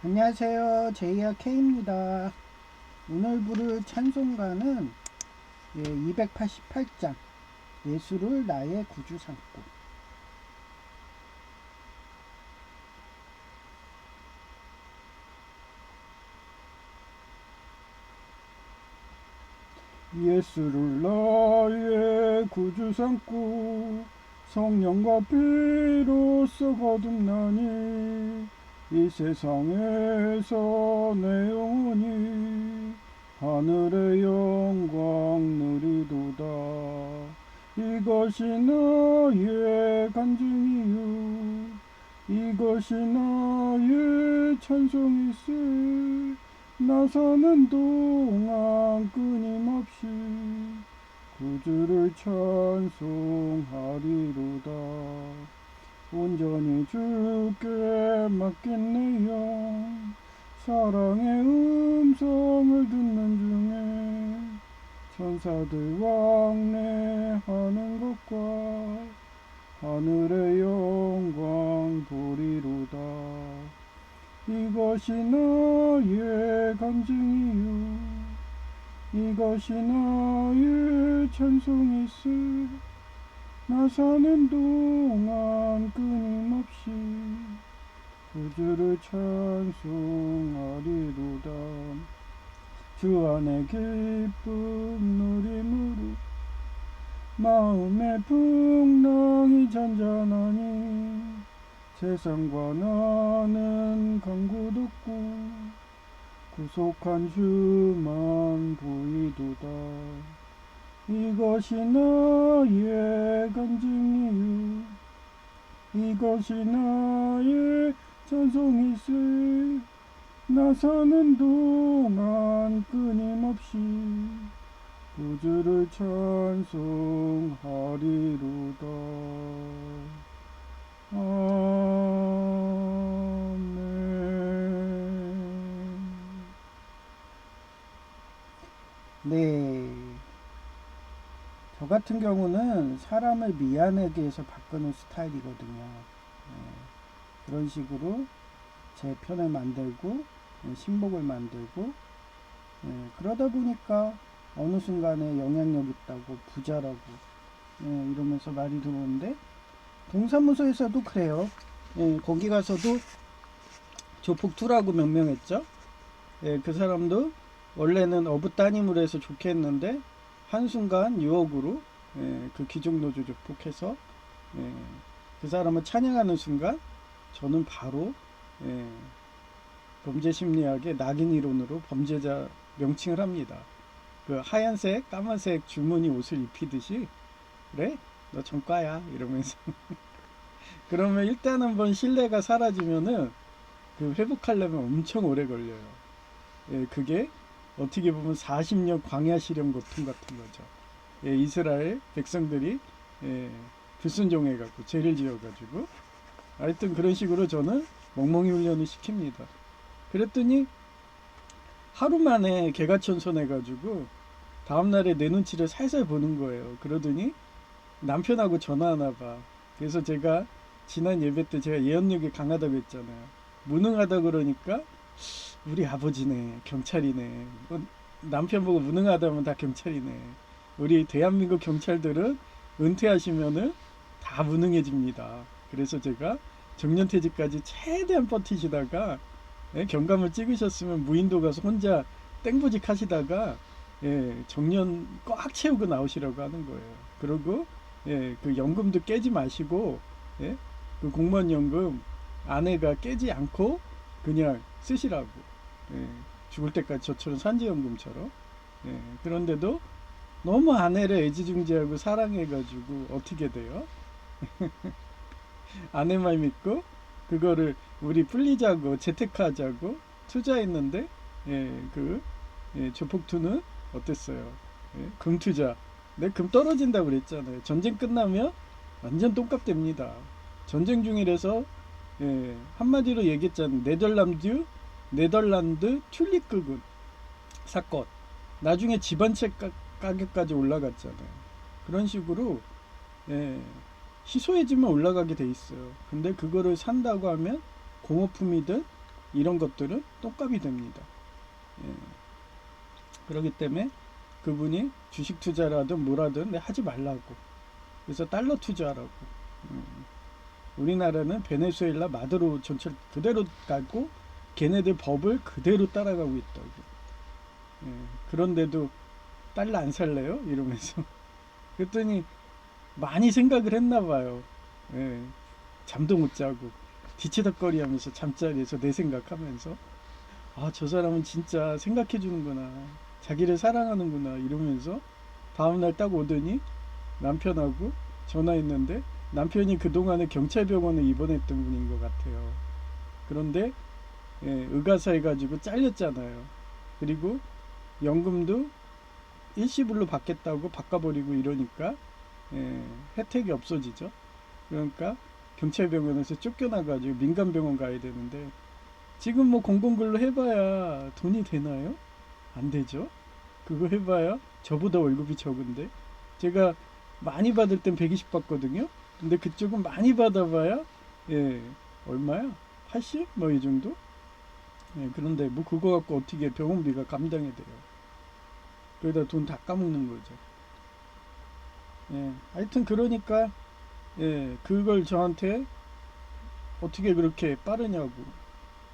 안녕하세요. 제이야 K입니다. 오늘 부를 찬송가는 288장 예수를 나의 구주 삼고. 예수를 나의 구주 삼고 성령과 피로써 거듭나니 이 세상에서 내 영혼이 하늘의 영광 누리도다. 이것이 나의 간증이요 이것이 나의 찬송이세. 나 사는 동안 끊임없이 구주를 찬송하리로다. 온전히 주께 맡긴 내 영 사랑의 음성을 듣는 중에 천사들 왕래하는 것과 하늘의 영광 보리로다. 이것이 나의 간증이요 이것이 나의 찬송이세. 나 사는 동안 끊임없이 구주를 찬송하리로다. 주 안에 기쁨 누림으로 마음의 풍랑이 잔잔하니 세상과 나는 강구 덥고 구속한 주만 보이도다. 이것이 나의 간증이요 이것이 나의 찬송이세. 나 사는 동안 끊임없이 구주를 찬송하리로다. 아멘. 네. 저 같은 경우는 사람을 미안하게 해서 바꾸는 스타일이거든요. 그런 식으로 제 편을 만들고 신복을 만들고 그러다 보니까 어느 순간에 영향력 있다고 부자라고 이러면서 말이 들어오는데 동사무소에서도 그래요. 거기 가서도 조폭2라고 명명했죠. 그 사람도 원래는 어부 따님으로 해서 좋게 했는데 한순간 유혹으로 그 귀족노조 조폭해서 그 사람을 찬양하는 순간 저는 바로 범죄심리학의 낙인 이론으로 범죄자 명칭을 합니다. 그 하얀색 까만색 줄무늬 옷을 입히듯이 그래 너 전과야 이러면서 그러면 일단 한번 신뢰가 사라지면은 그 회복하려면 엄청 오래 걸려요. 그게 어떻게 보면 40년 광야 실현 고통 같은 거죠. 이스라엘 백성들이 불순종해갖고 죄를 지어가지고 하여튼 그런 식으로 저는 멍멍이 훈련을 시킵니다. 그랬더니 하루 만에 개가천선해가지고 다음날에 내 눈치를 살살 보는 거예요. 그러더니 남편하고 전화하나 봐. 그래서 제가 지난 예배 때 제가 예언력이 강하다고 했잖아요. 무능하다 그러니까 우리 아버지네 경찰이네. 남편 보고 무능하다면 다 경찰이네. 우리 대한민국 경찰들은 은퇴하시면은 다 무능해집니다. 그래서 제가 정년퇴직까지 최대한 버티시다가 경감을 찍으셨으면 무인도 가서 혼자 땡부직 하시다가 정년 꽉 채우고 나오시라고 하는 거예요. 그리고 그 연금도 깨지 마시고 그 공무원 연금 아내가 깨지 않고 그냥 쓰시라고. 죽을 때까지 저처럼 산재연금처럼. 그런데도 너무 아내를 애지중지하고 사랑해가지고 어떻게 돼요? 아내만 믿고 그거를 우리 불리자고 재테크하자고 투자했는데 조폭투는 어땠어요? 금투자. 내 금 떨어진다고 그랬잖아요. 전쟁 끝나면 완전 똥값 됩니다. 전쟁 중이라서 한마디로 얘기했잖아요. 네덜란드 튤립극은 사건. 나중에 집안채 가격까지 올라갔잖아요. 그런 식으로 희소해지면 올라가게 돼 있어요. 근데 그거를 산다고 하면 공업품이든 이런 것들은 똥값이 됩니다. 예. 그렇기 때문에 그분이 주식 투자라든 뭐라든 하지 말라고. 그래서 달러 투자하라고. 우리나라는 베네수엘라 마두로 정책 그대로 가고 걔네들 법을 그대로 따라가고 있다고. 예. 그런데도 달러 안 살래요? 이러면서. 그랬더니 많이 생각을 했나 봐요. 예. 잠도 못 자고 뒤치다거리 하면서 잠자리에서 내 생각하면서 저 사람은 진짜 생각해 주는구나. 자기를 사랑하는구나. 이러면서 다음날 딱 오더니 남편하고 전화했는데 남편이 그동안에 경찰병원에 입원했던 분인 것 같아요. 그런데 의가사 해가지고 잘렸잖아요. 그리고 연금도 일시불로 받겠다고 바꿔버리고 이러니까 혜택이 없어지죠. 그러니까 경찰병원에서 쫓겨나가지고 민간병원 가야 되는데 지금 뭐 공공근로 해봐야 돈이 되나요? 안 되죠. 그거 해봐야 저보다 월급이 적은데 제가 많이 받을 땐 120 받거든요. 근데 그쪽은 많이 받아봐야 얼마야? 80? 뭐 이 정도? 그런데 뭐 그거 갖고 어떻게 병원비가 감당이 돼요. 그러다 돈 다 까먹는 거죠. 하여튼 그러니까 그걸 저한테 어떻게 그렇게 빠르냐고.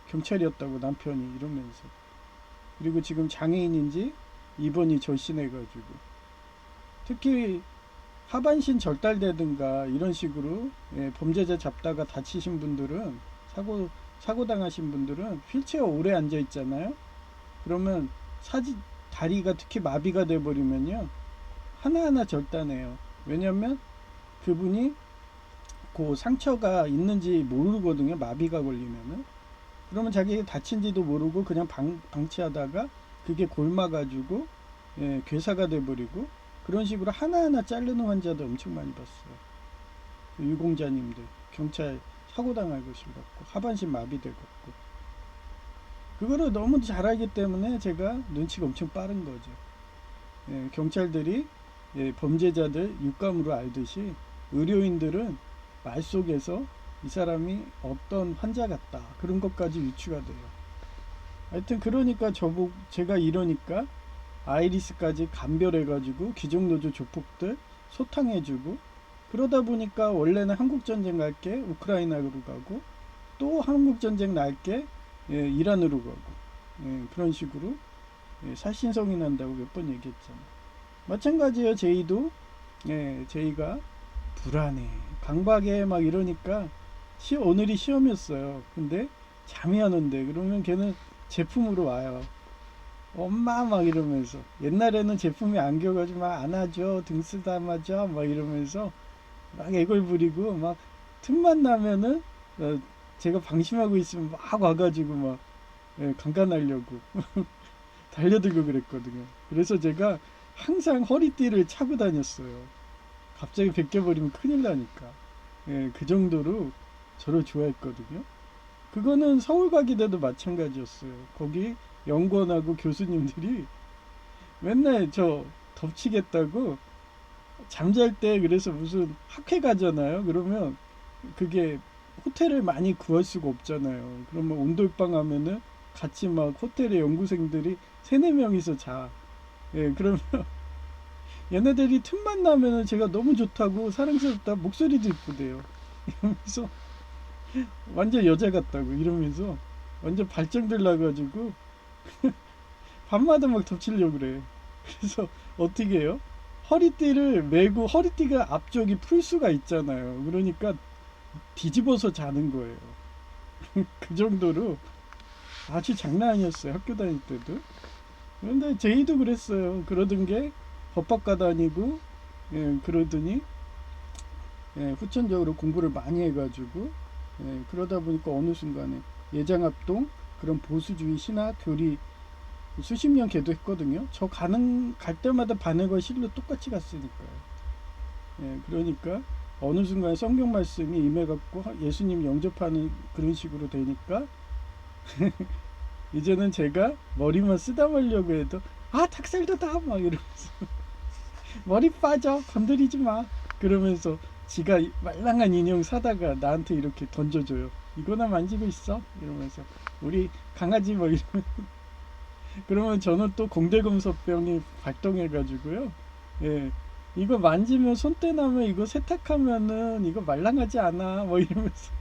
경찰이었다고 남편이 이러면서. 그리고 지금 장애인인지 입원이 절신해가지고. 특히 하반신 절달되든가 이런 식으로 범죄자 잡다가 다치신 분들은 사고 당하신 분들은 휠체어 오래 앉아 있잖아요. 그러면 다리가 특히 마비가 돼 버리면요 하나하나 절단해요. 왜냐면 그분이 그 상처가 있는지 모르거든요. 마비가 걸리면은. 그러면 자기 다친지도 모르고 그냥 방치하다가 그게 골마가지고 괴사가 돼버리고 그런 식으로 하나하나 자르는 환자도 엄청 많이 봤어요. 유공자님들 경찰 사고 당할 것을 갖고 하반신 마비돼갖고 그거를 너무 잘 알기 때문에 제가 눈치가 엄청 빠른 거죠. 경찰들이 범죄자들 육감으로 알듯이 의료인들은 말 속에서 이 사람이 어떤 환자 같다 그런 것까지 유추가 돼요. 하여튼 그러니까 제가 이러니까 아이리스까지 감별해가지고 기종노조 조폭들 소탕해주고 그러다 보니까 원래는 한국전쟁 갈게 우크라이나로 가고 또 한국전쟁 날게 이란으로 가고 그런 식으로 살신성이 난다고 몇 번 얘기했잖아요. 마찬가지예요. 제이도 제이가 불안해 강박해 막 이러니까 오늘이 시험이었어요. 근데 잠이 안 온대. 그러면 걔는 제품으로 와요. 엄마 막 이러면서 옛날에는 제품이 안겨가지고 막 안아줘 등 쓰다마줘 막 이러면서 막 애걸 부리고 막 틈만 나면은 제가 방심하고 있으면 막 와가지고 막 강간하려고 달려들고 그랬거든요. 그래서 제가 항상 허리띠를 차고 다녔어요. 갑자기 벗겨버리면 큰일 나니까. 그 정도로 저를 좋아했거든요. 그거는 서울 가게 돼도 마찬가지였어요. 거기 연구원하고 교수님들이 맨날 저 덮치겠다고 잠잘 때 그래서 무슨 학회 가잖아요. 그러면 그게 호텔을 많이 구할 수가 없잖아요. 그러면 온돌방 하면은 같이 막 호텔의 연구생들이 3-4명이서 자. 그러면 얘네들이 틈만 나면은 제가 너무 좋다고 사랑스럽다 목소리도 이쁘대요. 이러면서 완전 여자 같다고 이러면서 완전 발정들 나가지고 밤마다 막 덮치려고 그래. 그래서 어떻게 해요? 허리띠를 메고 허리띠가 앞쪽이 풀 수가 있잖아요. 그러니까 뒤집어서 자는 거예요. 그 정도로 아주 장난 아니었어요. 학교 다닐 때도. 그런데 제이도 그랬어요. 그러던 게 법학과 다니고 그러더니 후천적으로 공부를 많이 해가지고 그러다 보니까 어느 순간에 예장합동 그런 보수주의 신학 교리 수십 년 개도했거든요. 저 갈 때마다 반응과 실로 똑같이 갔으니까요. 그러니까 어느 순간 성경 말씀이 임해갖고 예수님 영접하는 그런 식으로 되니까 이제는 제가 머리만 쓰다마려고 해도 닭살도다 막 이러면서 머리 빠져 건드리지 마 그러면서 지가 말랑한 인형 사다가 나한테 이렇게 던져줘요. 이거나 만지고 있어 이러면서 우리 강아지 뭐 이러면 그러면 저는 또 공대금속병이 발동해 가지고요. 예. 이거 만지면 손때 나면 이거 세탁하면은 이거 말랑하지 않아 뭐 이러면서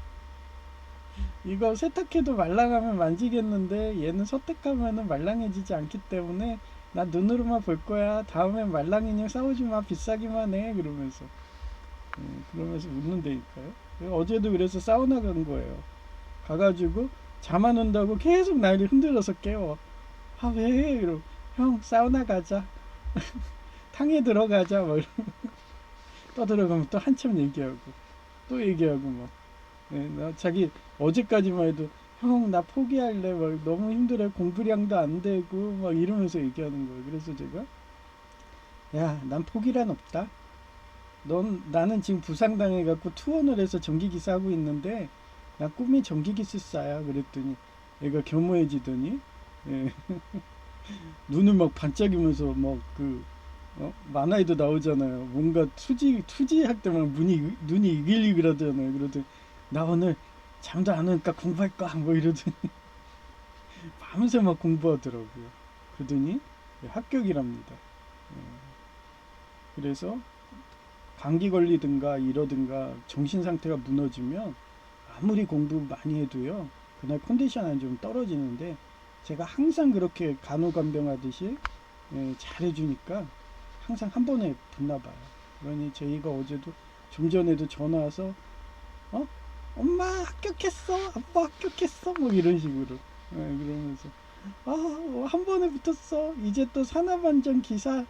이거 세탁해도 말랑하면 만지겠는데 얘는 세탁하면은 말랑해지지 않기 때문에 나 눈으로만 볼 거야. 다음엔 말랑 인형 싸우지 마. 비싸기만 해. 그러면서 그러면서 웃는다니까요. 어제도 그래서 사우나 간 거예요. 가가지고 잠 안 온다고 계속 나를 흔들어서 깨워. 아 왜? 그럼 형 사우나 가자. 탕에 들어가자. 뭐 떠들어가면 또 한참 얘기하고 또 얘기하고 뭐. 나 자기 어제까지만 해도 형 나 포기할래. 막 너무 힘들어. 공부량도 안 되고 막 이러면서 얘기하는 거예요. 그래서 제가 야, 난 포기란 없다. 나는 지금 부상당해갖고 투혼을 해서 전기기사 하고 있는데 나 꿈이 전기기술사야. 그랬더니 얘가 겸허해지더니 예, 눈을 막 반짝이면서 막 만화에도 나오잖아요. 뭔가 투지할 때 막 눈이 이글이글 하잖아요. 그러더니 나 오늘 잠도 안 오니까 공부할 거야. 뭐 이러더니 밤새 막 공부하더라고요. 그러더니 합격이랍니다. 그래서 감기 걸리든가 이러든가 정신 상태가 무너지면 아무리 공부 많이 해도요 그날 컨디션은 좀 떨어지는데 제가 항상 그렇게 간호간병하듯이 잘해주니까 항상 한 번에 붙나봐요. 그러니 저희가 어제도 좀 전에도 전화 와서 엄마 합격했어 아빠 합격했어 뭐 이런 식으로 그러면서 한 번에 붙었어 이제 또 산업안전 기사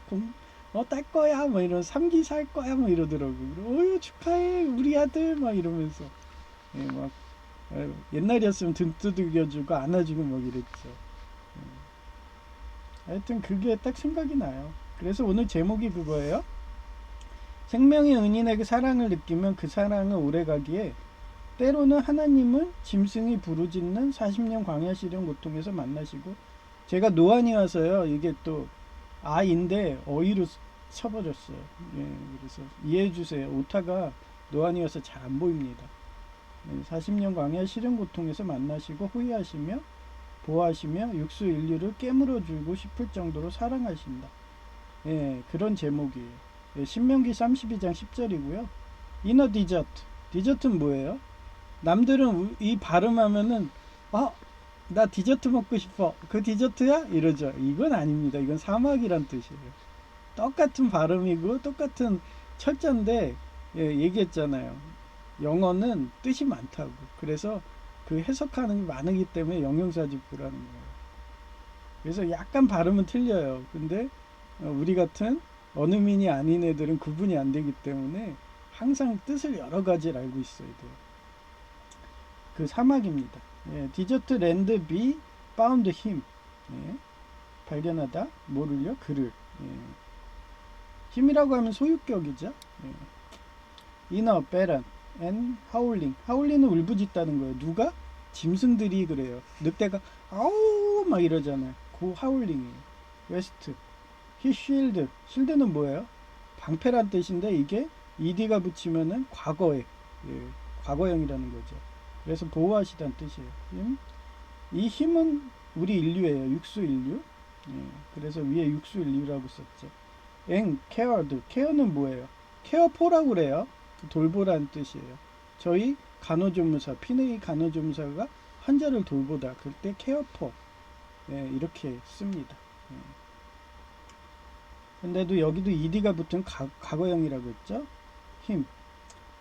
딸 거야 뭐 이런 3기사 할 거야 뭐 이러더라고. 어유 축하해 우리 아들 막 이러면서 막 옛날이었으면 등 두들겨주고 안아주고 막 이랬죠. 하여튼 그게 딱 생각이 나요. 그래서 오늘 제목이 그거예요. 생명의 은인에게 사랑을 느끼면 그 사랑은 오래가기에 때로는 하나님을 짐승이 부르짖는 40년 광야 시련 고통에서 만나시고 제가 노안이 와서요 이게 또 아인데 어이로 쳐버렸어요. 그래서 이해해 주세요. 오타가 노안이 와서 잘 안 보입니다. 40년 광야 시련 고통에서 만나시고 호위하시며 보호하시며 육수 인류를 깨물어 주고 싶을 정도로 사랑하신다. 그런 제목이에요. 신명기 32장 10절이고요. 이너 디저트. 디저트는 뭐예요? 남들은 이 발음하면은 나 디저트 먹고 싶어. 그 디저트야? 이러죠. 이건 아닙니다. 이건 사막이란 뜻이에요. 똑같은 발음이고 똑같은 철자인데 얘기했잖아요. 영어는 뜻이 많다고. 그래서 그 해석하는 게 많기 때문에 영영사집부라는 거예요. 그래서 약간 발음은 틀려요. 근데 우리 같은 어느민이 아닌 애들은 구분이 안 되기 때문에 항상 뜻을 여러 가지를 알고 있어야 돼요. 그 사막입니다. 디저트 랜드 비 파운드 힘. 발견하다 뭐를요? 그를. 힘이라고 하면 소유격이죠. 이너 베런 앤 하울링. 하울링은 울부짖다는 거예요. 누가? 짐승들이 그래요. 늑대가 아우 막 이러잖아요. 그 하울링이에요. 웨스트 히쉴드. 쉴드는 뭐예요? 방패란 뜻인데 이게 ed가 붙이면은 과거에 과거형이라는 거죠. 그래서 보호하시다는 뜻이에요. 이 힘은 우리 인류예요. 육수 인류. 그래서 위에 육수 인류라고 썼죠. 케어드. 케어는 뭐예요? 케어포라고 그래요. 돌보라는 뜻이에요. 저희 간호조무사, 피네이 간호조무사가 환자를 돌보다. 그럴 때 케어포. 이렇게 씁니다. 근데도 여기도 ed가 붙은 과거형이라고 했죠. 힘.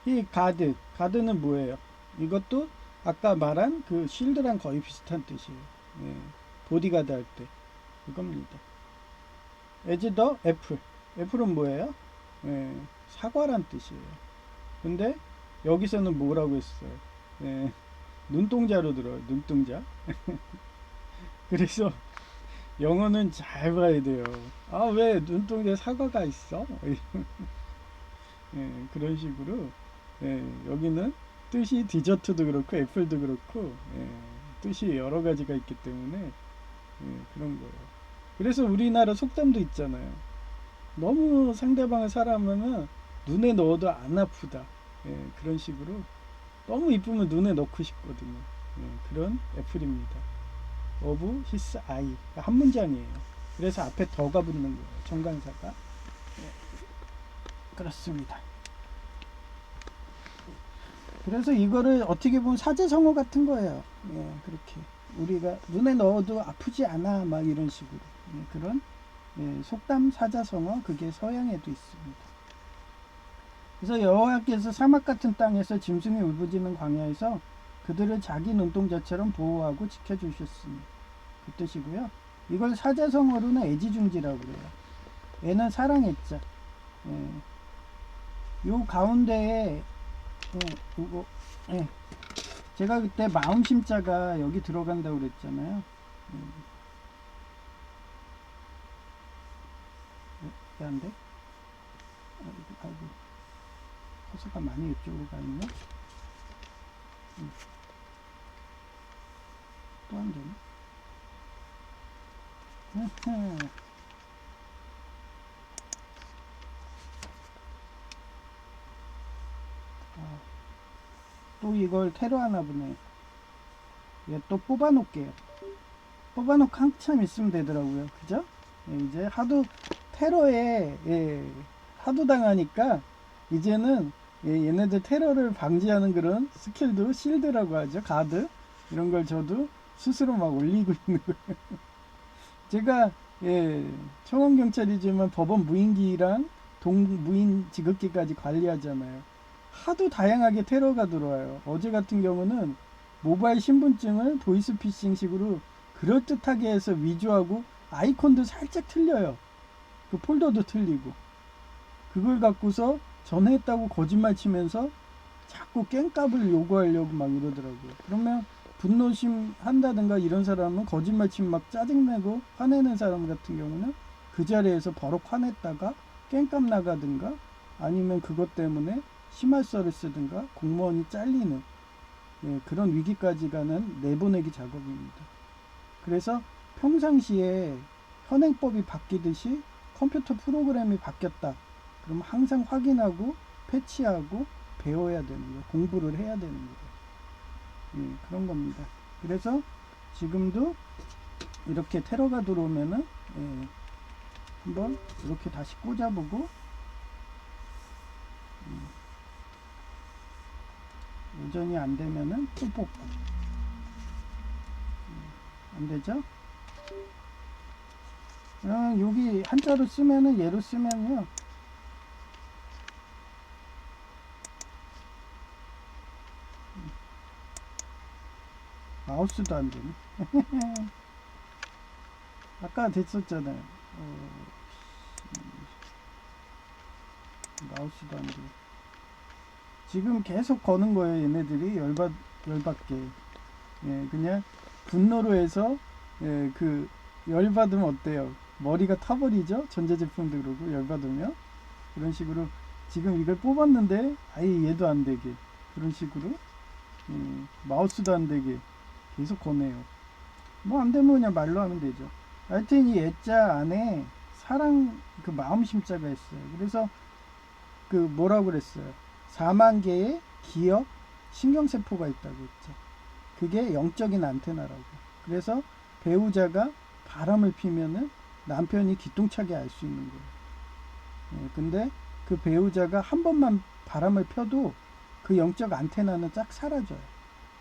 이 가드. 가드는 뭐예요? 이것도 아까 말한 그 쉴드랑 거의 비슷한 뜻이에요. 보디가드 할 때. 이겁니다. 에즈 더 애플. 애플은 뭐예요? 사과란 뜻이에요. 근데 여기서는 뭐라고 했어요? 눈동자로 들어요. 눈동자. 그래서 영어는 잘 봐야 돼요. 왜 눈동자에 사과가 있어? 그런 식으로 여기는 뜻이 디저트도 그렇고 애플도 그렇고 뜻이 여러 가지가 있기 때문에 그런 거예요. 그래서 우리나라 속담도 있잖아요. 너무 상대방을 사랑하면 눈에 넣어도 안 아프다. 그런 식으로 너무 이쁘면 눈에 넣고 싶거든요. 예, 그런 애플입니다. of his eye. 한 문장이에요. 그래서 앞에 더가 붙는 거예요. 정관사가. 예, 그렇습니다. 그래서 이거를 어떻게 보면 사제성어 같은 거예요. 예, 그렇게 우리가 눈에 넣어도 아프지 않아 막 이런 식으로 그런 속담 사자성어, 그게 서양에도 있습니다. 그래서 여호와께서 사막 같은 땅에서 짐승이 울부짖는 광야에서 그들을 자기 눈동자처럼 보호하고 지켜주셨으니, 그 뜻이고요. 이걸 사자성어로는 애지중지라고 그래요. 애는 사랑했자. 요 가운데에 요거 제가 그때 마음심자가 여기 들어간다고 그랬잖아요. 왜 안 돼? 아이고, 서서가 많이 이쪽으로 가 있네. 또 안 되네. 또 이걸 테러 하나 보네. 얘 또 뽑아 놓을게요. 뽑아 놓고 한참 있으면 되더라고요. 그죠? 이제 하도 테러에 하도 당하니까 이제는 얘네들 테러를 방지하는 그런 스킬도 실드라고 하죠. 가드 이런 걸 저도 스스로 막 올리고 있는 거예요. 제가 청원경찰이지만 법원 무인기랑 동무인 지급기까지 관리하잖아요. 하도 다양하게 테러가 들어와요. 어제 같은 경우는 모바일 신분증을 보이스피싱식으로 그럴듯하게 해서 위조하고 아이콘도 살짝 틀려요. 그 폴더도 틀리고, 그걸 갖고서 전화했다고 거짓말 치면서 자꾸 깽값을 요구하려고 막 이러더라고요. 그러면 분노심 한다든가 이런 사람은 거짓말 치면 막 짜증내고 화내는 사람 같은 경우는 그 자리에서 버럭 화냈다가 깽값 나가든가 아니면 그것 때문에 심할서를 쓰든가 공무원이 잘리는 그런 위기까지 가는 내보내기 작업입니다. 그래서 평상시에 현행법이 바뀌듯이 컴퓨터 프로그램이 바뀌었다. 그럼 항상 확인하고 패치하고 배워야 되는 거예요. 공부를 해야 되는 거예요. 그런 겁니다. 그래서 지금도 이렇게 테러가 들어오면은 한번 이렇게 다시 꽂아보고 여전히 안 되면은 또 뽑고 안 되죠? 여기 한자로 쓰면은 얘로 쓰면요. 마우스도 안 되네. 아까 됐었잖아요. 마우스도 안 돼. 지금 계속 거는 거예요. 얘네들이 열받게. 그냥 분노로 해서 그 열받으면 어때요? 머리가 타버리죠? 전자제품도 그러고 열받으면 그런 식으로 지금 이걸 뽑았는데 아예 얘도 안 되게 그런 식으로 마우스도 안 되게 계속 거네요. 뭐 안 되면 그냥 말로 하면 되죠. 하여튼 이 애자 안에 사랑 그 마음심자가 있어요. 그래서 그 뭐라고 그랬어요? 4만 개의 기억 신경세포가 있다고 했죠. 그게 영적인 안테나라고. 그래서 배우자가 바람을 피면은 남편이 기똥차게 알 수 있는 거예요. 근데 그 배우자가 한 번만 바람을 펴도 그 영적 안테나는 쫙 사라져요.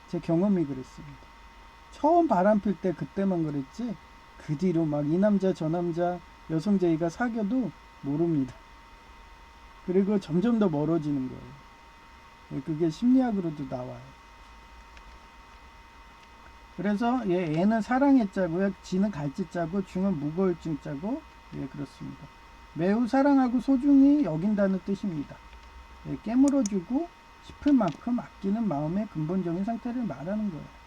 제 경험이 그랬습니다. 처음 바람 필 때 그때만 그랬지 그 뒤로 막 이 남자 저 남자 여성 제의가 사귀어도 모릅니다. 그리고 점점 더 멀어지는 거예요. 그게 심리학으로도 나와요. 그래서 애는 사랑의 자고요. 지는 갈짓자고 중은 무거울증 자고 그렇습니다. 매우 사랑하고 소중히 여긴다는 뜻입니다. 깨물어주고 싶을 만큼 아끼는 마음의 근본적인 상태를 말하는 거예요.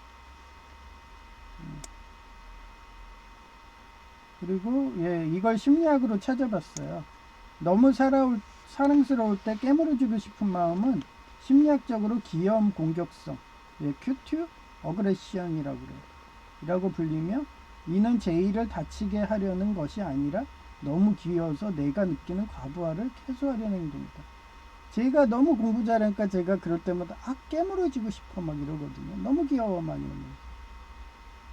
그리고 이걸 심리학으로 찾아봤어요. 너무 사랑스러울 때 깨물어주고 싶은 마음은 심리학적으로 기염 공격성, 큐트 어그레션이라고 그래요. 이라고 불리며 이는 제의를 다치게 하려는 것이 아니라 너무 귀여워서 내가 느끼는 과부하를 해소하려는 행동이다. 제이가 너무 공부 잘하니까 제가 그럴 때마다 깨물어지고 싶어 막 이러거든요. 너무 귀여워 막 이러면서.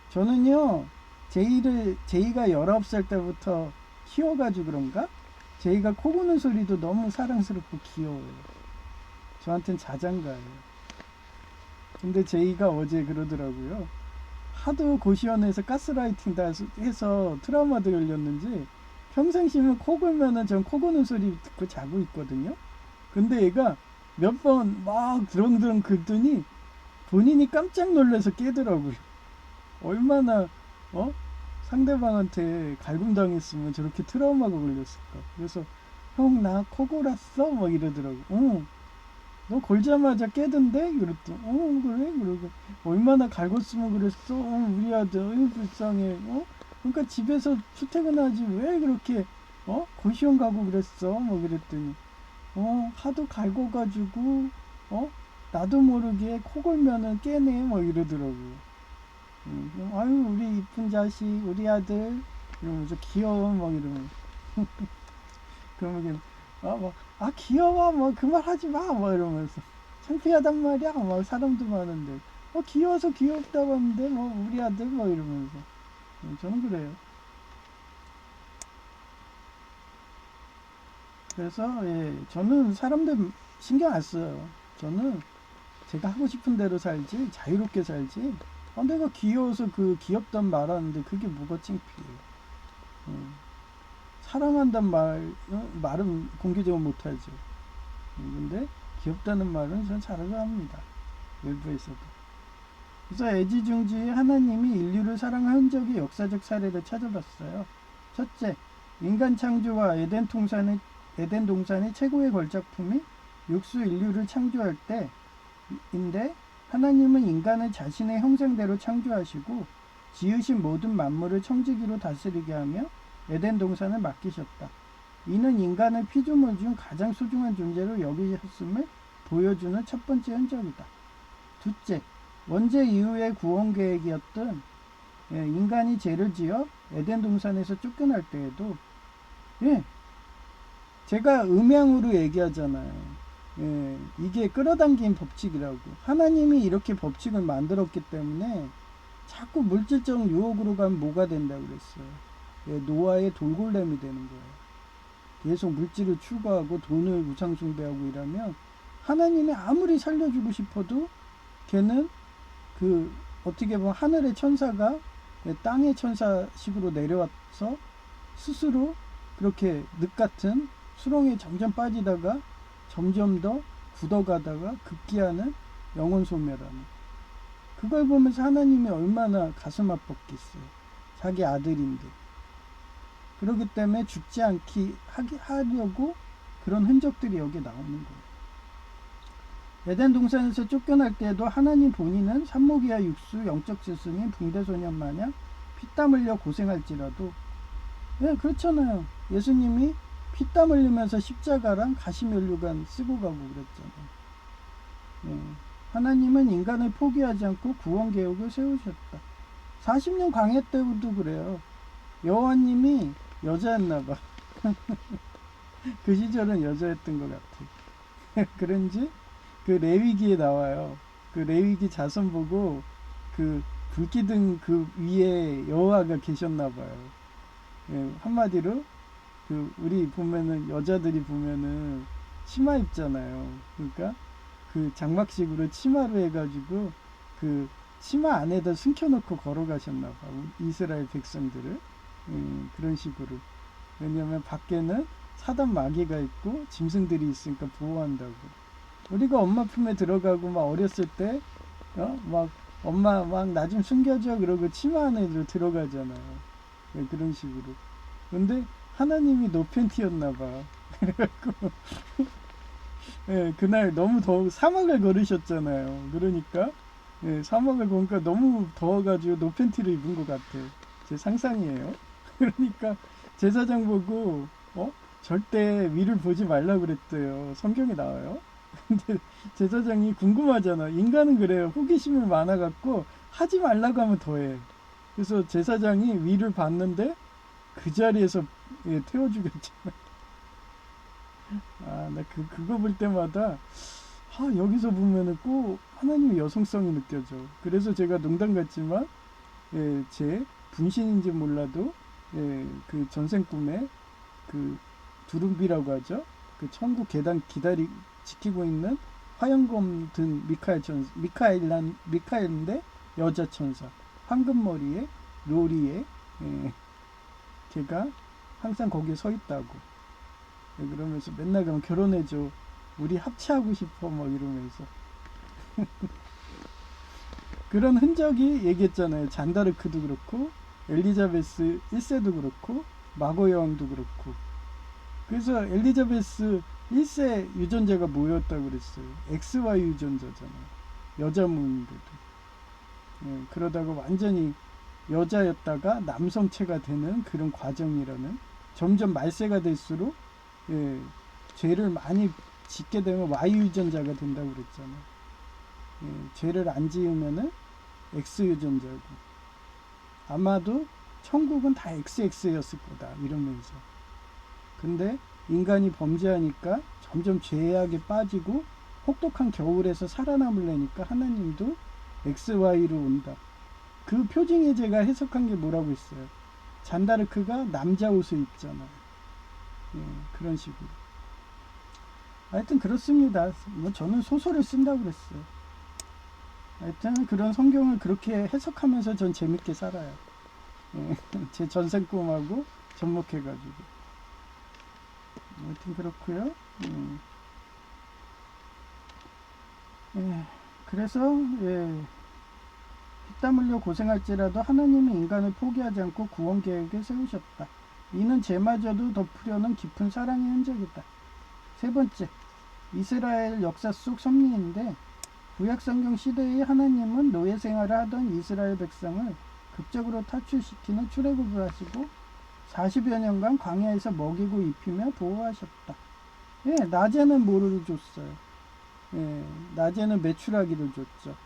저는요, 제이가 19살 때부터 키워가지고 그런가? 제이가 코 고는 소리도 너무 사랑스럽고 귀여워요. 저한텐 자장가예요. 근데 제이가 어제 그러더라고요. 하도 고시원에서 가스라이팅 다 해서 트라우마도 열렸는지 평상시면 코 골면은 전 코 고는 소리 듣고 자고 있거든요. 근데 얘가 몇 번 막 드렁드렁 긁더니 본인이 깜짝 놀라서 깨더라고요. 얼마나 상대방한테 갈굼당했으면 저렇게 트라우마가 걸렸을까. 그래서 형 나 코 골았어? 막 이러더라고. 응. 너 골자마자 깨던데? 그랬더니 그래? 그러고 얼마나 갈궜으면 그랬어? 우리 아들 불쌍해. 그러니까 집에서 출퇴근하지 왜 그렇게 고시원 가고 그랬어? 뭐 그랬더니 하도 갈궈가지고 나도 모르게 코 골면은 깨네 뭐 이러더라고. 아유 우리 이쁜 자식 우리 아들 이러면서 귀여워 막 이러면서 그러면 귀여워 뭐 그 말 하지 마 뭐 이러면서 창피하단 말이야 막 사람도 많은데 귀여워서 귀엽다고 하는데 뭐 우리 아들 뭐 이러면서 저는 그래요. 그래서 저는 사람들 신경 안 써요. 저는 제가 하고 싶은 대로 살지 자유롭게 살지 내가 귀여워서 그 귀엽단 말하는데 그게 뭐가 창피해요. 사랑한단 말은 공개적으로 못하죠. 근데 귀엽다는 말은 전 잘하려 합니다. 외부에서도. 그래서 애지중지 하나님이 인류를 사랑한 흔적의 역사적 사례를 찾아봤어요. 첫째, 인간 창조와 에덴 동산의 최고의 걸작품이 육수 인류를 창조할 때인데 하나님은 인간을 자신의 형상대로 창조하시고 지으신 모든 만물을 청지기로 다스리게 하며 에덴 동산을 맡기셨다. 이는 인간을 피조물 중 가장 소중한 존재로 여기셨음을 보여주는 첫 번째 흔적이다. 둘째, 원죄 이후의 구원 계획이었던 인간이 죄를 지어 에덴 동산에서 쫓겨날 때에도 제가 음양으로 얘기하잖아요. 이게 끌어당긴 법칙이라고. 하나님이 이렇게 법칙을 만들었기 때문에 자꾸 물질적 유혹으로 가면 뭐가 된다고 그랬어요. 노아의 돌골렘이 되는 거예요. 계속 물질을 추구하고 돈을 우상숭배하고 이러면 하나님이 아무리 살려주고 싶어도 걔는 어떻게 보면 하늘의 천사가 땅의 천사식으로 내려와서 스스로 그렇게 늪같은 수렁에 점점 빠지다가 점점 더 굳어가다가 급기야는 영혼 소멸하는. 그걸 보면서 하나님이 얼마나 가슴 아팠겠어요. 자기 아들인데. 그렇기 때문에 죽지 않게 하려고 그런 흔적들이 여기에 나오는 거예요. 에덴 동산에서 쫓겨날 때에도 하나님 본인은 산모기와 육수, 영적 스승인 붕대소년 마냥 피땀 흘려 고생할지라도 그렇잖아요. 예수님이 피땀 흘리면서 십자가랑 가시면류관 쓰고 가고 그랬잖아요. 하나님은 인간을 포기하지 않고 구원 계획을 세우셨다. 40년 광야 때도 그래요. 여호와님이 여자였나봐. 그 시절은 여자였던 것 같아. 그런지 그 레위기에 나와요. 그 레위기 자손 보고 그 불기둥 그 위에 여호와가 계셨나봐요. 한마디로 우리 보면은 여자들이 보면은 치마 입잖아요. 그러니까 그 장막식으로 치마로 해가지고 그 치마 안에다 숨겨놓고 걸어가셨나봐. 이스라엘 백성들을. 그런 식으로. 왜냐면 밖에는 사단 마귀가 있고 짐승들이 있으니까 보호한다고. 우리가 엄마 품에 들어가고 막 어렸을 때 막 엄마 막 나 좀 숨겨줘 그러고 치마 안에 들어가잖아요. 그런 식으로. 근데 하나님이 노팬티였나봐. 그래갖고 그날 너무 사막을 걸으셨잖아요. 그러니까 사막을 보니까 너무 더워가지고 노팬티를 입은 것 같아. 제 상상이에요. 그러니까 제사장 보고 절대 위를 보지 말라 그랬대요. 성경에 나와요. 근데 제사장이 궁금하잖아. 인간은 그래요. 호기심이 많아갖고 하지 말라고 하면 더해. 그래서 제사장이 위를 봤는데 그 자리에서 태워 죽였잖아. 나 그거 볼 때마다 여기서 보면은 꼭 하나님의 여성성이 느껴져. 그래서 제가 농담 같지만 제 분신인지 몰라도 그 전생 꿈에 그 두루비라고 하죠. 그 천국 계단 지키고 있는 화영검 든 미카엘인데 여자 천사, 황금머리에 로리에 걔가 항상 거기에 서 있다고. 그러면서 맨날 그럼 결혼해줘, 우리 합체하고 싶어, 막 이러면서. 그런 흔적이 얘기했잖아요. 잔다르크도 그렇고 엘리자베스 1세도 그렇고 마고 여왕도 그렇고. 그래서 엘리자베스 1세 유전자가 뭐였다고 그랬어요? XY 유전자잖아요. 여자 몸인데도. 그러다가 완전히 여자였다가 남성체가 되는 그런 과정이라는, 점점 말세가 될수록 죄를 많이 짓게 되면 Y 유전자가 된다고 그랬잖아요. 죄를 안 지으면은 X 유전자고, 아마도 천국은 다 XX였을 거다 이러면서. 근데 인간이 범죄하니까 점점 죄악에 빠지고 혹독한 겨울에서 살아남으려니까 하나님도 XY로 온다. 그 표징예제가 해석한 게 뭐라고 했어요? 잔다르크가 남자 옷을 입잖아요. 그런 식으로. 하여튼 그렇습니다. 뭐 저는 소설을 쓴다고 그랬어요. 하여튼 그런 성경을 그렇게 해석하면서 전 재밌게 살아요. 제 전생 꿈하고 접목해가지고. 하여튼 그렇고요. 그래서 피땀 흘려 고생할지라도 하나님은 인간을 포기하지 않고 구원 계획을 세우셨다. 이는 죄마저도 덮으려는 깊은 사랑의 흔적이다. 세 번째, 이스라엘 역사 속 섭리인데, 구약성경 시대의 하나님은 노예 생활을 하던 이스라엘 백성을 극적으로 탈출시키는 출애굽을 하시고 40여 년간 광야에서 먹이고 입히며 보호하셨다. 낮에는 뭐를 줬어요? 낮에는 메추라기를 줬죠.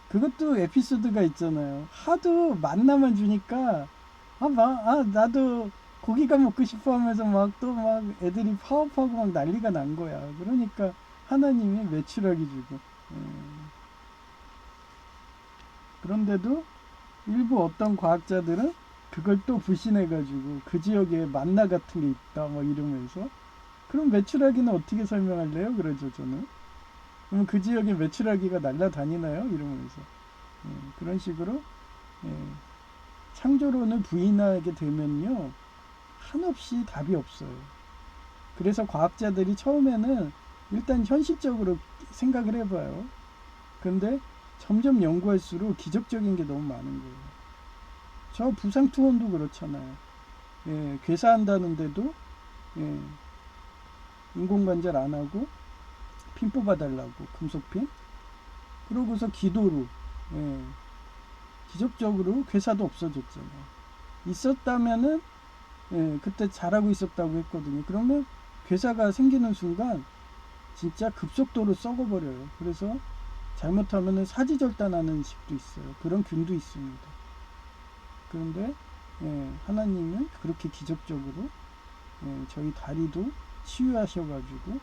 그것도 에피소드가 있잖아요. 하도 만나만 주니까 나도 고기가 먹고 싶어 하면서 또 애들이 파업하고 막 난리가 난 거야. 그러니까 하나님이 메추라기 주고. 그런데도 일부 어떤 과학자들은 그걸 또 불신해가지고 그 지역에 만나 같은 게 있다 막 이러면서, 그럼 메추라기는 어떻게 설명할래요? 그러죠 저는. 그럼 그 지역에 메추라기가 날아다니나요? 이러면서. 그런 식으로 창조론을 부인하게 되면요, 한없이 답이 없어요. 그래서 과학자들이 처음에는 일단 현실적으로 생각을 해봐요. 근데 점점 연구할수록 기적적인 게 너무 많은 거예요. 저 부상 투혼도 그렇잖아요. 괴사한다는데도 인공관절 안 하고 핀 뽑아달라고, 금속핀. 그러고서 기도로 기적적으로 괴사도 없어졌잖아요. 있었다면은 그때 잘하고 있었다고 했거든요. 그러면 괴사가 생기는 순간 진짜 급속도로 썩어버려요. 그래서 잘못하면 사지절단하는 식도 있어요. 그런 균도 있습니다. 그런데 하나님은 그렇게 기적적으로 저희 다리도 치유하셔가지고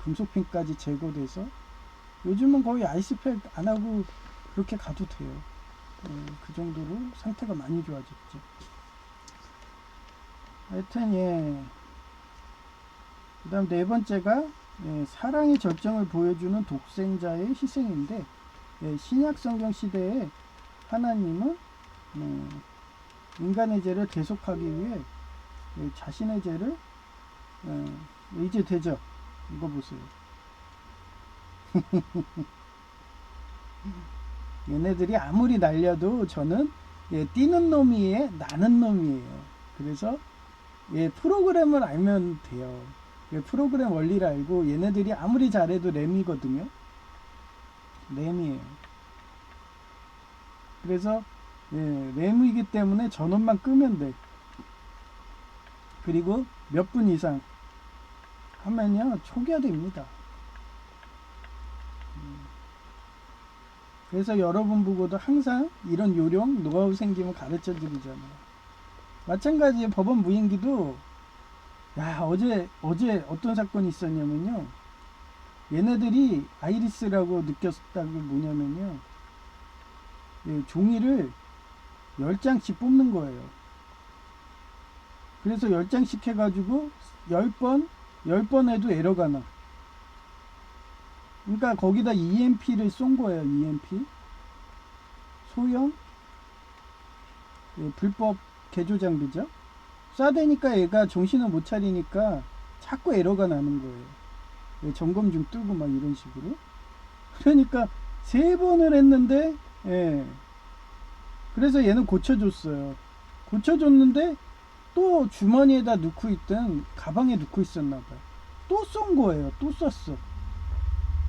금속핀까지 제거돼서 요즘은 거의 아이스팩 안 하고 그렇게 가도 돼요. 그 정도로 상태가 많이 좋아졌죠. 하여튼 그 다음 네 번째가 사랑의 절정을 보여주는 독생자의 희생인데, 신약 성경 시대에 하나님은 인간의 죄를 대속하기 위해 자신의 죄를 이제 되죠. 이거 보세요. 얘네들이 아무리 날려도 저는 뛰는 놈이에요, 나는 놈이에요. 그래서 프로그램을 알면 돼요. 프로그램 원리를 알고, 얘네들이 아무리 잘해도 램이거든요. 램이에요. 그래서 램이기 때문에 전원만 끄면 돼. 그리고 몇 분 이상 하면요 초기화됩니다. 그래서 여러분 보고도 항상 이런 요령, 노하우 생기면 가르쳐 드리잖아요. 마찬가지에 법원 무인기도 야, 어제 어떤 사건이 있었냐면요. 얘네들이 아이리스라고 느꼈다는 게 뭐냐면요. 예, 종이를 10장씩 뽑는 거예요. 그래서 10장씩 해가지고 10번 해도 에러가 나. 그러니까 거기다 EMP를 쏜 거예요. EMP. 소형 예, 불법 개조 장비죠. 쏴대니까 얘가 정신을 못 차리니까 자꾸 에러가 나는 거예요. 예, 점검 중 뜨고 막 이런 식으로. 그러니까 3번을 했는데 예, 그래서 얘는 고쳐줬어요. 고쳐줬는데 또 주머니에다 넣고 있던 가방에 넣고 있었나 봐요. 또 쏜 거예요. 또 쐈어.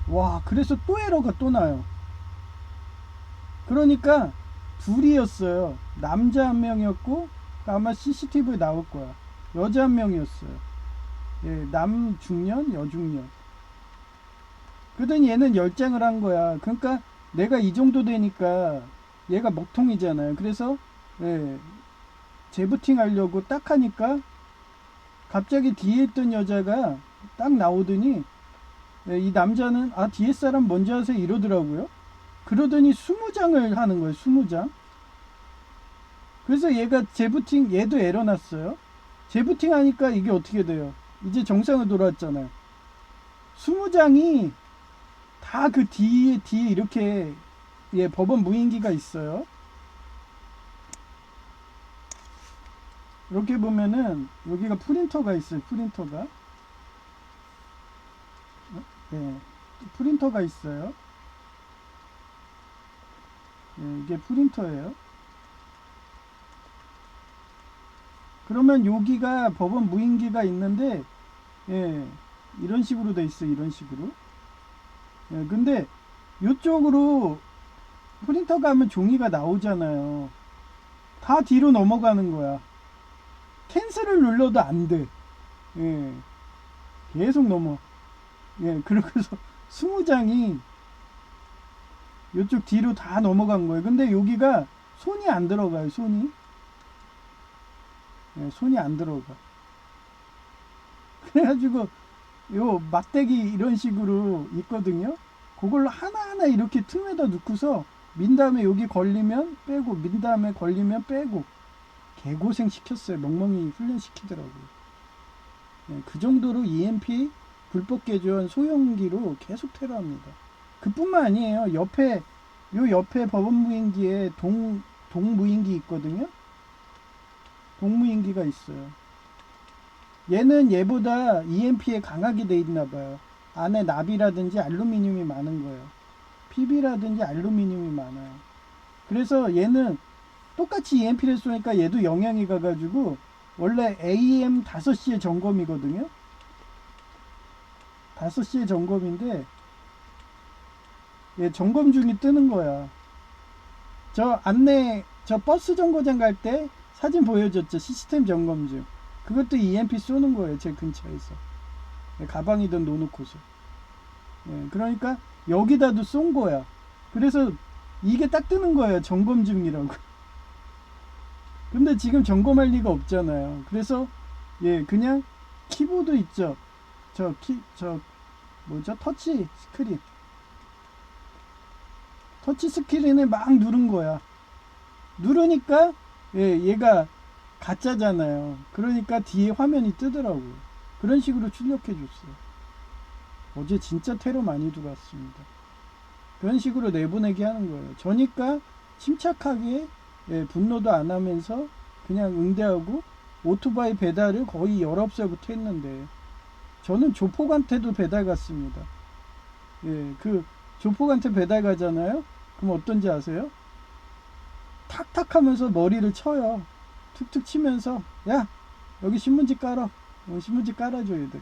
와, 그래서 또 에러가 또 나요. 그러니까 둘이었어요. 남자 한 명이었고 아마 CCTV에 나올 거야. 여자 한 명이었어요. 예, 남 중년, 여중년. 그러더니 얘는 10장을 한 거야. 그러니까 내가 이 정도 되니까 얘가 먹통이잖아요. 그래서 예, 재부팅 하려고 딱 하니까 갑자기 뒤에 있던 여자가 딱 나오더니 예, 이 남자는 아 뒤에 사람 먼저 하세요 이러더라고요. 그러더니 20장을 하는 거예요. 20장. 그래서 얘가 재부팅 얘도 에러 났어요. 재부팅 하니까 이게 어떻게 돼요? 이제 정상으로 돌아왔잖아요. 20장이 다 그 뒤에 이렇게 예, 법원 무인기가 있어요. 이렇게 보면은 여기가 프린터가 있어요. 프린터가 예, 프린터가 있어요. 예, 이게 프린터예요. 그러면 여기가 법원 무인기가 있는데 예, 이런 식으로 돼 있어요. 이런 식으로. 예, 근데 이쪽으로 프린터가 하면 종이가 나오잖아요. 다 뒤로 넘어가는 거야. 캔슬을 눌러도 안 돼. 예, 계속 넘어. 예, 그러고서 20장이 이쪽 뒤로 다 넘어간 거예요. 근데 여기가 손이 안 들어가요. 손이. 예, 손이 안 들어가. 그래가지고 요 막대기 이런 식으로 있거든요. 그걸 하나하나 이렇게 틈에다 넣고서 민 다음에 여기 걸리면 빼고 민 다음에 걸리면 빼고 개고생 시켰어요. 멍멍이 훈련 시키더라고요. 예, 그 정도로 EMP 불법 개조한 소형기로 계속 테러합니다. 그뿐만 아니에요. 옆에 법원 무인기에 동무인기 있거든요. 동무인기가 있어요. 얘는 얘보다 EMP에 강하게 돼 있나 봐요. 안에 납이라든지 알루미늄이 많은 거예요. PB라든지 알루미늄이 많아요. 그래서 얘는 똑같이 EMP를 쏘니까 얘도 영향이 가가지고 원래 AM 5시에 점검이거든요. 5시에 점검인데 얘 점검 중이 뜨는 거야. 저 버스 정거장 갈 때 사진 보여줬죠. 시스템 점검 중. 그것도 EMP 쏘는 거예요. 제 근처에서. 가방이든 놓놓고서. 예, 그러니까 여기다도 쏜 거야. 그래서 이게 딱 뜨는 거예요. 점검 중이라고. 근데 지금 점검할 리가 없잖아요. 그래서 예, 그냥 키보드 있죠. 저 뭐죠? 터치 스크린. 터치 스크린에 막 누른 거야. 누르니까 예, 얘가 가짜잖아요. 그러니까 뒤에 화면이 뜨더라고요. 그런 식으로 출력해 줬어요. 어제 진짜 테러 많이 들어왔습니다. 그런 식으로 내보내게 하는 거예요. 저니까 침착하게 예, 분노도 안 하면서 그냥 응대하고 오토바이 배달을 거의 19살부터 했는데 저는 조폭한테도 배달 갔습니다. 예, 그 조폭한테 배달 가잖아요. 그럼 어떤지 아세요? 탁탁 하면서 머리를 쳐요. 툭툭 치면서 야 여기 신문지 깔아. 신문지 깔아줘야 돼.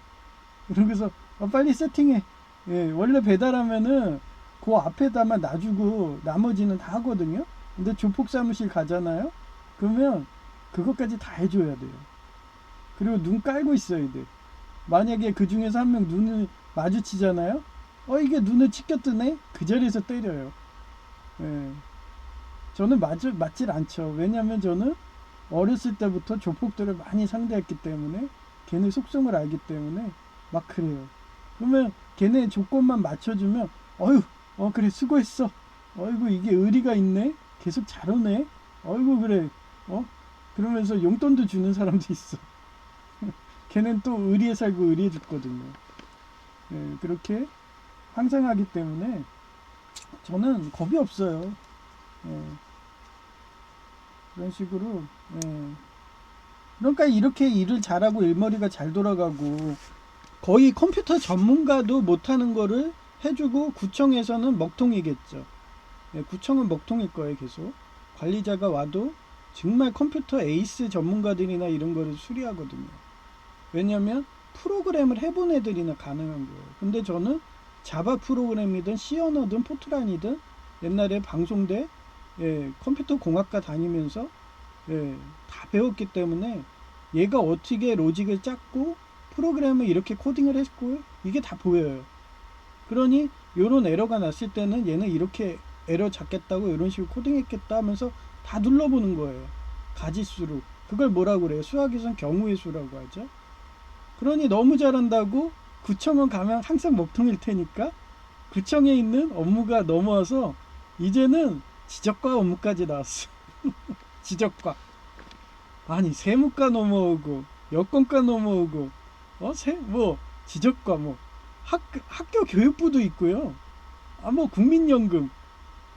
그러고서 빨리 세팅해. 예, 원래 배달하면은 그 앞에다만 놔주고 나머지는 다 하거든요. 근데 조폭 사무실 가잖아요. 그러면 그것까지 다 해줘야 돼요. 그리고 눈 깔고 있어야 돼. 만약에 그 중에서 한 명 눈을 마주치잖아요. 이게 눈을 치켜뜨네. 그 자리에서 때려요. 예. 저는 맞질 않죠. 왜냐면 저는 어렸을 때부터 조폭들을 많이 상대했기 때문에 걔네 속성을 알기 때문에 막 그래요. 그러면 걔네 조건만 맞춰주면 어휴 그래 수고했어. 어이구 이게 의리가 있네. 계속 잘 오네. 어이구 그래. 그러면서 용돈도 주는 사람도 있어. 걔는 또 의리에 살고 의리에 죽거든요. 예, 그렇게 항상 하기 때문에 저는 겁이 없어요. 예, 그런 식으로. 예. 그러니까 이렇게 일을 잘하고 일머리가 잘 돌아가고 거의 컴퓨터 전문가도 못하는 거를 해주고 구청에서는 먹통이겠죠. 예, 구청은 먹통일 거예요. 계속 관리자가 와도 정말 컴퓨터 에이스 전문가들이나 이런 거를 수리하거든요. 왜냐면 프로그램을 해본 애들이나 가능한 거예요. 근데 저는 자바 프로그램이든 C 언어든 포트란이든 옛날에 방송대 컴퓨터 공학과 다니면서 다 배웠기 때문에 얘가 어떻게 로직을 짰고 프로그램을 이렇게 코딩을 했고 이게 다 보여요. 그러니 요런 에러가 났을 때는 얘는 이렇게 에러 잡겠다고 이런 식으로 코딩했겠다 하면서 다 눌러보는 거예요. 가지수로. 그걸 뭐라고 그래요? 수학에서는 경우의 수라고 하죠. 그러니 너무 잘한다고 구청은 가면 항상 먹통일 테니까 구청에 있는 업무가 넘어와서 이제는 지적과 업무까지 나왔어. 지적과. 아니 세무과 넘어오고 여건과 넘어오고 지적과 학교 교육부도 있고요. 국민연금,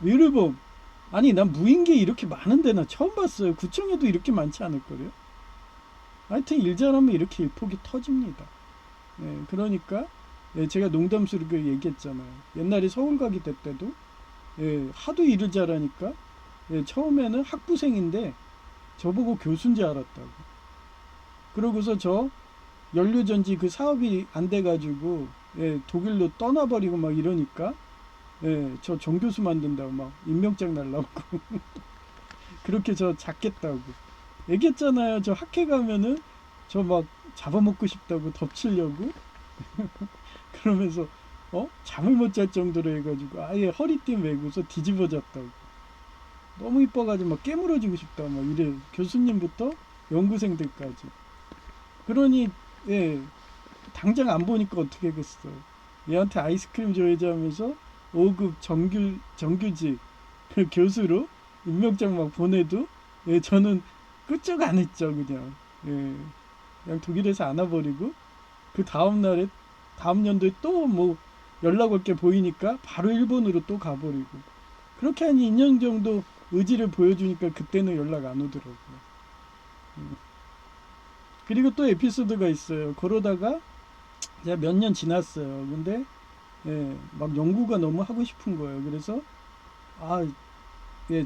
의료보험. 아니 난 무인계 이렇게 많은데 나 처음 봤어요. 구청에도 이렇게 많지 않을 거래요. 하여튼 일 잘하면 이렇게 일폭이 터집니다. 그러니까 제가 농담스럽게 얘기했잖아요. 옛날에 서울 가기 때도 하도 일을 잘하니까 처음에는 학부생인데 저보고 교수인 줄 알았다고. 그러고서 저 연료전지 그 사업이 안 돼가지고 독일로 떠나버리고 막 이러니까 저 정교수 만든다고 막 임명장 날라고 그렇게 저 잡겠다고 얘기했잖아요. 저 학회 가면은 저 막 잡아먹고 싶다고 덮치려고 그러면서 잠을 못 잘 정도로 해가지고 아예 허리띠 메고서 뒤집어 졌다고. 너무 이뻐가지고 막 깨물어주고 싶다 막 이래. 교수님부터 연구생들까지. 그러니 당장 안 보니까 어떻게 하겠어. 얘한테 아이스크림 줘야지 하면서 5급 정규직 그 교수로 임명장 막 보내도 저는 끄쩍 안 했죠. 그냥 독일에서 안아버리고 그 다음날에 다음 연도에 또 뭐 연락 올 게 보이니까 바로 일본으로 또 가버리고 그렇게 한 2년 정도 의지를 보여주니까 그때는 연락 안 오더라고요. 그리고 또 에피소드가 있어요. 그러다가 제가 몇 년 지났어요. 근데 막 연구가 너무 하고 싶은 거예요. 그래서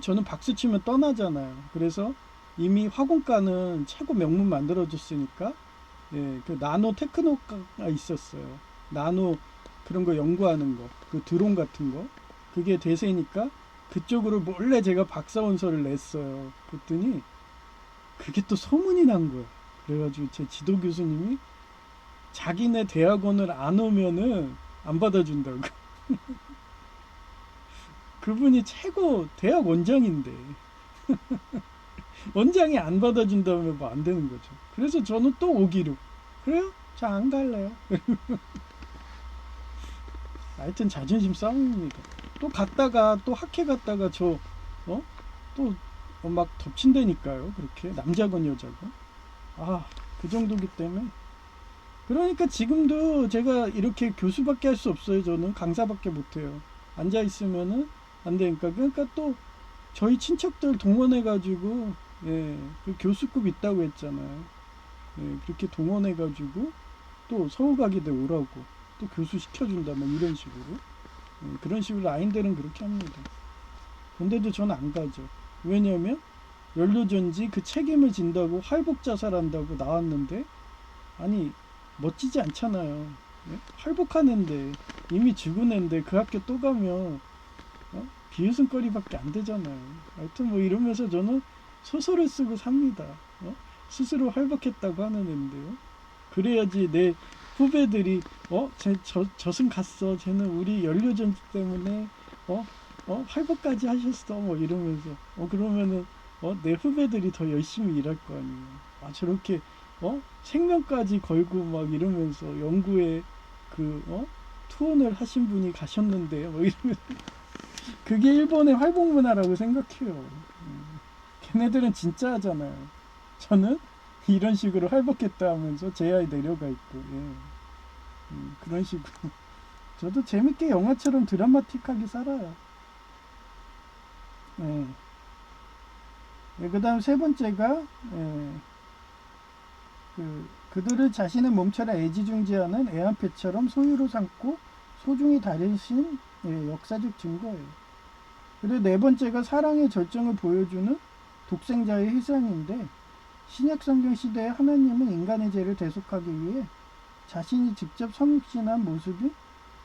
저는 박수 치면 떠나잖아요. 그래서 이미 화공과는 최고 명문 만들어줬으니까 그 나노 테크노과가 있었어요. 나노 그런 거 연구하는 거, 그 드론 같은 거 그게 대세니까 그쪽으로 몰래 제가 박사원서를 냈어요. 그랬더니 그게 또 소문이 난 거예요. 그래가지고 제 지도 교수님이 자기네 대학원을 안 오면은 안 받아준다고. 그분이 최고 대학 원장인데 원장이 안 받아준다면 뭐 안 되는 거죠. 그래서 저는 또 오기로 그래요? 저 안 갈래요. 하여튼 자존심 싸움입니다. 또 갔다가 또 학회 갔다가 또 막 덮친다니까요. 그렇게 남자건 여자건 그 정도기 때문에 그러니까 지금도 제가 이렇게 교수밖에 할 수 없어요. 저는 강사밖에 못해요. 앉아 있으면은 안 되니까. 그러니까 또 저희 친척들 동원해 가지고 그 교수급 있다고 했잖아요. 그렇게 동원해 가지고 또 서울 가기도 오라고 또 교수 시켜준다 뭐 이런 식으로 그런 식으로 라인들은 그렇게 합니다. 근데도 저는 안 가죠. 왜냐하면 연료전지 그 책임을 진다고 활복 자살한다고 나왔는데 아니 멋지지 않잖아요. 활복하는데 이미 죽은 애인데 그 학교 또 가면 비웃음거리밖에 안 되잖아요. 하여튼 뭐 이러면서 저는 소설을 쓰고 삽니다. 스스로 활복했다고 하는 애인데요. 그래야지 내 후배들이 저승 갔어. 쟤는 우리 연료전지 때문에 활복까지 하셨어. 뭐 이러면서 그러면은 내 후배들이 더 열심히 일할 거 아니에요. 저렇게 생명까지 걸고 막 이러면서 연구에 투혼을 하신 분이 가셨는데 뭐 이러면서 그게 일본의 활복 문화라고 생각해요. 걔네들은 진짜 하잖아요. 저는 이런 식으로 활복했다 하면서 제야에 내려가 있고, 예. 그런 식으로. 저도 재밌게 영화처럼 드라마틱하게 살아요. 예. 예, 그 다음 세 번째가, 예, 그들을 자신의 몸처럼 애지중지하는 애완패처럼 소유로 삼고 소중히 다루신 역사적 증거예요. 그리고 네 번째가 사랑의 절정을 보여주는 독생자의 희생인데 신약 성경 시대에 하나님은 인간의 죄를 대속하기 위해 자신이 직접 성육신한 모습인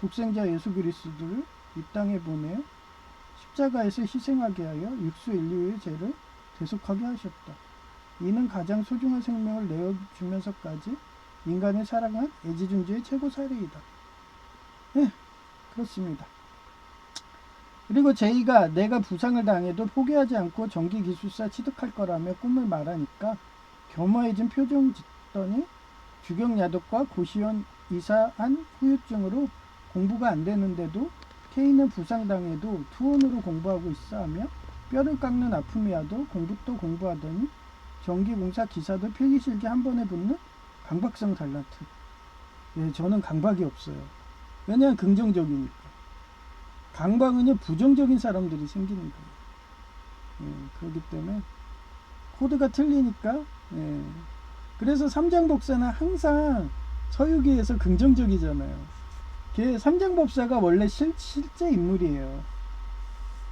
독생자 예수 그리스도를 이 땅에 보내어 십자가에서 희생하게 하여 육수 인류의 죄를 대속하게 하셨다. 이는 가장 소중한 생명을 내어주면서까지 인간을 사랑한 애지중지의 최고 사례이다. 네, 그렇습니다. 그리고 제이가 내가 부상을 당해도 포기하지 않고 전기기술사 취득할 거라며 꿈을 말하니까 겸허해진 표정 짓더니 주경야독과 고시원 이사한 후유증으로 공부가 안 되는데도 케이는 부상당해도 투혼으로 공부하고 있어 하며 뼈를 깎는 아픔이 와도 공부 공부하더니 전기공사 기사도 필기실기 한 번에 붙는 강박성 달란트. 예, 저는 강박이 없어요. 왜냐하면 긍정적이니까. 강박은요, 부정적인 사람들이 생기는 거예요. 예, 그렇기 때문에 코드가 틀리니까. 예. 그래서 삼장법사는 항상 서유기에서 긍정적이잖아요. 걔 삼장법사가 원래 실제 인물이에요.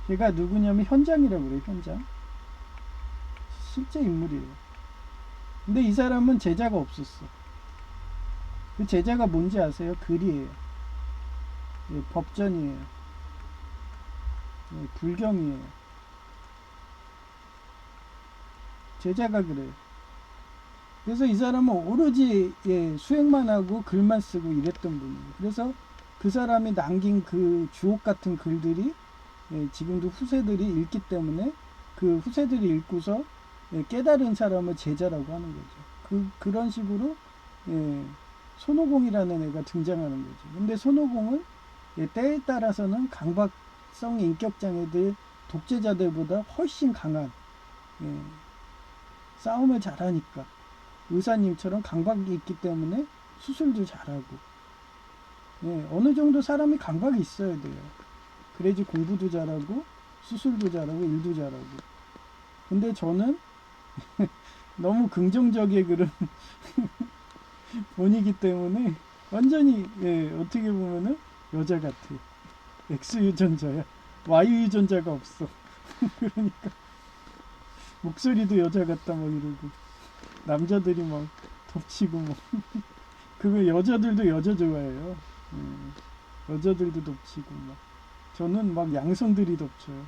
걔가 누구냐면 현장이라고 그래요. 현장. 실제 인물이에요. 근데 이 사람은 제자가 없었어. 그 제자가 뭔지 아세요? 글이에요. 예, 법전이에요. 예, 불경이에요. 제자가 그래요. 그래서 이 사람은 오로지 수행만 하고 글만 쓰고 이랬던 분이에요. 그래서 그 사람이 남긴 그 주옥 같은 글들이 지금도 후세들이 읽기 때문에 그 후세들이 읽고서 깨달은 사람을 제자라고 하는 거죠. 그런 식으로 손오공이라는 애가 등장하는 거죠. 근데 손오공은 때에 따라서는 강박성 인격장애들 독재자들보다 훨씬 강한 싸움을 잘하니까 의사님처럼 강박이 있기 때문에 수술도 잘하고 어느 정도 사람이 강박이 있어야 돼요. 그래야지 공부도 잘하고 수술도 잘하고 일도 잘하고. 근데 저는 너무 긍정적인 그런 본이기 때문에 완전히 어떻게 보면은 여자 같아. X 유전자야. Y 유전자가 없어. 그러니까 목소리도 여자 같다 막 이러고 남자들이 막 덮치고 뭐 그거 여자들도 여자 좋아해요. 여자들도 덮치고 막 저는 막 양손들이 덮쳐요.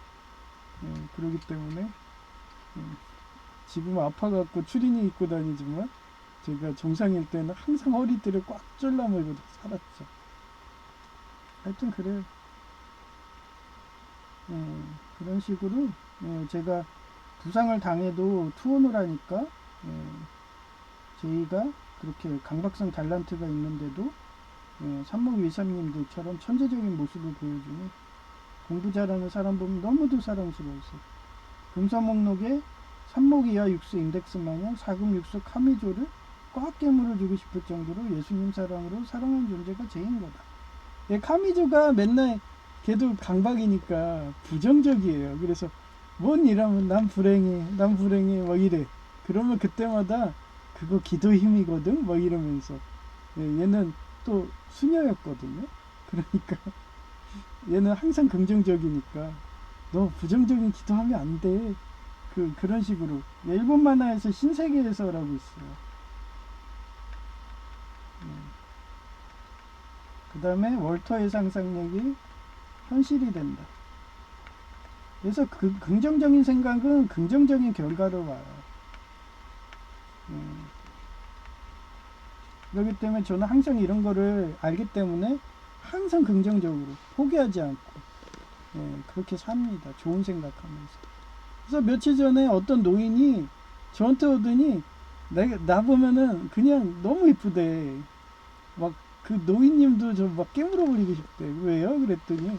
그러기 때문에 지금 아파갖고 추리닝 입고 다니지만 제가 정상일 때는 항상 허리띠를 꽉 졸라매고 살았죠. 하여튼 그래요. 그런 식으로 제가 부상을 당해도 투혼을 하니까 제이가 그렇게 강박성 달란트가 있는데도 산목위삼님들처럼 천재적인 모습을 보여주니 공부 잘하는 사람 보면 너무도 사랑스러워서 금서목록에 산목이와 육수 인덱스 마냥 사금육수 카미조를 꽉 깨물어주고 싶을 정도로 예수님 사랑으로 사랑하는 존재가 제인 거다. 카미조가 맨날 걔도 강박이니까 부정적이에요. 그래서 뭔 일하면 난 불행해 막 이래. 그러면 그때마다 그거 기도 힘이거든 막 이러면서 얘는 또 수녀였거든요. 그러니까 얘는 항상 긍정적이니까 너 부정적인 기도하면 안 돼. 그런 식으로 일본 만화에서 신세계에서라고 있어요. 그 다음에 월터의 상상력이 현실이 된다. 그래서 그 긍정적인 생각은 긍정적인 결과로 와요. 그렇기 때문에 저는 항상 이런 거를 알기 때문에 항상 긍정적으로 포기하지 않고 그렇게 삽니다. 좋은 생각하면서. 그래서 며칠 전에 어떤 노인이 저한테 오더니 나 보면은 그냥 너무 이쁘대. 막 그 노인님도 좀 막 깨물어 버리고 싶대. 왜요? 그랬더니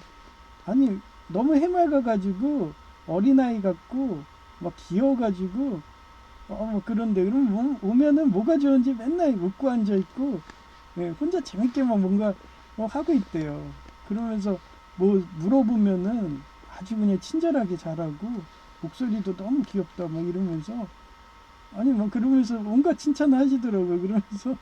아니 너무 해맑아가지고 어린아이 같고 막 귀여워가지고 뭐 그런데 그럼 오면은 뭐가 좋은지 맨날 웃고 앉아있고 예, 혼자 재밌게 막 뭔가 하고 있대요. 그러면서 뭐 물어보면은 아주 그냥 친절하게 잘하고 목소리도 너무 귀엽다 막 이러면서 아니 뭐 그러면서 온갖 칭찬을 하시더라고요. 그러면서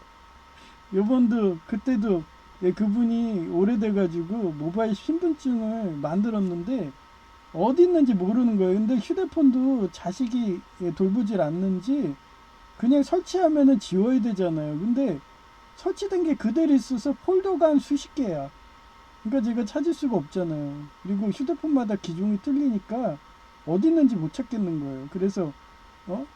요번도 그때도 예, 그분이 오래돼가지고 모바일 신분증을 만들었는데 어디 있는지 모르는 거예요. 근데 휴대폰도 자식이 예, 돌보질 않는지 그냥 설치하면은 지워야 되잖아요. 근데 설치된 게 그대로 있어서 폴더가 한 수십 개야. 그러니까 제가 찾을 수가 없잖아요. 그리고 휴대폰마다 기종이 틀리니까 어디 있는지 못 찾겠는 거예요. 그래서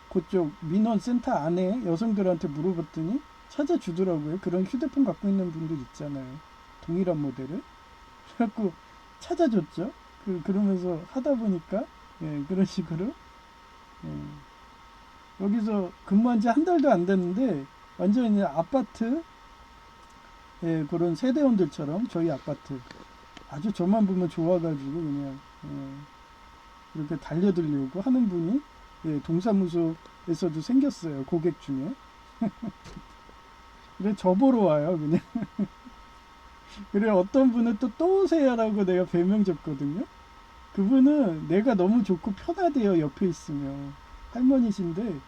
그쪽 민원센터 안에 여성들한테 물어봤더니 찾아주더라고요. 그런 휴대폰 갖고 있는 분들 있잖아요. 동일한 모델을. 그래갖고 찾아줬죠. 그러면서 하다 보니까 예, 그런 식으로 예, 여기서 근무한 지 한 달도 안 됐는데 완전히 아파트 예, 그런 세대원들처럼 저희 아파트 아주 저만 보면 좋아가지고 그냥 예, 이렇게 달려들려고 하는 분이 예, 동사무소에서도 생겼어요. 고객 중에. 그래 저 보러 와요 그냥. 그래 어떤 분은 또 오세요라고 내가 별명 줬거든요. 그분은 내가 너무 좋고 편하대요. 옆에 있으면 할머니신데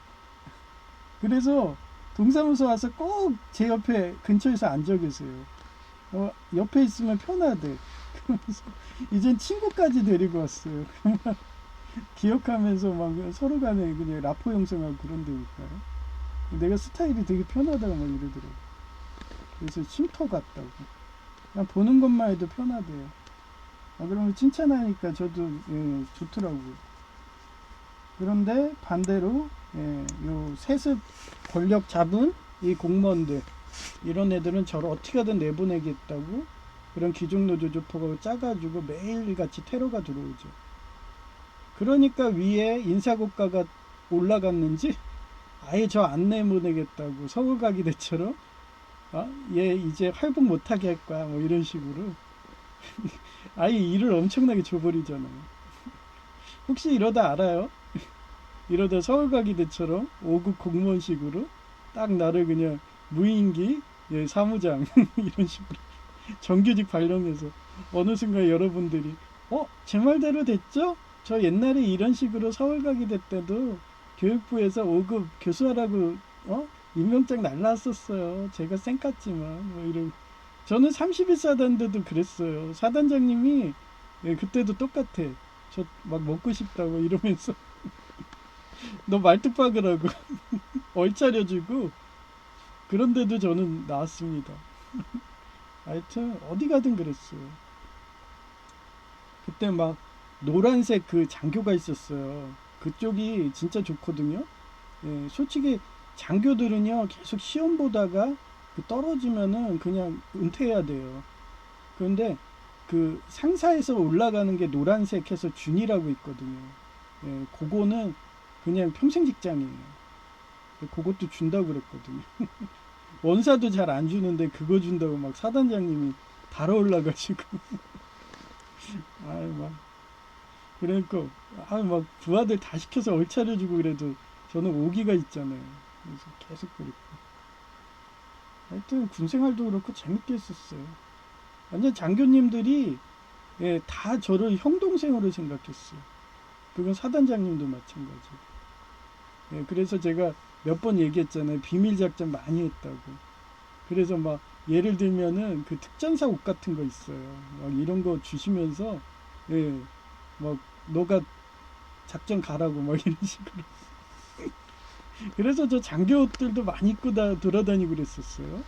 그래서 동사무소 와서 꼭 제 옆에 근처에서 앉아 계세요. 옆에 있으면 편하대. 그러면서 이젠 친구까지 데리고 왔어요. 기억하면서 막 서로 간에 그냥 라포 형성하고 그런 데니까요. 내가 스타일이 되게 편하다고 막 이러더라고. 그래서 쉼터 같다고. 그냥 보는 것만 해도 편하대요. 그러면 칭찬하니까 저도 예, 좋더라고요. 그런데 반대로 예, 요 세습 권력 잡은 이 공무원들 이런 애들은 저를 어떻게 하든 내보내겠다고 그런 기종노조조포가 짜가지고 매일같이 테러가 들어오죠. 그러니까 위에 인사고가가 올라갔는지 아예 저 안 내보내겠다고 서울가기대처럼 얘 이제 활동 못하게 할 거야 뭐 이런 식으로 아예 일을 엄청나게 줘버리잖아요. 혹시 이러다 알아요? 이러다 서울가기대처럼 5급 공무원식으로 딱 나를 그냥 무인기 예, 사무장 이런 식으로 정규직 발령해서 어느 순간 여러분들이 제 말대로 됐죠? 저 옛날에 이런 식으로 서울가기대 때도 교육부에서 5급 교수하라고 임명장 날라왔었어요. 제가 쌩깠지만 뭐 이런 저는 31사단대도 그랬어요. 사단장님이 예, 그때도 똑같아. 저 막 먹고 싶다고 이러면서 너 말뚝박으라고 얼차려주고 그런데도 저는 나왔습니다. 하여튼 어디 가든 그랬어요. 그때 막 노란색 그 장교가 있었어요. 그쪽이 진짜 좋거든요. 예, 솔직히 장교들은요 계속 시험 보다가 그 떨어지면은 그냥 은퇴해야 돼요. 그런데 그 상사에서 올라가는 게 노란색 해서 준이라고 있거든요. 예, 그거는 그냥 평생 직장이에요. 그것도 준다고 그랬거든요. 원사도 잘 안 주는데 그거 준다고 막 사단장님이 달아올라가지고 아유 막 그러니까 막 부하들 다 시켜서 얼차려주고 그래도 저는 오기가 있잖아요. 그래서 계속 그랬고 하여튼 군생활도 그렇고 재밌게 했었어요. 완전 장교님들이 예, 다 저를 형 동생으로 생각했어요. 그건 사단장님도 마찬가지. 예, 그래서 제가 몇 번 얘기했잖아요. 비밀 작전 많이 했다고. 그래서 막 예를 들면은 그 특전사 옷 같은 거 있어요. 막 이런 거 주시면서 예, 막 너가 작전 가라고 막 이런 식으로. 그래서 저 장교 옷들도 많이 입고 돌아다니고 그랬었어요.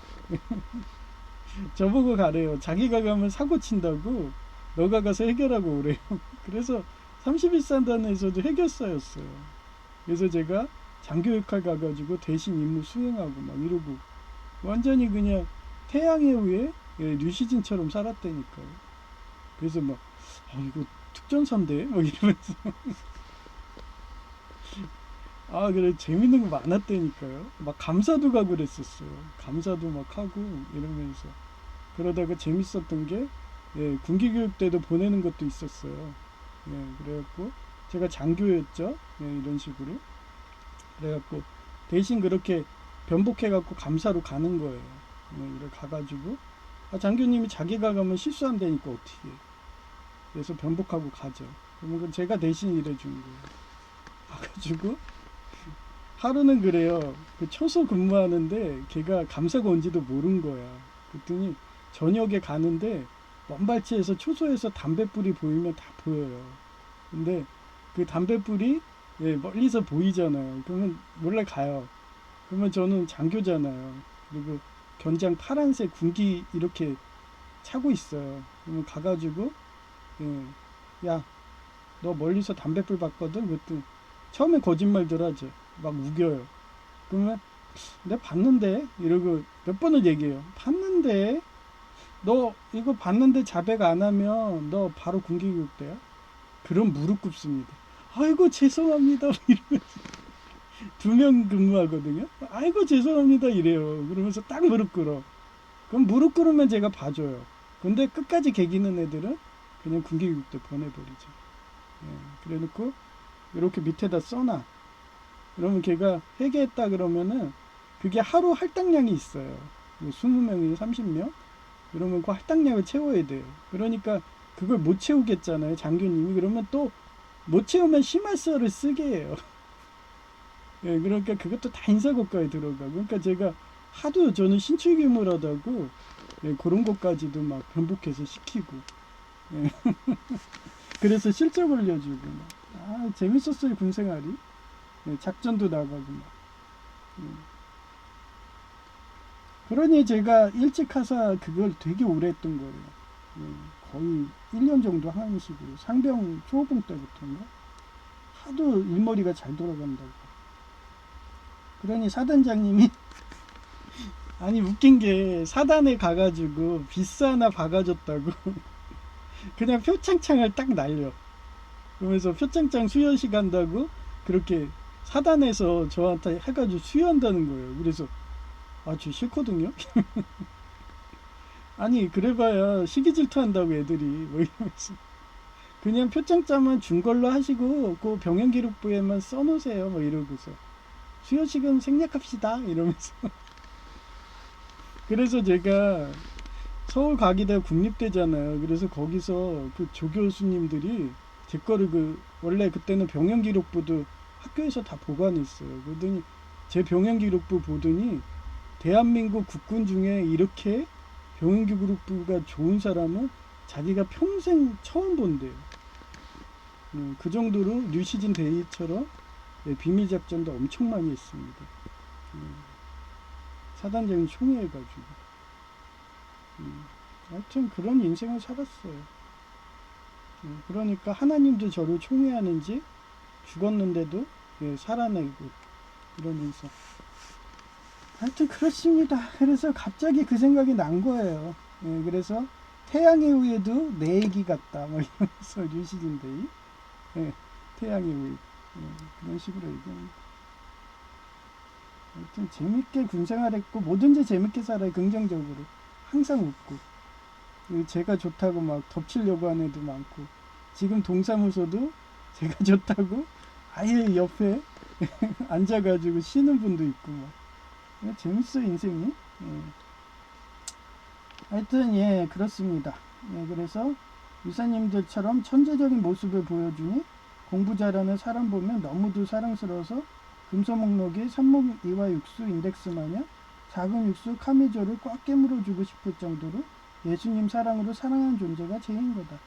저보고 가래요. 자기가 가면 사고 친다고 너가 가서 해결하고 오래요. 그래서 31사단에서도 해결사였어요. 그래서 제가 장교 역할 가가지고 대신 임무 수행하고 막 이러고 완전히 그냥 태양의 후예 예, 류시진처럼 살았다니까요. 그래서 막 이거 특전사인데 막 이러면서 아, 그래, 재밌는 거 많았다니까요. 막 감사도 가고 그랬었어요. 감사도 막 하고 이러면서. 그러다가 재밌었던 게, 예, 군기교육 때도 보내는 것도 있었어요. 예, 그래갖고, 제가 장교였죠. 예, 이런 식으로. 그래갖고, 대신 그렇게 변복해갖고 감사로 가는 거예요. 예, 그래, 가가지고, 아, 장교님이 자기가 가면 실수한다니까 어떻게. 그래서 변복하고 가죠. 그러면 제가 대신 일해준 거예요. 가가지고, 하루는 그래요. 그 초소 근무하는데 걔가 감사가 온지도 모른 거야. 그랬더니 저녁에 가는데 먼발치에서 초소에서 담뱃불이 보이면 다 보여요. 근데 그 담뱃불이, 예, 멀리서 보이잖아요. 그러면 몰래 가요. 그러면 저는 장교잖아요. 그리고 견장 파란색 군기 이렇게 차고 있어요. 그러면 가가지고, 예, 야, 너 멀리서 담뱃불 봤거든? 그랬더니 처음에 거짓말들 하죠. 막 우겨요. 그러면 내가 봤는데 이러고 몇 번을 얘기해요. 봤는데 너 이거 봤는데 자백 안 하면 너 바로 군기교육대야. 그럼 무릎 꿇습니다. 아이고 죄송합니다. 이러면서 2명 근무하거든요. 아이고 죄송합니다 이래요. 그러면서 딱 무릎 꿇어. 그럼 무릎 꿇으면 제가 봐줘요. 근데 끝까지 개기는 애들은 그냥 군기교육대 보내버리죠. 예, 그래놓고 이렇게 밑에다 써놔. 그러면 걔가 회계했다 그러면은 그게 하루 할당량이 있어요. 20명이 30명? 그러면 그 할당량을 채워야 돼요. 그러니까 그걸 못 채우겠잖아요. 장교님이. 그러면 또 못 채우면 심할서를 쓰게 해요. 예, 그러니까 그것도 다 인사고과에 들어가. 그러니까 제가 하도 저는 신출귀물하다고, 예, 그런 것까지도 막 변복해서 시키고. 예. 그래서 실적 올려주고 막. 아, 재밌었어요, 군생활이. 예, 작전도 나가고 막. 예. 그러니 제가 일찍 하사 그걸 되게 오래 했던 거예요. 예, 거의 1년 정도 하는 식으로. 상병 초봉 때부터인가? 하도 일머리가 잘 돌아간다고. 그러니 사단장님이 아니 웃긴 게 사단에 가가지고 비스 하나 박아줬다고 그냥 표창장을 딱 날려. 그러면서 표창장 수여식 한다고 그렇게 사단에서 저한테 해가지고 수여한다는 거예요. 그래서 아, 저 싫거든요. 아니 그래봐야 시기 질투한다고 애들이 뭐 이러면서 그냥 표창장만 준 걸로 하시고 그 병행기록부에만 써놓으세요 뭐 이러고서 수여식은 생략합시다 이러면서 그래서 제가 서울 가기다 국립대잖아요. 그래서 거기서 그 조교수님들이 제 거를 원래 그때는 병행기록부도 학교에서 다 보관했어요. 그러더니 제 병행기록부 보더니 대한민국 국군 중에 이렇게 병행기록부가 좋은 사람은 자기가 평생 처음 본대요. 그 정도로 뉴시즌 데이처럼 비밀작전도 엄청 많이 했습니다. 사단장이 총회해가지고. 하여튼 그런 인생을 살았어요. 그러니까 하나님도 저를 총회하는지 죽었는데도 살아내고 이러면서 하여튼 그렇습니다. 그래서 갑자기 그 생각이 난 거예요. 그래서 태양의 후예도 내 얘기 같다 뭐 이러면서 뉴시즌데이 태양의 후예 그런 식으로 얘기합니다. 하여튼 재밌게 군생활했고 뭐든지 재밌게 살아요. 긍정적으로 항상 웃고 제가 좋다고 막 덮치려고 하는 애도 많고 지금 동사무소도 제가 좋다고 아예 옆에 앉아가지고 쉬는 분도 있고 막 재밌어요 인생이. 하여튼 예 그렇습니다. 그래서 유사님들처럼 천재적인 모습을 보여주니 공부 잘하는 사람 보면 너무도 사랑스러워서 금서 목록에 산목 이와 육수 인덱스 마냥 작은 육수 카미조를 꽉 깨물어주고 싶을 정도로 예수님 사랑으로 사랑하는 존재가 제인 거다.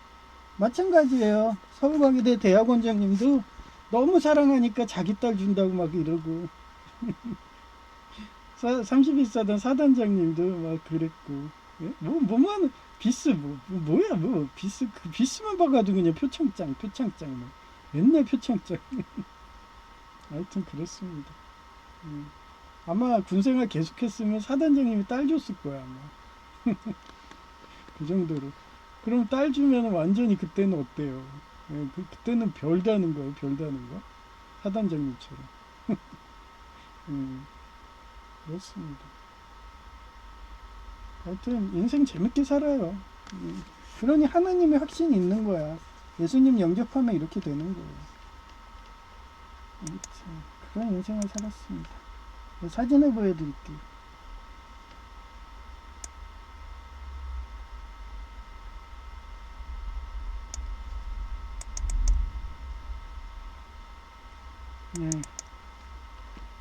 마찬가지예요. 서울광의대 대학원장님도 너무 사랑하니까 자기 딸 준다고 막 이러고 31사단 사단장님도 막 그랬고 뭐만 비스 뭐야 비스 그 비스만 봐가지고 그냥 표창장 뭐 맨날 표창장 하여튼 그렇습니다. 아마 군생활 계속했으면 사단장님이 딸 줬을 거야 아마. 그 정도로. 그럼 딸 주면 완전히 그때는 어때요? 그때는 별 다는 거예요. 별 다는 거. 사단장님처럼. 그렇습니다. 하여튼 인생 재밌게 살아요. 그러니 하나님의 확신이 있는 거야. 예수님 영접하면 이렇게 되는 거예요. 그런 인생을 살았습니다. 사진을 보여드릴게요. 네.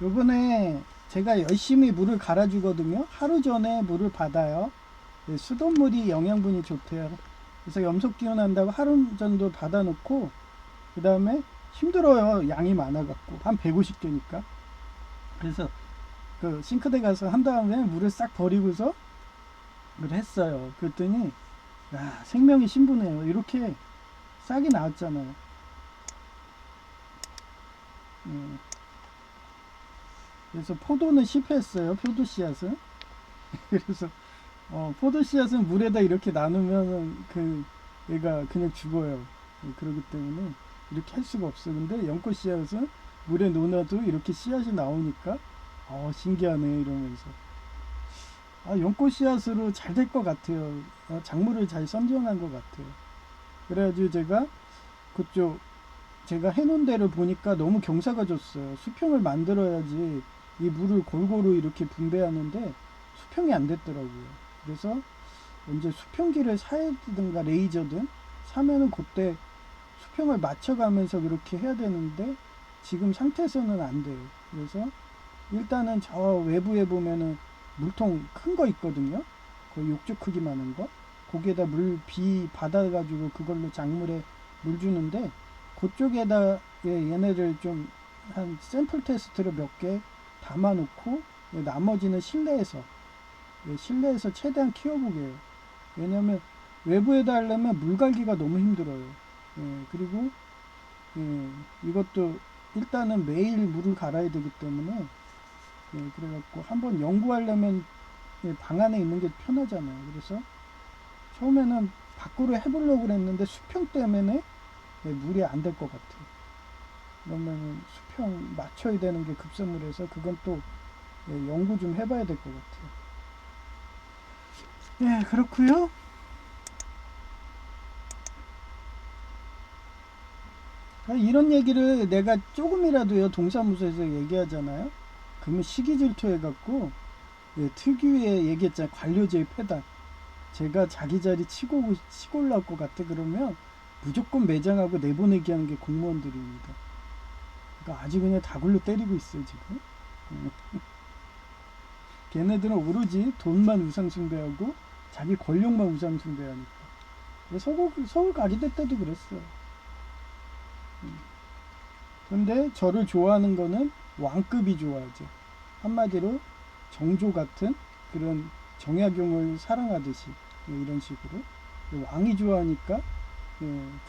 요번에 제가 열심히 물을 갈아주거든요. 하루 전에 물을 받아요. 네, 수돗물이 영양분이 좋대요. 그래서 염소 기운한다고 하루 정도 받아놓고 그 다음에 힘들어요. 양이 많아갖고 한 150개니까. 그래서 그 싱크대 가서 한 다음에 물을 싹 버리고서 그걸 했어요. 그랬더니 야, 생명이 신부네요. 이렇게 싹이 나왔잖아요. 그래서 포도는 실패했어요. 포도 씨앗은. 그래서 포도 씨앗은 물에다 이렇게 나누면 그 얘가 그냥 죽어요. 그렇기 때문에 이렇게 할 수가 없어. 근데 연꽃 씨앗은 물에 놓아도 이렇게 씨앗이 나오니까 신기하네 이러면서 연꽃 씨앗으로 잘 될 것 같아요. 작물을 잘 선정한 것 같아요. 그래가지고 제가 그쪽 제가 해놓은 데를 보니까 너무 경사가 졌어요. 수평을 만들어야지 이 물을 골고루 이렇게 분배하는데 수평이 안 됐더라고요. 그래서 언제 수평기를 사야 되든가 레이저든 사면은 그때 수평을 맞춰가면서 그렇게 해야 되는데 지금 상태에서는 안 돼요. 그래서 일단은 저 외부에 보면은 물통 큰 거 있거든요. 거의 욕조 크기만한 거. 거기에다 비 받아가지고 그걸로 작물에 물 주는데 그쪽에다 얘네를 좀 한 샘플 테스트를 몇 개 담아놓고 나머지는 실내에서 최대한 키워보게 해요. 왜냐면 외부에다 하려면 물 갈기가 너무 힘들어요. 그리고 이것도 일단은 매일 물을 갈아야 되기 때문에 그래갖고 한번 연구하려면 방 안에 있는 게 편하잖아요. 그래서 처음에는 밖으로 해보려고 그랬는데 수평 때문에 물이 안 될 것 같아요. 그러면 수평 맞춰야 되는 게 급선물에서 그건 또 연구 좀 해봐야 될 것 같아요. 그렇고요. 이런 얘기를 내가 조금이라도요 동사무소에서 얘기하잖아요. 그러면 시기 질투해갖고 특유의 얘기했잖아요. 관료제의 패단. 제가 자기 자리 치고 올라올 것 같아 그러면 무조건 매장하고 내보내기 하는 게 공무원들입니다. 그러니까 아주 그냥 다굴로 때리고 있어요 지금. 걔네들은 오로지 돈만 우상숭배하고 자기 권력만 우상숭배하니까. 서울 가게 될 때도 그랬어요. 근데 저를 좋아하는 거는 왕급이 좋아하죠. 한마디로 정조 같은 그런 정약용을 사랑하듯이 이런 식으로 왕이 좋아하니까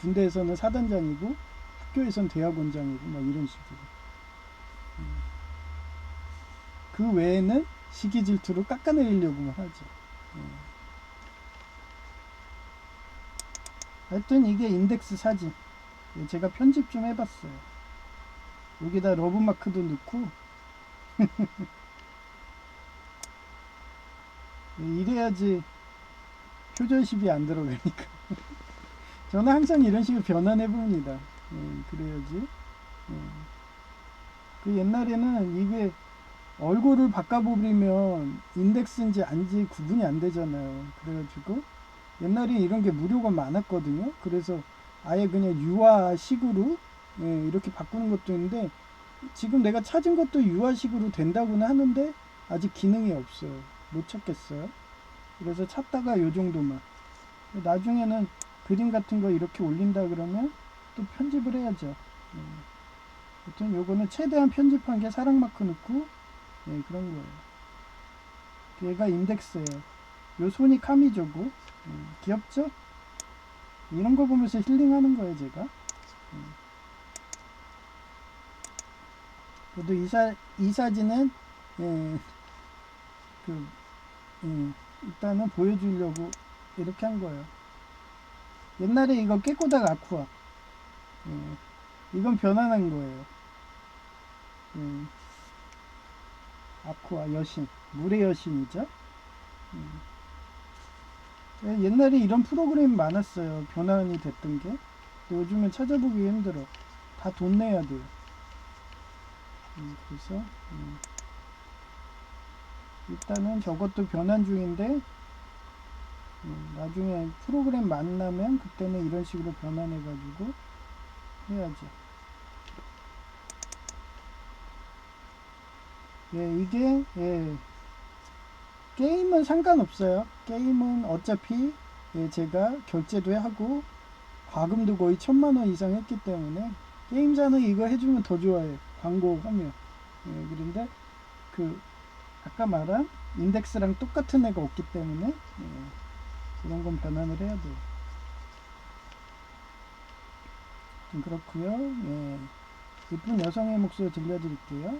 군대에서는 사단장이고 학교에서는 대학원장이고 막 이런 식으로 그 외에는 시기 질투로 깎아내리려고만 하죠. 하여튼 이게 인덱스 사진 제가 편집 좀 해봤어요. 여기다 러브마크도 넣고 이래야지 표절십이 안 들어가니까 저는 항상 이런 식으로 변환해 봅니다. 그래야지. 그 옛날에는 이게 얼굴을 바꿔버리면 인덱스인지 아닌지 구분이 안 되잖아요. 그래가지고 옛날에 이런 게 무료가 많았거든요. 그래서 아예 그냥 유아식으로 이렇게 바꾸는 것도 있는데 지금 내가 찾은 것도 유아식으로 된다고는 하는데 아직 기능이 없어요. 못 찾겠어요. 그래서 찾다가 요 정도만. 나중에는 그림 같은 거 이렇게 올린다 그러면 또 편집을 해야죠. 하여튼 요거는 최대한 편집한 게 사랑마크 넣고 그런 거예요. 얘가 인덱스예요. 요 손이 카미조고 귀엽죠? 이런 거 보면서 힐링하는 거예요 제가. 그래도 이 사진은 일단은 보여주려고 이렇게 한 거예요. 옛날에 이거 깨꼬닥 아쿠아 이건 변환한 거예요. 예, 아쿠아 여신, 물의 여신이죠. 예, 옛날에 이런 프로그램 많았어요. 변환이 됐던 게. 근데 요즘은 찾아보기 힘들어. 다 돈 내야 돼요. 그래서 일단은 저것도 변환 중인데 나중에 프로그램 만나면 그때는 이런 식으로 변환해가지고 해야죠. 예, 이게 게임은 상관없어요. 게임은 어차피 제가 결제도 하고 과금도 거의 1,000만 원 이상 했기 때문에 게임사는 이거 해주면 더 좋아해. 광고하면. 그런데 그 아까 말한 인덱스랑 똑같은 애가 없기 때문에 그런 건 변환을 해야 돼요. 좀 그렇고요. 예쁜 여성의 목소리 들려드릴게요.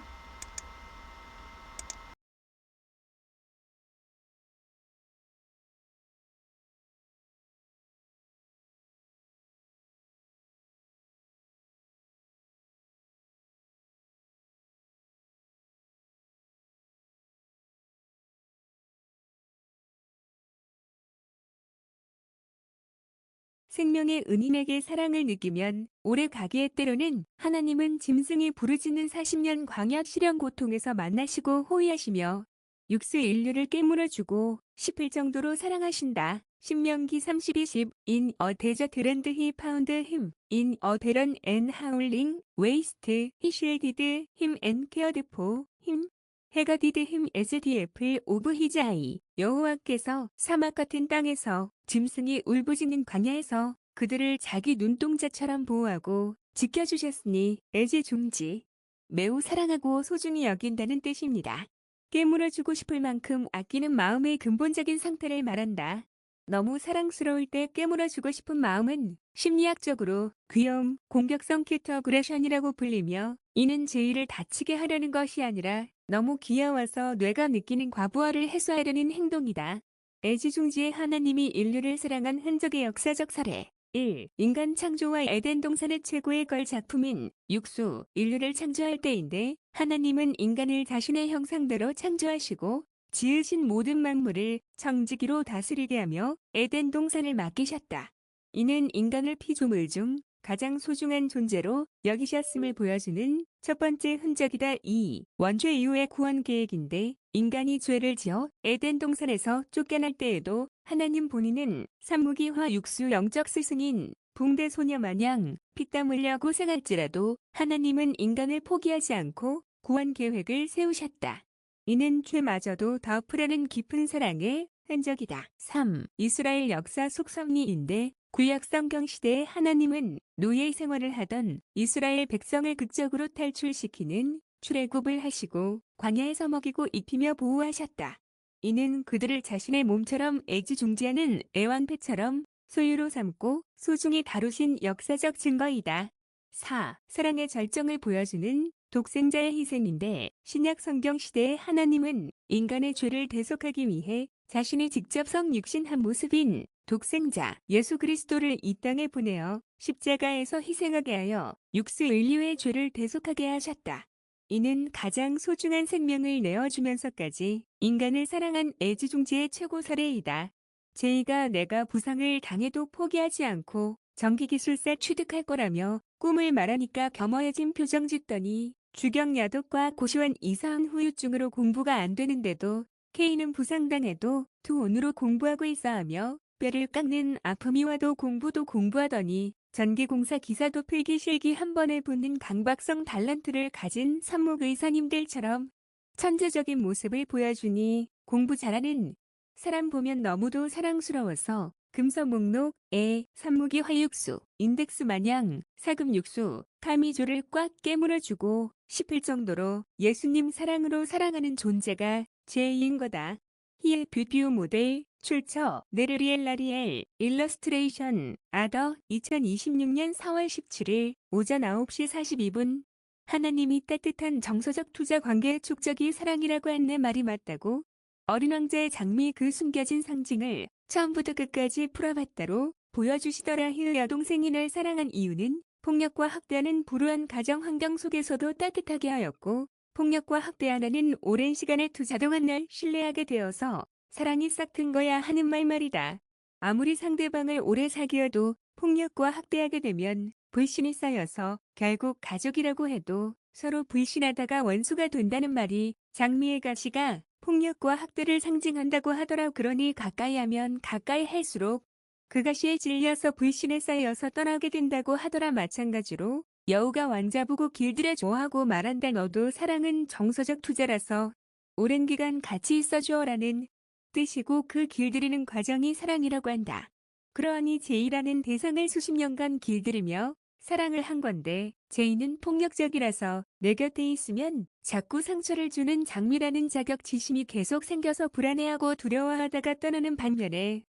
생명의 은인에게 사랑을 느끼면 오래 가기에 때로는 하나님은 짐승이 부르짖는 40년 광야 시련 고통에서 만나시고 호위하시며 육수 인류를 깨물어주고 싶을 정도로 사랑하신다. 신명기 32:10 In a desert land he found him. In a barren and howling waste he shielded him and cared for him. 해가 디드 힘 as the apple of his eye. 여호와께서 사막 같은 땅에서 짐승이 울부짖는 광야에서 그들을 자기 눈동자처럼 보호하고 지켜주셨으니 애지중지 매우 사랑하고 소중히 여긴다는 뜻입니다. 깨물어주고 싶을 만큼 아끼는 마음의 근본적인 상태를 말한다. 너무 사랑스러울 때 깨물어주고 싶은 마음은 심리학적으로 귀여움, 공격성 큐트 어그레션이라고 불리며 이는 제의를 다치게 하려는 것이 아니라 너무 귀여워서 뇌가 느끼는 과부하를 해소하려는 행동이다. 애지중지의 하나님이 인류를 사랑한 흔적의 역사적 사례 1. 인간 창조와 에덴 동산의 최고의 걸 작품인 육수, 인류를 창조할 때인데 하나님은 인간을 자신의 형상대로 창조하시고 지으신 모든 만물을 청지기로 다스리게 하며 에덴 동산을 맡기셨다. 이는 인간을 피조물 중 가장 소중한 존재로 여기셨음을 보여주는 첫 번째 흔적이다. 2. 원죄 이후의 구원 계획인데 인간이 죄를 지어 에덴 동산에서 쫓겨날 때에도 하나님 본인은 산무기화 육수 영적 스승인 붕대 소녀 마냥 피땀 흘려 고생할지라도 하나님은 인간을 포기하지 않고 구원 계획을 세우셨다. 이는 죄마저도 덮으려는 깊은 사랑의 흔적이다. 3. 이스라엘 역사 속 섭리인데 구약 성경 시대에 하나님은 노예 생활을 하던 이스라엘 백성을 극적으로 탈출시키는 출애굽을 하시고 광야에서 먹이고 입히며 보호하셨다. 이는 그들을 자신의 몸처럼 애지중지하는 애완패처럼 소유로 삼고 소중히 다루신 역사적 증거이다. 4. 사랑의 절정을 보여주는 독생자의 희생인데 신약 성경 시대에 하나님은 인간의 죄를 대속하기 위해 자신이 직접 성육신한 모습인 독생자 예수 그리스도를 이 땅에 보내어 십자가에서 희생하게 하여 육수 인류의 죄를 대속하게 하셨다. 이는 가장 소중한 생명을 내어주면서까지 인간을 사랑한 애지중지의 최고 사례이다. 제이가 내가 부상을 당해도 포기하지 않고 전기기술사 취득할 거라며 꿈을 말하니까 겸허해진 표정 짓더니 주경야독과 고시원 이사한 후유증으로 공부가 안 되는데도 K는 부상당해도 투혼으로 공부하고 있어 하며 뼈를 깎는 아픔이 와도 공부도 공부하더니 전기공사 기사도 필기실기 한 번에 붙는 강박성 달란트를 가진 산목의사님들처럼 천재적인 모습을 보여주니 공부 잘하는 사람 보면 너무도 사랑스러워서 금서 목록에 산무기 화육수, 인덱스 마냥 사금육수, 카미조를 꽉 깨물어주고 싶을 정도로 예수님 사랑으로 사랑하는 존재가 제이인 거다. 히에 뷰뷰 모델 출처 네르리엘라리엘 일러스트레이션 아더 2026년 4월 17일 오전 9시 42분 하나님이 따뜻한 정서적 투자 관계의 축적이 사랑이라고 한 내 말이 맞다고? 어린 왕자의 장미 그 숨겨진 상징을 처음부터 끝까지 풀어봤다로 보여주시더라. 힐 여동생이 널 사랑한 이유는 폭력과 학대하는 불우한 가정 환경 속에서도 따뜻하게 하였고 폭력과 학대 하나는 오랜 시간의 투자 동안 날 신뢰하게 되어서 사랑이 싹튼 거야 하는 말이다. 아무리 상대방을 오래 사귀어도 폭력과 학대하게 되면 불신이 쌓여서 결국 가족이라고 해도 서로 불신하다가 원수가 된다는 말이 장미의 가시가 폭력과 학대를 상징한다고 하더라. 그러니 가까이 하면 가까이 할수록 그 가시에 질려서 불신에 쌓여서 떠나게 된다고 하더라. 마찬가지로 여우가 왕자 보고 길들여 좋아하고 말한다. 너도 사랑은 정서적 투자라서 오랜 기간 같이 있어줘라는 뜻이고 그 길들이는 과정이 사랑이라고 한다. 그러하니 제이라는 대상을 수십 년간 길들이며 사랑을 한 건데 제이는 폭력적이라서 내 곁에 있으면 자꾸 상처를 주는 장미라는 자격지심이 계속 생겨서 불안해하고 두려워하다가 떠나는 반면에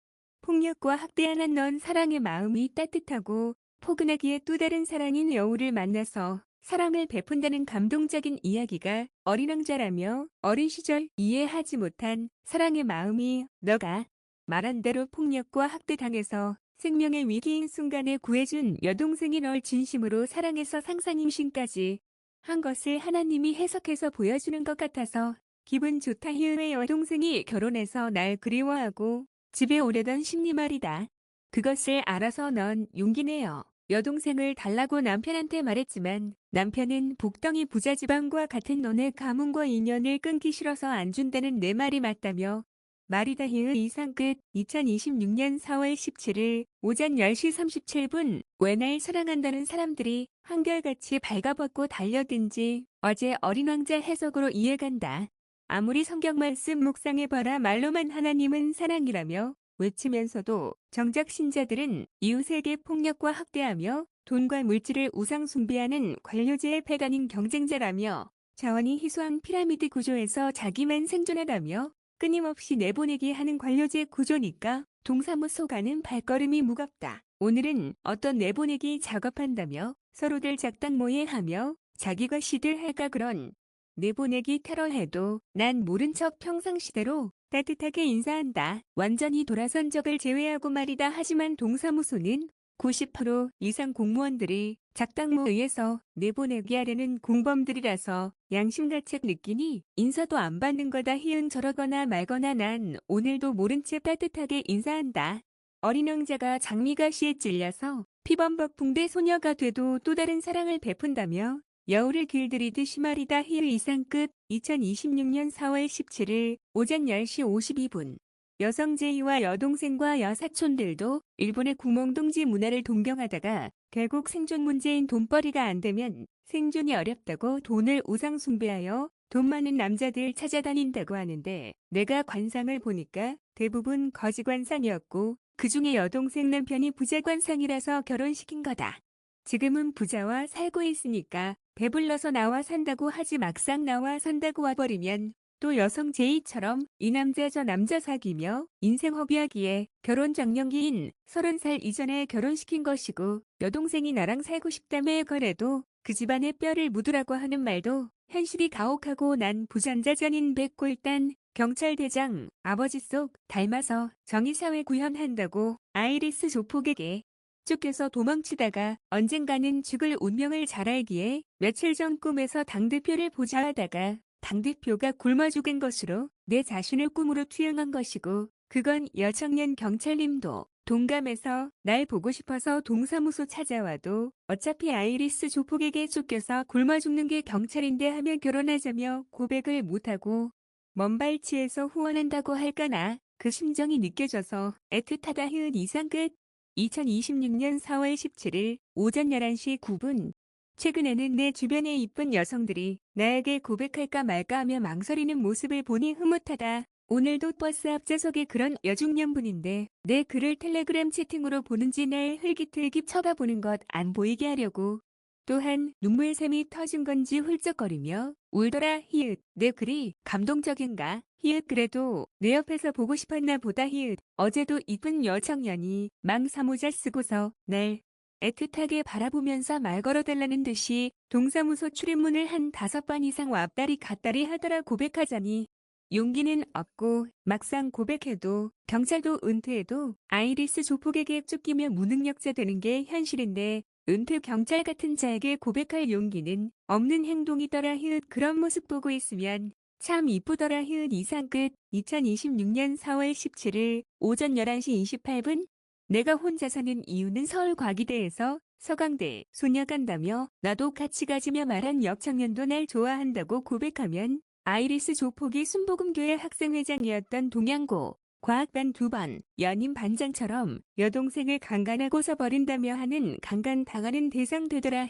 폭력과 학대하는 넌 사랑의 마음이 따뜻하고 포근하기에 또 다른 사랑인 여우를 만나서 사랑을 베푼다는 감동적인 이야기가 어린 왕자라며 어린 시절 이해하지 못한 사랑의 마음이 너가 말한 대로 폭력과 학대당해서 생명의 위기인 순간에 구해준 여동생이 널 진심으로 사랑해서 상상 임신까지 한 것을 하나님이 해석해서 보여주는 것 같아서 기분 좋다. 희은의 여동생이 결혼해서 날 그리워하고 집에 오려던 심리 말이다. 그것을 알아서 넌 용기 내어 여동생을 달라고 남편한테 말했지만 남편은 복덩이 부자 집안과 같은 너네 가문과 인연을 끊기 싫어서 안 준다는 내 말이 맞다며 말이다. 희의 이상 끝. 2026년 4월 17일 오전 10시 37분 왜 날 사랑한다는 사람들이 한결같이 발가벗고 달려든지 어제 어린 왕자 해석으로 이해간다. 아무리 성경 말씀 묵상해봐라 말로만 하나님은 사랑이라며 외치면서도 정작 신자들은 이웃에게 폭력과 학대하며 돈과 물질을 우상 숭배하는 관료제의 패단인 경쟁자라며 자원이 희소한 피라미드 구조에서 자기만 생존하다며 끊임없이 내보내기 하는 관료제 구조니까 동사무소 가는 발걸음이 무겁다. 오늘은 어떤 내보내기 작업한다며 서로들 작당 모해하며 자기가 시들 할까 그런 내보내기 테러해도 난 모른 척 평상시대로 따뜻하게 인사한다. 완전히 돌아선 적을 제외하고 말이다. 하지만 동사무소는 90% 이상 공무원들이 작당모에 의해서 내보내게 하려는 공범들이라서 양심가책 느끼니 인사도 안 받는 거다. 희은 저러거나 말거나 난 오늘도 모른 채 따뜻하게 인사한다. 어린 왕자가 장미가시에 찔려서 피범벅 붕대 소녀가 돼도 또 다른 사랑을 베푼다며 여우를 길들이듯이 말이다. 희의 이상 끝. 2026년 4월 17일 오전 10시 52분 여성 제이와 여동생과 여사촌들도 일본의 구멍동지 문화를 동경하다가 결국 생존 문제인 돈벌이가 안 되면 생존이 어렵다고 돈을 우상 숭배하여 돈 많은 남자들 찾아다닌다고 하는데 내가 관상을 보니까 대부분 거지 관상이었고 그중에 여동생 남편이 부자 관상이라서 결혼시킨 거다. 지금은 부자와 살고 있으니까 배불러서 나와 산다고 하지 막상 나와 산다고 와버리면 또 여성 제이처럼 이 남자 저 남자 사귀며 인생 허비하기에 결혼 적령기인 30살 이전에 결혼시킨 것이고 여동생이 나랑 살고 싶다며 거래도 그 집안에 뼈를 묻으라고 하는 말도 현실이 가혹하고 난 부잔자전인 백골단 경찰대장 아버지 속 닮아서 정의사회 구현한다고 아이리스 조폭에게 쫓겨서 도망치다가 언젠가는 죽을 운명을 잘 알기에 며칠 전 꿈에서 당대표를 보자 하다가 당대표가 굶어 죽은 것으로 내 자신을 꿈으로 투영한 것이고 그건 여청년 경찰님도 동감해서 날 보고 싶어서 동사무소 찾아와도 어차피 아이리스 조폭에게 쫓겨서 굶어 죽는 게 경찰인데 하며 결혼하자며 고백을 못하고 먼발치에서 후원한다고 할까나 그 심정이 느껴져서 애틋하다. 희은 이상 끝. 2026년 4월 17일 오전 11시 9분 최근에는 내 주변의 이쁜 여성들이 나에게 고백할까 말까 하며 망설이는 모습을 보니 흐뭇하다. 오늘도 버스 앞좌석에 그런 여중년분인데 내 글을 텔레그램 채팅으로 보는지 날 흘깃흘깃 쳐다보는 것 안 보이게 하려고 또한 눈물샘이 터진 건지 훌쩍거리며 울더라. 히읗 내 글이 감동적인가? 히읗 그래도 내 옆에서 보고 싶었나 보다. 히읗 어제도 이쁜 여청년이 망사모자 쓰고서 날 애틋하게 바라보면서 말 걸어달라는 듯이 동사무소 출입문을 한 5번 이상 왔다리 갔다리 하더라. 고백하자니 용기는 없고 막상 고백해도 경찰도 은퇴해도 아이리스 조폭에게 쫓기며 무능력자 되는 게 현실인데 은퇴 경찰 같은 자에게 고백할 용기는 없는 행동이더라. 그런 모습 보고 있으면 참 이쁘더라. 이상 끝. 2026년 4월 17일 오전 11시 28분. 내가 혼자 사는 이유는 서울과기대에서 서강대 소녀 간다며 나도 같이 가지며 말한 역청년도 날 좋아한다고 고백하면 아이리스 조폭이 순복음교회 학생회장이었던 동양고 과학반 2번 연임 반장처럼 여동생을 강간하고서 버린다며 하는 강간당하는 대상 되더라.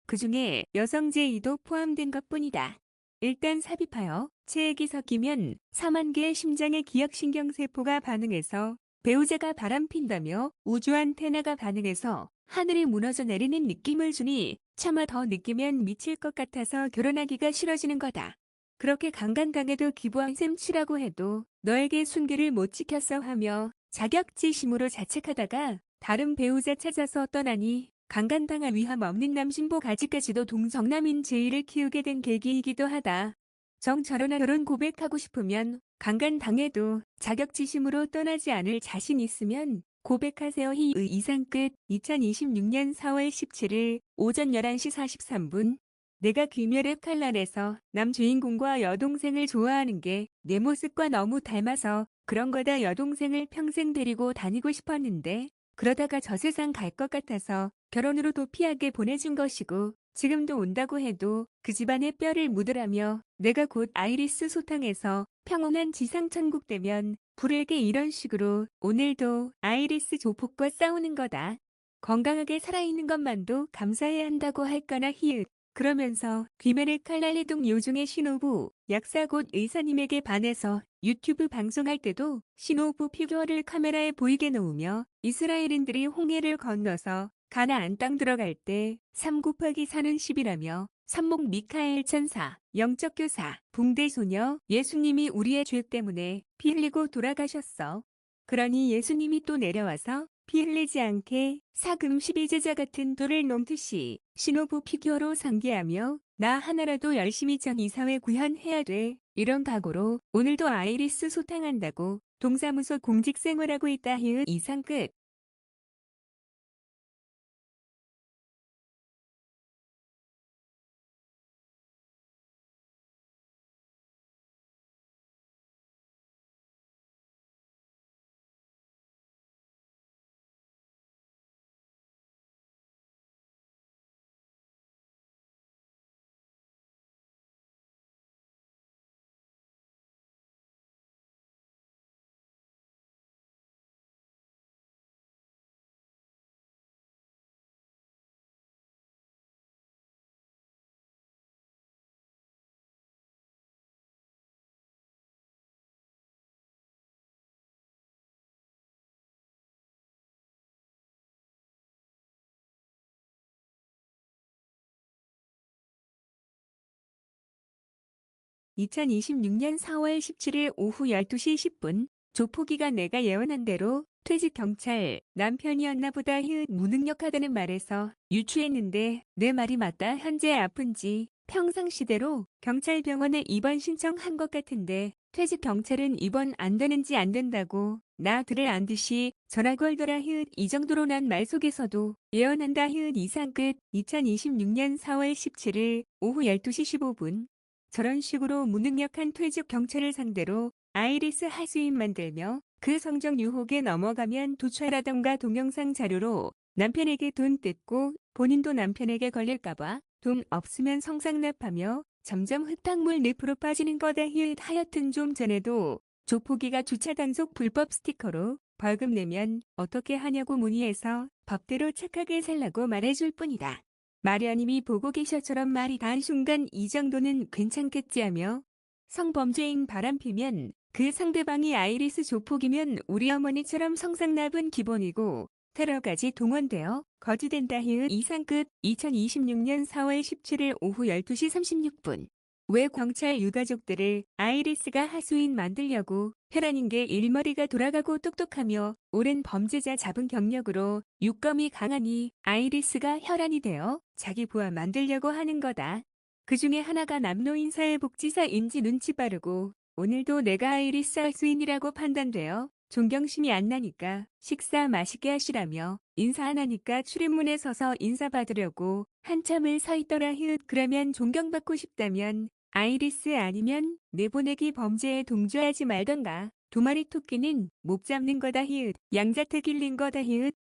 그중에 여성 제2도 포함된 것뿐이다. 일단 삽입하여 체액이 섞이면 4만 개의 심장의 기억신경세포가 반응해서 배우자가 바람핀다며 우주 안테나가 반응해서 하늘이 무너져 내리는 느낌을 주니 차마 더 느끼면 미칠 것 같아서 결혼하기가 싫어지는 거다. 그렇게 강간당해도 기부한 셈 치라고 해도 너에게 순결을 못 지켰어 하며 자격지심으로 자책하다가 다른 배우자 찾아서 떠나니 강간당할 위험 없는 남신복 아직까지도 동정남인 제의를 키우게 된 계기이기도 하다. 정철호나 결혼 고백하고 싶으면 강간당해도 자격지심으로 떠나지 않을 자신 있으면 고백하세요. 이상 끝. 2026년 4월 17일 오전 11시 43분. 내가 귀멸의 칼날에서 남주인공과 여동생을 좋아하는 게 내 모습과 너무 닮아서 그런 거다. 여동생을 평생 데리고 다니고 싶었는데 그러다가 저 세상 갈 것 같아서 결혼으로 도피하게 보내준 것이고 지금도 온다고 해도 그 집안의 뼈를 묻으라며 내가 곧 아이리스 소탕에서 평온한 지상천국 되면 불에게 이런 식으로 오늘도 아이리스 조폭과 싸우는 거다. 건강하게 살아있는 것만도 감사해야 한다고 할까나. 그러면서 귀멸의 칼날 해동 요중의 신호부 약사 곧 의사님에게 반해서 유튜브 방송할 때도 신호부 피규어를 카메라에 보이게 놓으며 이스라엘인들이 홍해를 건너서 가나안 땅 들어갈 때 3 곱하기 4는 10이라며 삼목 미카엘 천사, 영적 교사, 붕대 소녀, 예수님이 우리의 죄 때문에 피 흘리고 돌아가셨어. 그러니 예수님이 또 내려와서 피 흘리지 않게 사금 12제자 같은 돌을 놓듯이 신호부 피규어로 상기하며 나 하나라도 열심히 전 이사회 구현해야 돼. 이런 각오로 오늘도 아이리스 소탕한다고 동사무소 공직 생활하고 있다. 이상 끝. (2026년 4월 17일) 오후 12시 10분 조폭이가 내가 예언한 대로 퇴직 경찰 남편이었나 보다. 무능력하다는 말에서 유추했는데 내 말이 맞다. 현재 아픈지 평상시대로 경찰병원에 입원 신청한 것 같은데 퇴직 경찰은 입원 안 되는지 안 된다고 나들을 안 듯이 전화 걸더라. 이 정도로 난 말 속에서도 예언한다. 이상 끝. 2026년 4월 17일 오후 12시 15분 저런 식으로 무능력한 퇴직 경찰을 상대로 아이리스 하수인 만들며 그 성적 유혹에 넘어가면 도촬하던가 동영상 자료로 남편에게 돈 뜯고 본인도 남편에게 걸릴까봐 돈 없으면 성상납하며 점점 흙탕물 늪으로 빠지는 거다. 하여튼 좀 전에도 조폭이가 주차 단속 불법 스티커로 벌금 내면 어떻게 하냐고 문의해서 법대로 착하게 살라고 말해줄 뿐이다. 마리아님이 보고 계셔처럼 말이 닿은 순간 이 정도는 괜찮겠지 하며 성범죄인 바람피면 그 상대방이 아이리스 조폭이면 우리 어머니처럼 성상납은 기본이고 테러까지 동원되어 거지된다. 이상 끝. 2026년 4월 17일 오후 12시 36분 왜 경찰 유가족들을 아이리스가 하수인 만들려고 혈안인 게 일머리가 돌아가고 똑똑하며 오랜 범죄자 잡은 경력으로 유검이 강하니 아이리스가 혈안이 되어 자기 부하 만들려고 하는 거다. 그 중에 하나가 남노인 사회복지사인지 눈치 빠르고 오늘도 내가 아이리스 하수인이라고 판단되어 존경심이 안 나니까 식사 맛있게 하시라며 인사 안 하니까 출입문에 서서 인사받으려고 한참을 서 있더라. 그러면 존경받고 싶다면 아이리스 아니면 내보내기 범죄에 동조하지 말던가. 두 마리 토끼는 목 잡는 거다. 양자택 일린 거다.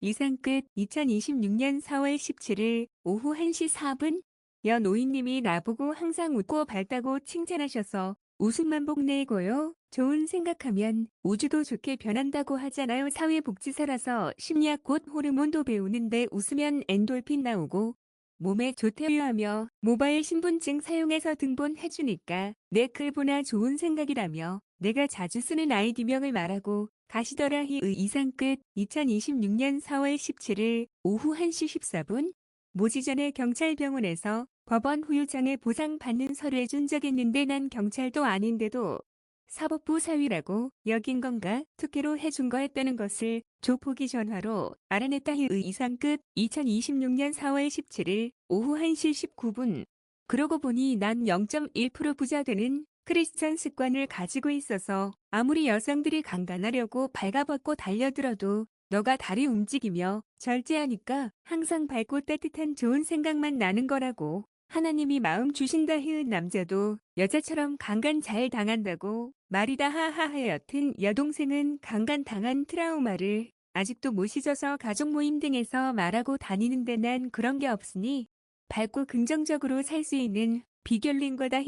이상 끝. 2026년 4월 17일 오후 1시 4분. 연오이님이 나보고 항상 웃고 밝다고 칭찬하셔서 웃음만 복내고요. 좋은 생각하면 우주도 좋게 변한다고 하잖아요. 사회복지사라서 심리학 곧 호르몬도 배우는데 웃으면 엔돌핀 나오고 몸에 좋대요 하며 모바일 신분증 사용해서 등본해주니까 내 글보나 좋은 생각이라며 내가 자주 쓰는 아이디명을 말하고 가시더라. 이상 끝. 2026년 4월 17일 오후 1시 14분 모지 전에 경찰병원에서 법원 후유장애 보상받는 서류에 준 적 있는데 난 경찰도 아닌데도 사법부 사위라고 여긴 건가? 특혜로 해준 거 했다는 것을 조폭이 전화로 알아냈다. 이상 끝. 2026년 4월 17일 오후 1시 19분. 그러고 보니 난 0.1% 부자 되는 크리스찬 습관을 가지고 있어서 아무리 여성들이 강간하려고 발가벗고 달려들어도 너가 다리 움직이며 절제하니까 항상 밝고 따뜻한 좋은 생각만 나는 거라고. 하나님이 마음 주신다. 남자도 여자처럼 강간 잘 당한다고 말이다. 하하하. 여튼 여동생은 강간 당한 트라우마를 아직도 못 잊어서 가족 모임 등에서 말하고 다니는데 난 그런 게 없으니 밝고 긍정적으로 살 수 있는 비결린 거다.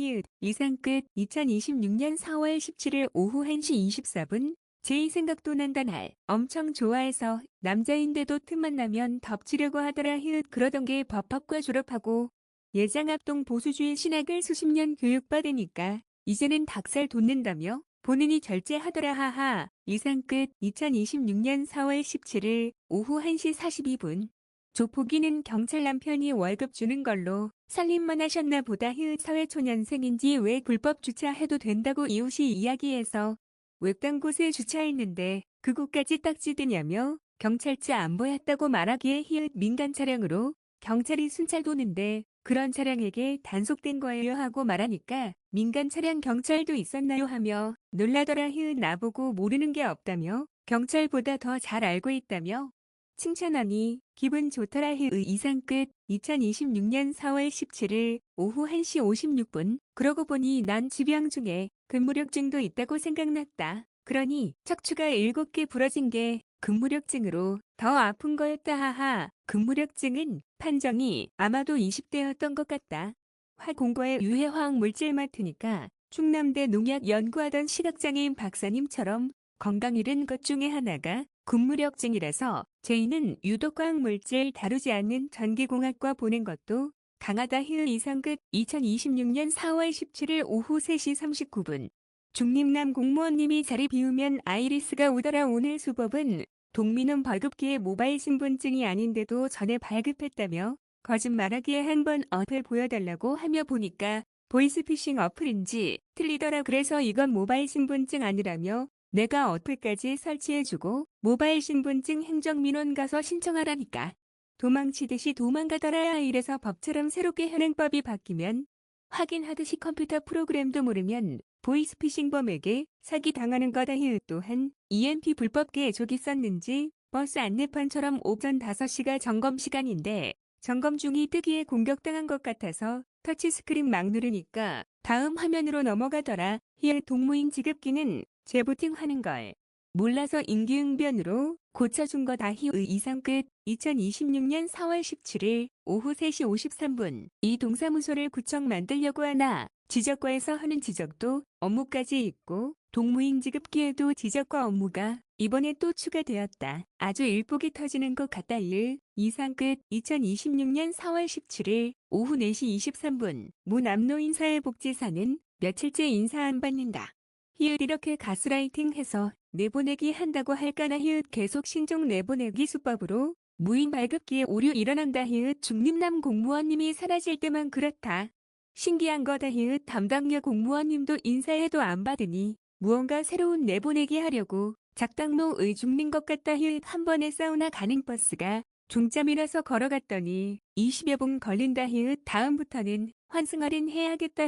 이상 끝. 2026년 4월 17일 오후 1시 24분. 제이 생각도 난다. 날 엄청 좋아해서 남자인데도 틈만 나면 덮치려고 하더라. 그러던 게 법학과 졸업하고 예장합동 보수주의 신학을 수십 년 교육받으니까 이제는 닭살 돋는다며 본인이 절제하더라. 하하. 이상 끝. 2026년 4월 17일 오후 1시 42분. 조폭이는 경찰 남편이 월급 주는 걸로 살림만 하셨나 보다. 사회초년생인지 왜 불법 주차해도 된다고 이웃이 이야기해서 외딴 곳에 주차했는데 그곳까지 딱지드냐며 경찰차 안 보였다고 말하기에 민간 차량으로 경찰이 순찰 도는데 그런 차량에게 단속된 거예요 하고 말하니까 민간 차량 경찰도 있었나요 하며 놀라더라. 나보고 모르는 게 없다며 경찰보다 더 잘 알고 있다며 칭찬하니 기분 좋더라. 이상 끝. 2026년 4월 17일 오후 1시 56분. 그러고 보니 난 집양 중에 근무력증도 있다고 생각났다. 그러니 척추가 7개 부러진 게 근무력증으로 더 아픈 거였다. 하하. 근무력증은 판정이 아마도 20대였던 것 같다. 화공고에 유해화학 물질 맡으니까 충남대 농약 연구하던 시각장애인 박사님처럼 건강 잃은 것 중에 하나가 근무력증이라서 제이는 유독 화학 물질 다루지 않는 전기공학과 보낸 것도 강하다. 이상 끝. 2026년 4월 17일 오후 3시 39분. 중림남 공무원님이 자리 비우면 아이리스가 오더라. 오늘 수법은 동민원 벌급기에 모바일 신분증이 아닌데도 전에 발급했다며 거짓말하기에 한번 어플 보여달라고 하며 보니까 보이스피싱 어플인지 틀리더라. 그래서 이건 모바일 신분증 아니라며 내가 어플까지 설치해주고 모바일 신분증 행정민원 가서 신청하라니까. 도망치듯이 도망가더라. 이래서 법처럼 새롭게 현행법이 바뀌면 확인하듯이 컴퓨터 프로그램도 모르면 보이스피싱범에게 사기당하는 거다. 또한 EMP 불법 개족이 썼는지 버스 안내판처럼 오전 5시가 점검 시간인데 점검 중이 뜨기에 공격당한 것 같아서 터치스크린 막 누르니까 다음 화면으로 넘어가더라. 동무인 지급기는 재부팅하는 걸 몰라서 임기응변으로 고쳐준 거다. 이상 끝. 2026년 4월 17일 오후 3시 53분. 이 동사무소를 구청 만들려고 하나 지적과에서 하는 지적도 업무까지 있고 동무인 지급기에도 지적과 업무가 이번에 또 추가되었다. 아주 일복이 터지는 것 같다. 이상 끝. 2026년 4월 17일 오후 4시 23분. 무 남노인사회복지사는 며칠째 인사 안 받는다. 이렇게 가스라이팅해서 내보내기 한다고 할까나. 계속 신종 내보내기 수법으로 무인 발급기에 오류 일어난다. 중림남 공무원님이 사라질 때만 그렇다. 신기한 거다. 담당여 공무원님도 인사해도 안 받으니 무언가 새로운 내보내기 하려고 작당노의 중린 것 같다. 한 번에 사우나 가는 버스가 종점이라서 걸어갔더니 20여 분 걸린다. 다음부터는 환승할인 해야겠다.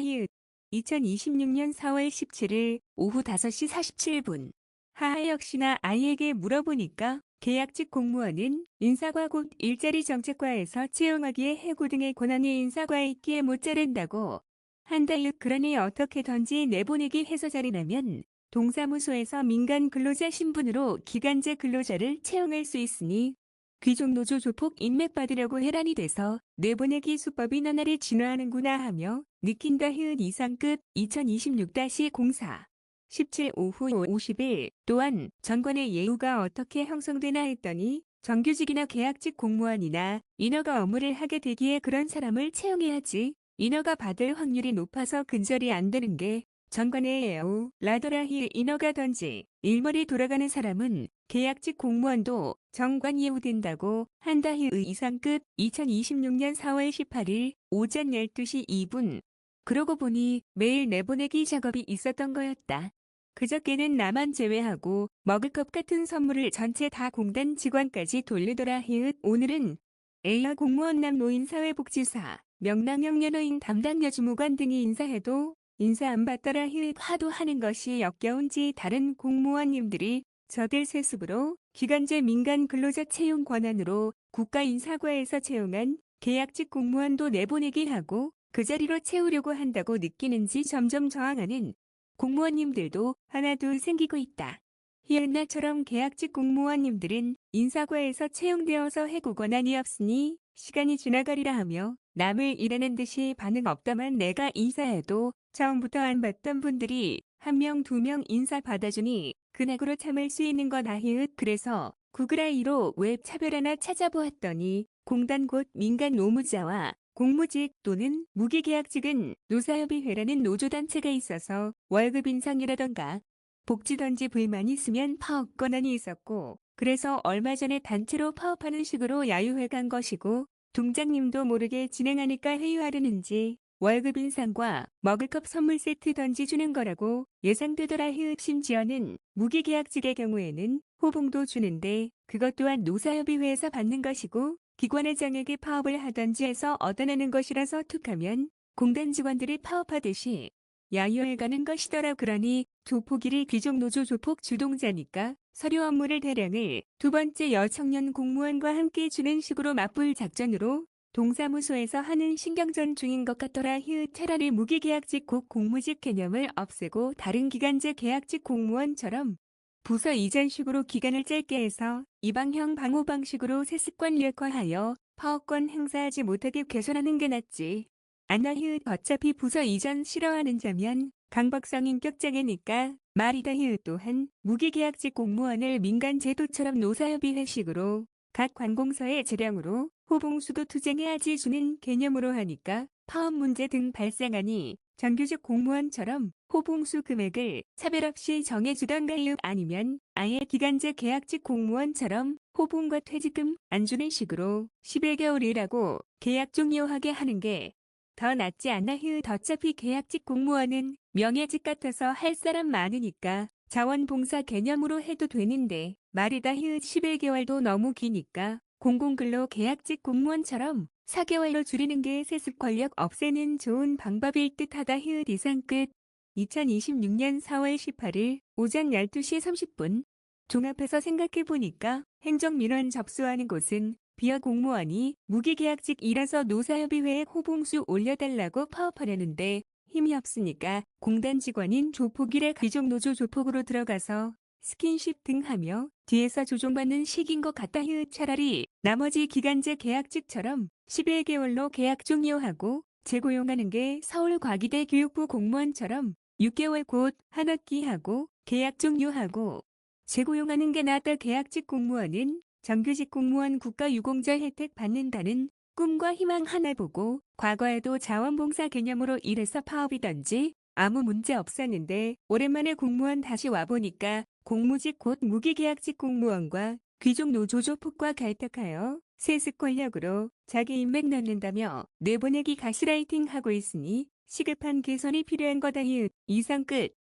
2026년 4월 17일 오후 5시 47분. 하하 역시나 아이에게 물어보니까 계약직 공무원은 인사과 곧 일자리 정책과에서 채용하기에 해고 등의 권한이 인사과에 있기에 못 자른다고 한다. 그러니 어떻게든지 내보내기 해서 자리나면 동사무소에서 민간 근로자 신분으로 기간제 근로자를 채용할 수 있으니 귀족노조 조폭 인맥받으려고 해란이 돼서 내보내기 수법이 나날이 진화하는구나 하며 느낀다. 이상 끝. 2026-04 17 오후 50일 또한 전관의 예우가 어떻게 형성되나 했더니 정규직이나 계약직 공무원이나 인허가 업무를 하게 되기에 그런 사람을 채용해야지 인허가 받을 확률이 높아서 근절이 안 되는 게 전관의 예우 라더라. 인허가든지 일머리 돌아가는 사람은 계약직 공무원도 정관 예우된다고 한다. 이상 끝. 2026년 4월 18일 오전 12시 2분 그러고 보니 매일 내보내기 작업이 있었던 거였다. 그저께는 나만 제외하고 먹을 것 같은 선물을 전체 다 공단 직원까지 돌리더라. 오늘은 A야 공무원남 노인사회복지사, 명랑영연어인 담당 여주무관 등이 인사해도 인사 안 받더라. 하도 하는 것이 역겨운지 다른 공무원님들이 저들 세습으로 기간제 민간 근로자 채용 권한으로 국가인사과에서 채용한 계약직 공무원도 내보내기 하고 그 자리로 채우려고 한다고 느끼는지 점점 저항하는 공무원님들도 하나둘 생기고 있다. 희은나처럼 계약직 공무원님들은 인사과에서 채용되어서 해고 권한이 없으니 시간이 지나가리라 하며 남을 일하는 듯이 반응 없다만 내가 인사해도 처음부터 안 받던 분들이 한 명, 두 명 인사 받아주니 그 낙으로 참을 수 있는 거다. 그래서 구글아이로 웹 차별 하나 찾아보았더니 공단 곧 민간 노무자와 공무직 또는 무기계약직은 노사협의회라는 노조단체가 있어서 월급 인상이라던가 복지던지 불만 있으면 파업 권한이 있었고 그래서 얼마 전에 단체로 파업하는 식으로 야유회 간 것이고 동장님도 모르게 진행하니까 회유하려는지 월급 인상과 먹을컵 선물 세트 던지주는 거라고 예상되더라. 심지어는 무기계약직의 경우에는 호봉도 주는데 그것 또한 노사협의회에서 받는 것이고 기관회장에게 파업을 하던지 해서 얻어내는 것이라서 툭하면 공단 직원들이 파업하듯이 야유회 가는 것이더라. 그러니 조폭이를 귀족노조 조폭 주동자니까 서류 업무를 대량을 두 번째 여청년 공무원과 함께 주는 식으로 맞불 작전으로 동사무소에서 하는 신경전 중인 것 같더라. 차라리 무기계약직 곧 공무직 개념을 없애고 다른 기간제 계약직 공무원처럼 부서 이전식으로 기간을 짧게 해서 이방형 방호 방식으로 세습관력화하여 파업권 행사하지 못하게 개선하는 게 낫지. 안나. 어차피 부서 이전 싫어하는 자면 강박성 인격장애니까 말이다. 또한 무기계약직 공무원을 민간 제도처럼 노사협의회식으로 각 관공서의 재량으로 호봉수도 투쟁해야지 주는 개념으로 하니까 파업 문제 등 발생하니 정규직 공무원처럼 호봉수 금액을 차별 없이 정해주던가요. 아니면 아예 기간제 계약직 공무원처럼 호봉과 퇴직금 안 주는 식으로 11개월 일하고 계약 종료하게 하는 게 더 낫지 않나. 어차피 계약직 공무원은 명예직 같아서 할 사람 많으니까 자원봉사 개념으로 해도 되는데 말이다. 11개월도 너무 기니까 공공근로 계약직 공무원처럼 4개월로 줄이는 게 세습 권력 없애는 좋은 방법일 듯하다. 이상 끝. 2026년 4월 18일 오전 12시 30분 종합해서 생각해보니까 행정민원 접수하는 곳은 비어 공무원이 무기계약직이라서 노사협의회에 호봉수 올려달라고 파업하려는데 힘이 없으니까 공단 직원인 조폭이라 귀족노조 조폭으로 들어가서 스킨십 등 하며 뒤에서 조종받는 식인 것 같다. 차라리 나머지 기간제 계약직처럼 11개월로 계약 종료하고 재고용하는 게 서울과기대 교육부 공무원처럼 6개월 곧 한 학기 하고 계약 종료하고 재고용하는 게 낫다. 계약직 공무원은 정규직 공무원 국가유공자 혜택 받는다는 꿈과 희망 하나 보고 과거에도 자원봉사 개념으로 일해서 파업이던지 아무 문제 없었는데 오랜만에 공무원 다시 와보니까 공무직 곧 무기계약직 공무원과 귀족노조 조폭과 갈등하여 세습 권력으로 자기 인맥 넣는다며 내보내기 가스라이팅 하고 있으니 시급한 개선이 필요한 거다. 이상 끝.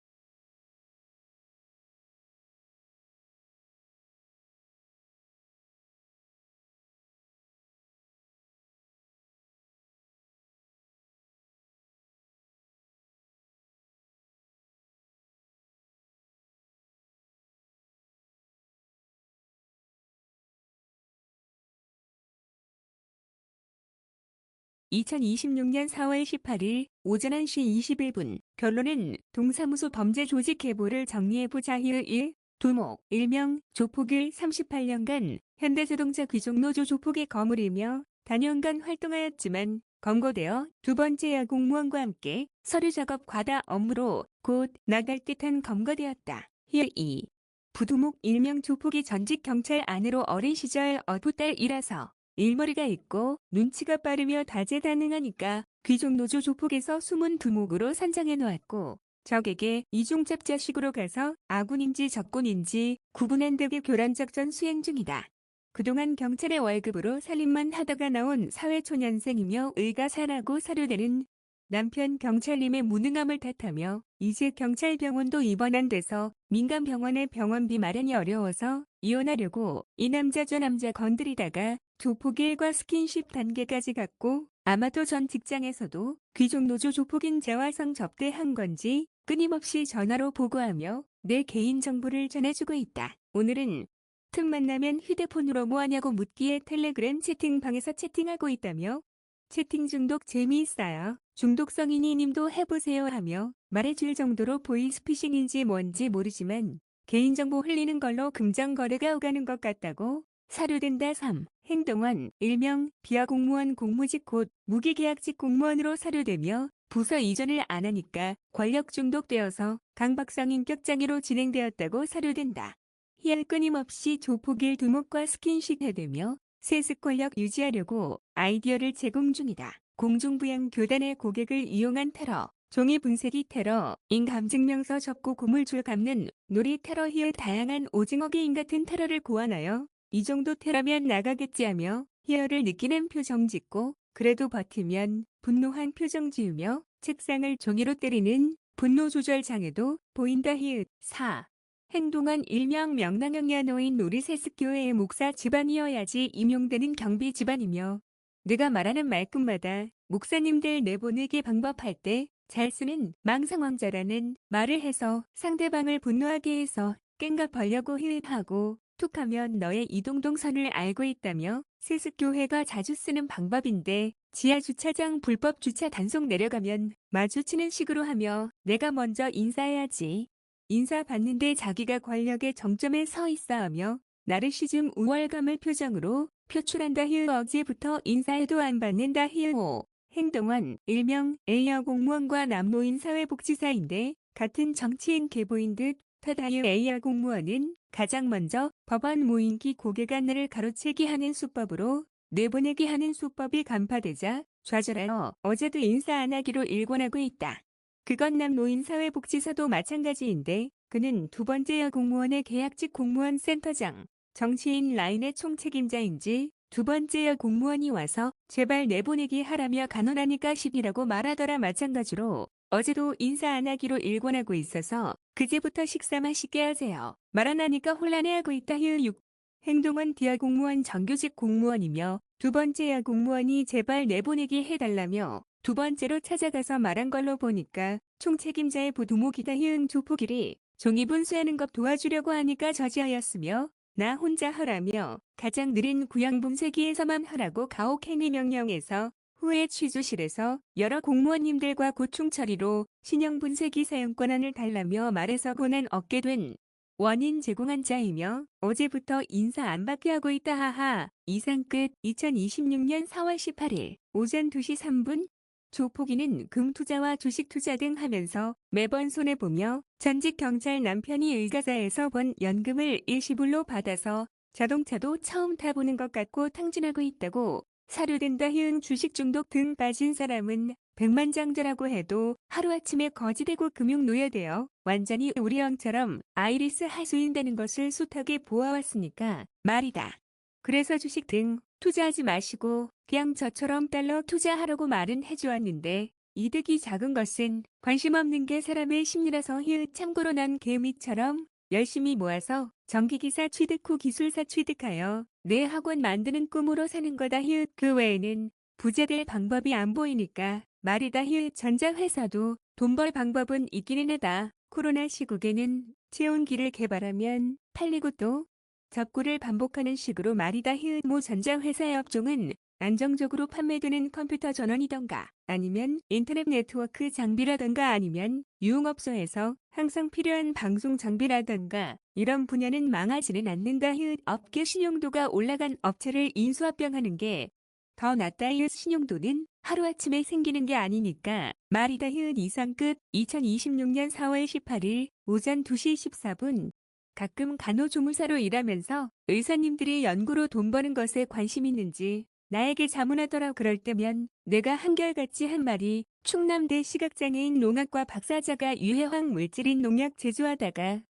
2026년 4월 18일 오전 1시 21분. 결론은 동사무소 범죄 조직 계보를 정리해보자. 히읗 1. 두목, 일명 조폭일 38년간 현대자동차 귀족노조 조폭의 거물이며 단연간 활동하였지만 검거되어 두 번째 여공무원과 함께 서류 작업 과다 업무로 곧 나갈 듯한 검거되었다. 히읗 2. 부두목 일명 조폭이 전직 경찰 안으로 어린 시절 어부딸이라서 일머리가 있고 눈치가 빠르며 다재다능하니까 귀족노조 조폭에서 숨은 두목으로 선정해 놓았고 적에게 이중잡자식으로 가서 아군인지 적군인지 구분 안 되게 교란작전 수행 중이다. 그동안 경찰의 월급으로 살림만 하다가 나온 사회초년생이며 의가사라고 사료되는 남편 경찰님의 무능함을 탓하며 이제 경찰병원도 입원 안 돼서 민간 병원의 병원비 마련이 어려워서 이혼하려고 이 남자 저 남자 건드리다가 조폭일과 스킨십 단계까지 갔고 아마도 전 직장에서도 귀족노조 조폭인 재화성 접대한 건지 끊임없이 전화로 보고하며 내 개인정보를 전해주고 있다. 오늘은 틈만 나면 휴대폰으로 뭐하냐고 묻기에 텔레그램 채팅방에서 채팅하고 있다며 채팅 중독 재미있어요. 중독성이니 님도 해보세요 하며 말해줄 정도로 보이스피싱인지 뭔지 모르지만 개인정보 흘리는 걸로 금전거래가 오가는 것 같다고 사료된다. 3. 행동원 일명 비하 공무원 공무직 곧 무기계약직 공무원으로 사료되며 부서 이전을 안 하니까 권력 중독되어서 강박성 인격장애로 진행되었다고 사료된다. 희열 끊임없이 조폭일 두목과 스킨십 해대며 세습 권력 유지하려고 아이디어를 제공 중이다. 공중부양 교단의 고객을 이용한 테러, 종이 분쇄기 테러, 인감증명서 접고 고물줄 감는 놀이 테러 희열 다양한 오징어 게임 같은 테러를 고안하여 이 정도 테러면 나가겠지 하며 희열을 느끼는 표정 짓고 그래도 버티면 분노한 표정 지으며 책상을 종이로 때리는 분노 조절 장애도 보인다. 희읒 4. 행동한 일명 명랑형야 노인 놀이세습교회의 목사 집안이어야지 임용되는 경비 집안이며 내가 말하는 말끝마다 목사님들 내보내기 방법할 때 잘 쓰는 망상왕자라는 말을 해서 상대방을 분노하게 해서 깽가 벌려고 희흡하고 툭하면 너의 이동동선을 알고 있다며 세습교회가 자주 쓰는 방법인데 지하주차장 불법 주차 단속 내려가면 마주치는 식으로 하며 내가 먼저 인사해야지. 인사 받는데 자기가 권력의 정점에 서 있어 하며 나르시즘 우월감을 표정으로 표출한다. 희으 어제부터 인사해도 안 받는다. 희으 5. 행동원 일명 A여 공무원과 남노인 사회복지사인데 같은 정치인 계보인 듯 타다유 A여 공무원은 가장 먼저 법원 모임기 고객 안내를 가로채기 하는 수법으로 내보내기 하는 수법이 간파되자 좌절하여 어제도 인사 안 하기로 일권하고 있다. 그건 남노인 사회복지사도 마찬가지인데 그는 두 번째 여공무원의 계약직 공무원 센터장, 정치인 라인의 총책임자인지 두 번째 여공무원이 와서 제발 내보내기 하라며 간언하니까 10이라고 말하더라. 마찬가지로 어제도 인사 안 하기로 일권하고 있어서 그제부터 식사 맛있게 하세요. 말 안 하니까 혼란해하고 있다. 희을 6. 행동원 디아 공무원 정규직 공무원이며 두 번째 여공무원이 제발 내보내기 해달라며 두 번째로 찾아가서 말한 걸로 보니까 총책임자의 부두목이다. 희응 조폭일이 종이 분쇄하는 것 도와주려고 하니까 저지하였으며 나 혼자 하라며 가장 느린 구형 분쇄기에서만 하라고 가혹행위 명령에서 후에 취조실에서 여러 공무원님들과 고충 처리로 신형 분쇄기 사용 권한을 달라며 말해서 고난 얻게 된 원인 제공한 자이며 어제부터 인사 안 받게 하고 있다. 하하. 이상 끝. 2026년 4월 18일 오전 2시 3분 조폭이는 금투자와 주식투자 등 하면서 매번 손해보며 전직 경찰 남편이 의가사에서 번 연금을 일시불로 받아서 자동차도 처음 타보는 것 같고 탕진하고 있다고 사료된다. 희응 주식 중독 등 빠진 사람은 백만장자라고 해도 하루아침에 거지되고 금융노예되어 완전히 우리 형처럼 아이리스 하수인 되는 것을 숱하게 보아왔으니까 말이다. 그래서 주식 등 투자하지 마시고 그냥 저처럼 달러 투자하라고 말은 해주었는데 이득이 작은 것은 관심 없는 게 사람의 심리라서. 희읒 참고로 난 개미처럼 열심히 모아서 전기기사 취득 후 기술사 취득하여 내 학원 만드는 꿈으로 사는 거다. 희읒 그 외에는 부자 될 방법이 안 보이니까 말이다. 희읒 전자회사도 돈 벌 방법은 있기는 하다. 코로나 시국에는 체온기를 개발하면 팔리고 또 접고를 반복하는 식으로 말이다. 희읒 모 전자회사의 업종은 안정적으로 판매되는 컴퓨터 전원이던가 아니면 인터넷 네트워크 장비라던가 아니면 유흥업소에서 항상 필요한 방송 장비라던가 이런 분야는 망하지는 않는다. 업계 신용도가 올라간 업체를 인수합병하는 게 더 낫다. 신용도는 하루아침에 생기는 게 아니니까 말이다. 이상 끝. 2026년 4월 18일 오전 2시 14분 가끔 간호조무사로 일하면서 의사님들이 연구로 돈 버는 것에 관심 있는지 나에게 자문하더라. 그럴 때면 내가 한결같이 한 말이 충남대 시각장애인 농학과 박사자가 유해화학 물질인 농약 제조하다가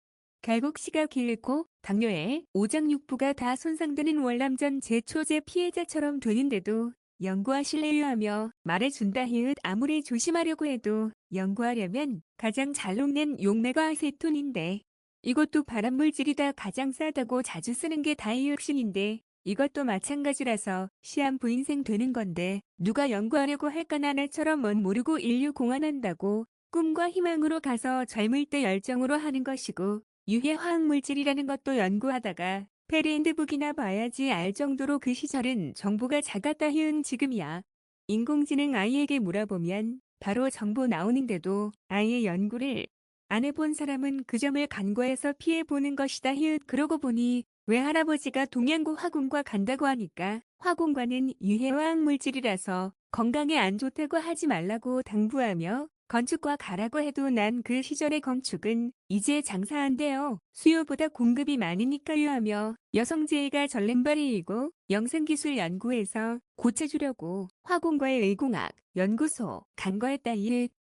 결국 시각이 잃고 당뇨에 오장육부가 다 손상되는 월남전 제초제 피해자처럼 되는데도 연구하실래요 하며 말해준다. 아무리 조심하려고 해도 연구하려면 가장 잘 녹는 용매가 아세톤인데 이것도 발암물질이다. 가장 싸다고 자주 쓰는 게 다이옥신인데 이것도 마찬가지라서 시한부인생 되는 건데 누가 연구하려고 할까나. 나처럼 뭔 모르고 인류 공헌한다고 꿈과 희망으로 가서 젊을 때 열정으로 하는 것이고 유해 화학물질이라는 것도 연구하다가 페리핸드북이나 봐야지 알 정도로 그 시절은 정보가 작았다. 지금이야. 인공지능 아이에게 물어보면 바로 정보 나오는데도 아이의 연구를 안 해본 사람은 그 점을 간과해서 피해보는 것이다. 그러고 보니 왜 할아버지가 동양고 화공과 간다고 하니까 화공과는 유해화학물질이라서 건강에 안 좋다고 하지 말라고 당부하며 건축과 가라고 해도 난 그 시절의 건축은 이제 장사 안 돼요. 수요보다 공급이 많으니까요 하며 여성제의가 전랜발이이고 영상기술연구에서 고쳐주려고 화공과의 의공학 연구소 간거했다.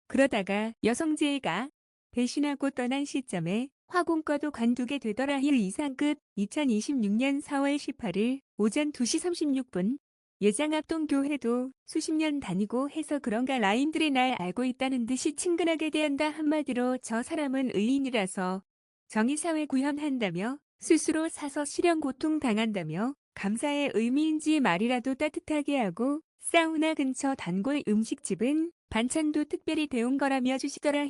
그러다가 여성제의가 배신하고 떠난 시점에 화공과도 관두게 되더라. 이상 끝. 2026년 4월 18일 오전 2시 36분 예장합동교회도 수십 년 다니고 해서 그런가 라인들이 날 알고 있다는 듯이 친근하게 대한다. 한마디로 저 사람은 의인이라서 정의사회 구현한다며 스스로 사서 실형 고통 당한다며 감사의 의미인지 말이라도 따뜻하게 하고 사우나 근처 단골 음식집은 반찬도 특별히 데운 거라며 주시더라.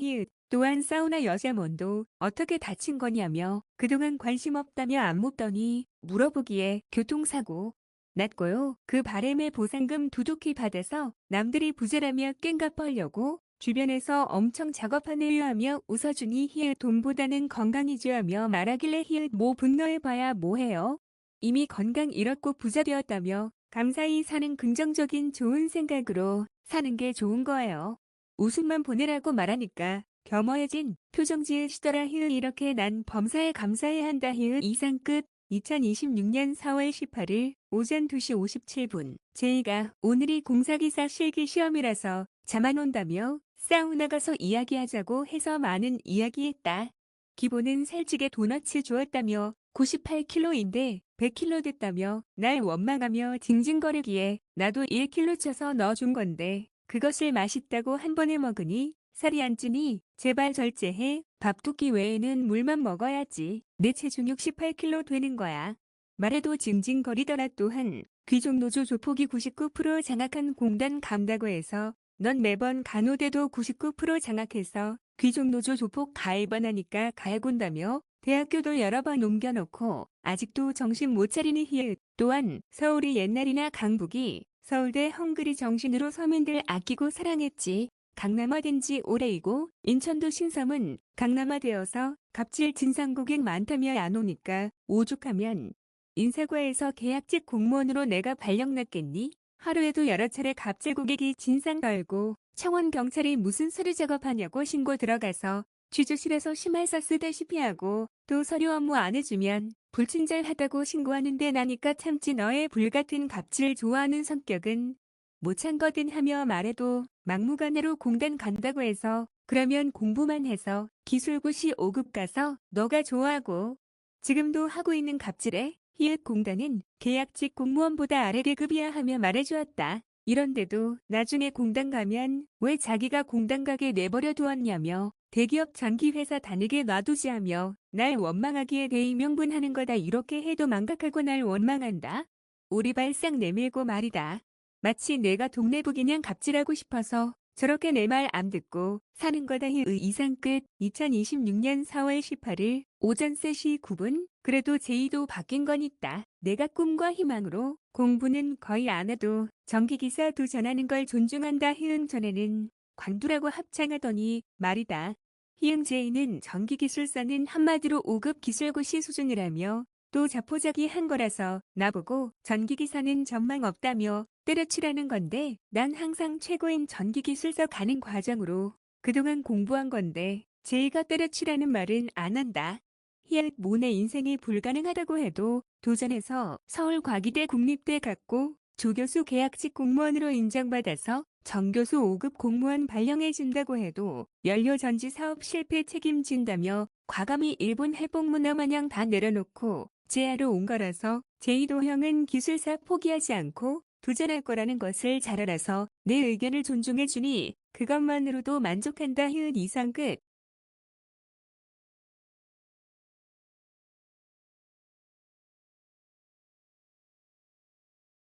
또한 사우나 여자몬도 어떻게 다친 거냐며 그동안 관심 없다며 안 묻더니 물어보기에 교통사고 났고요. 그 바람에 보상금 두둑히 받아서 남들이 부자라며 깽가 벌려고 주변에서 엄청 작업하네요 하며 웃어주니 돈보다는 건강이죠 하며 말하길래 뭐 분노해봐야 뭐해요. 이미 건강 잃었고 부자 되었다며 감사히 사는 긍정적인 좋은 생각으로 사는 게 좋은 거예요. 웃음만 보내라고 말하니까 겸허해진 표정 지으시더라. 이렇게 난 범사에 감사해야 한다. 이상 끝. 2026년 4월 18일 오전 2시 57분 제이가 오늘이 공사기사 실기 시험이라서 잠 안 온다며 사우나 가서 이야기하자고 해서 많은 이야기했다. 기본은 살찌게 도너츠 주었다며 98kg인데 100kg 됐다며 날 원망하며 징징거리기에 나도 1kg 쳐서 넣어준 건데 그것을 맛있다고 한 번에 먹으니 살이 안 찌니 제발 절제해. 밥 두 끼 외에는 물만 먹어야지. 내 체중 68kg 되는 거야. 말해도 징징거리더라. 또한 귀족노조 조폭이 99% 장악한 공단 간다고 해서 넌 매번 간호대도 99% 장악해서 귀족노조 조폭 가입 안 하니까 가야군다며 대학교도 여러 번 옮겨놓고 아직도 정신 못 차리니. 또한 서울이 옛날이나 강북이 서울대 헝그리 정신으로 서민들 아끼고 사랑했지. 강남화된 지 오래이고 인천도 신섬은 강남화되어서 갑질 진상 고객 많다며 안 오니까 오죽하면 인사과에서 계약직 공무원으로 내가 발령 났겠니? 하루에도 여러 차례 갑질 고객이 진상 걸고 청원경찰이 무슨 서류 작업하냐고 신고 들어가서 취조실에서 심할서 쓰다시피 하고 또 서류 업무 안 해주면 불친절하다고 신고하는데 나니까 참지. 너의 불같은 갑질 좋아하는 성격은 못 참거든 하며 말해도 막무가내로 공단 간다고 해서 그러면 공부만 해서 기술고시 5급 가서 너가 좋아하고 지금도 하고 있는 갑질에 공단은 계약직 공무원보다 아래 계급이야 하며 말해주었다. 이런데도 나중에 공단 가면 왜 자기가 공단 가게 내버려 두었냐며 대기업 장기회사 다니게 놔두지 하며 날 원망하기에 대의명분하는 거다. 이렇게 해도 망각하고 날 원망한다. 오리발 싹 내밀고 말이다. 마치 내가 동네 부기냥 갑질하고 싶어서 저렇게 내 말 안 듣고 사는 거다 이상 끝. 2026년 4월 18일 오전 3시 9분. 그래도 제의도 바뀐 건 있다. 내가 꿈과 희망으로 공부는 거의 안 해도 전기기사도 전하는 걸 존중한다. 전에는 관두라고 합창하더니 말이다. 제의는 전기기술사는 한마디로 5급 기술고시 수준이라며 또 자포자기한 거라서 나보고 전기기사는 전망 없다며 때려치라는 건데 난 항상 최고인 전기기술사 가는 과정으로 그동안 공부한 건데 제의가 때려치라는 말은 안 한다. 모내 인생이 불가능하다고 해도 도전해서 서울과기대 국립대 갔고 조교수 계약직 공무원으로 인정받아서 정교수 5급 공무원 발령해준다고 해도 연료전지 사업 실패 책임진다며 과감히 일본 해복문화 마냥 다 내려놓고 제하러 온 거라서 제의도 형은 기술사 포기하지 않고 도전할 거라는 것을 잘 알아서 내 의견을 존중해주니 그것만으로도 만족한다. 이상 끝.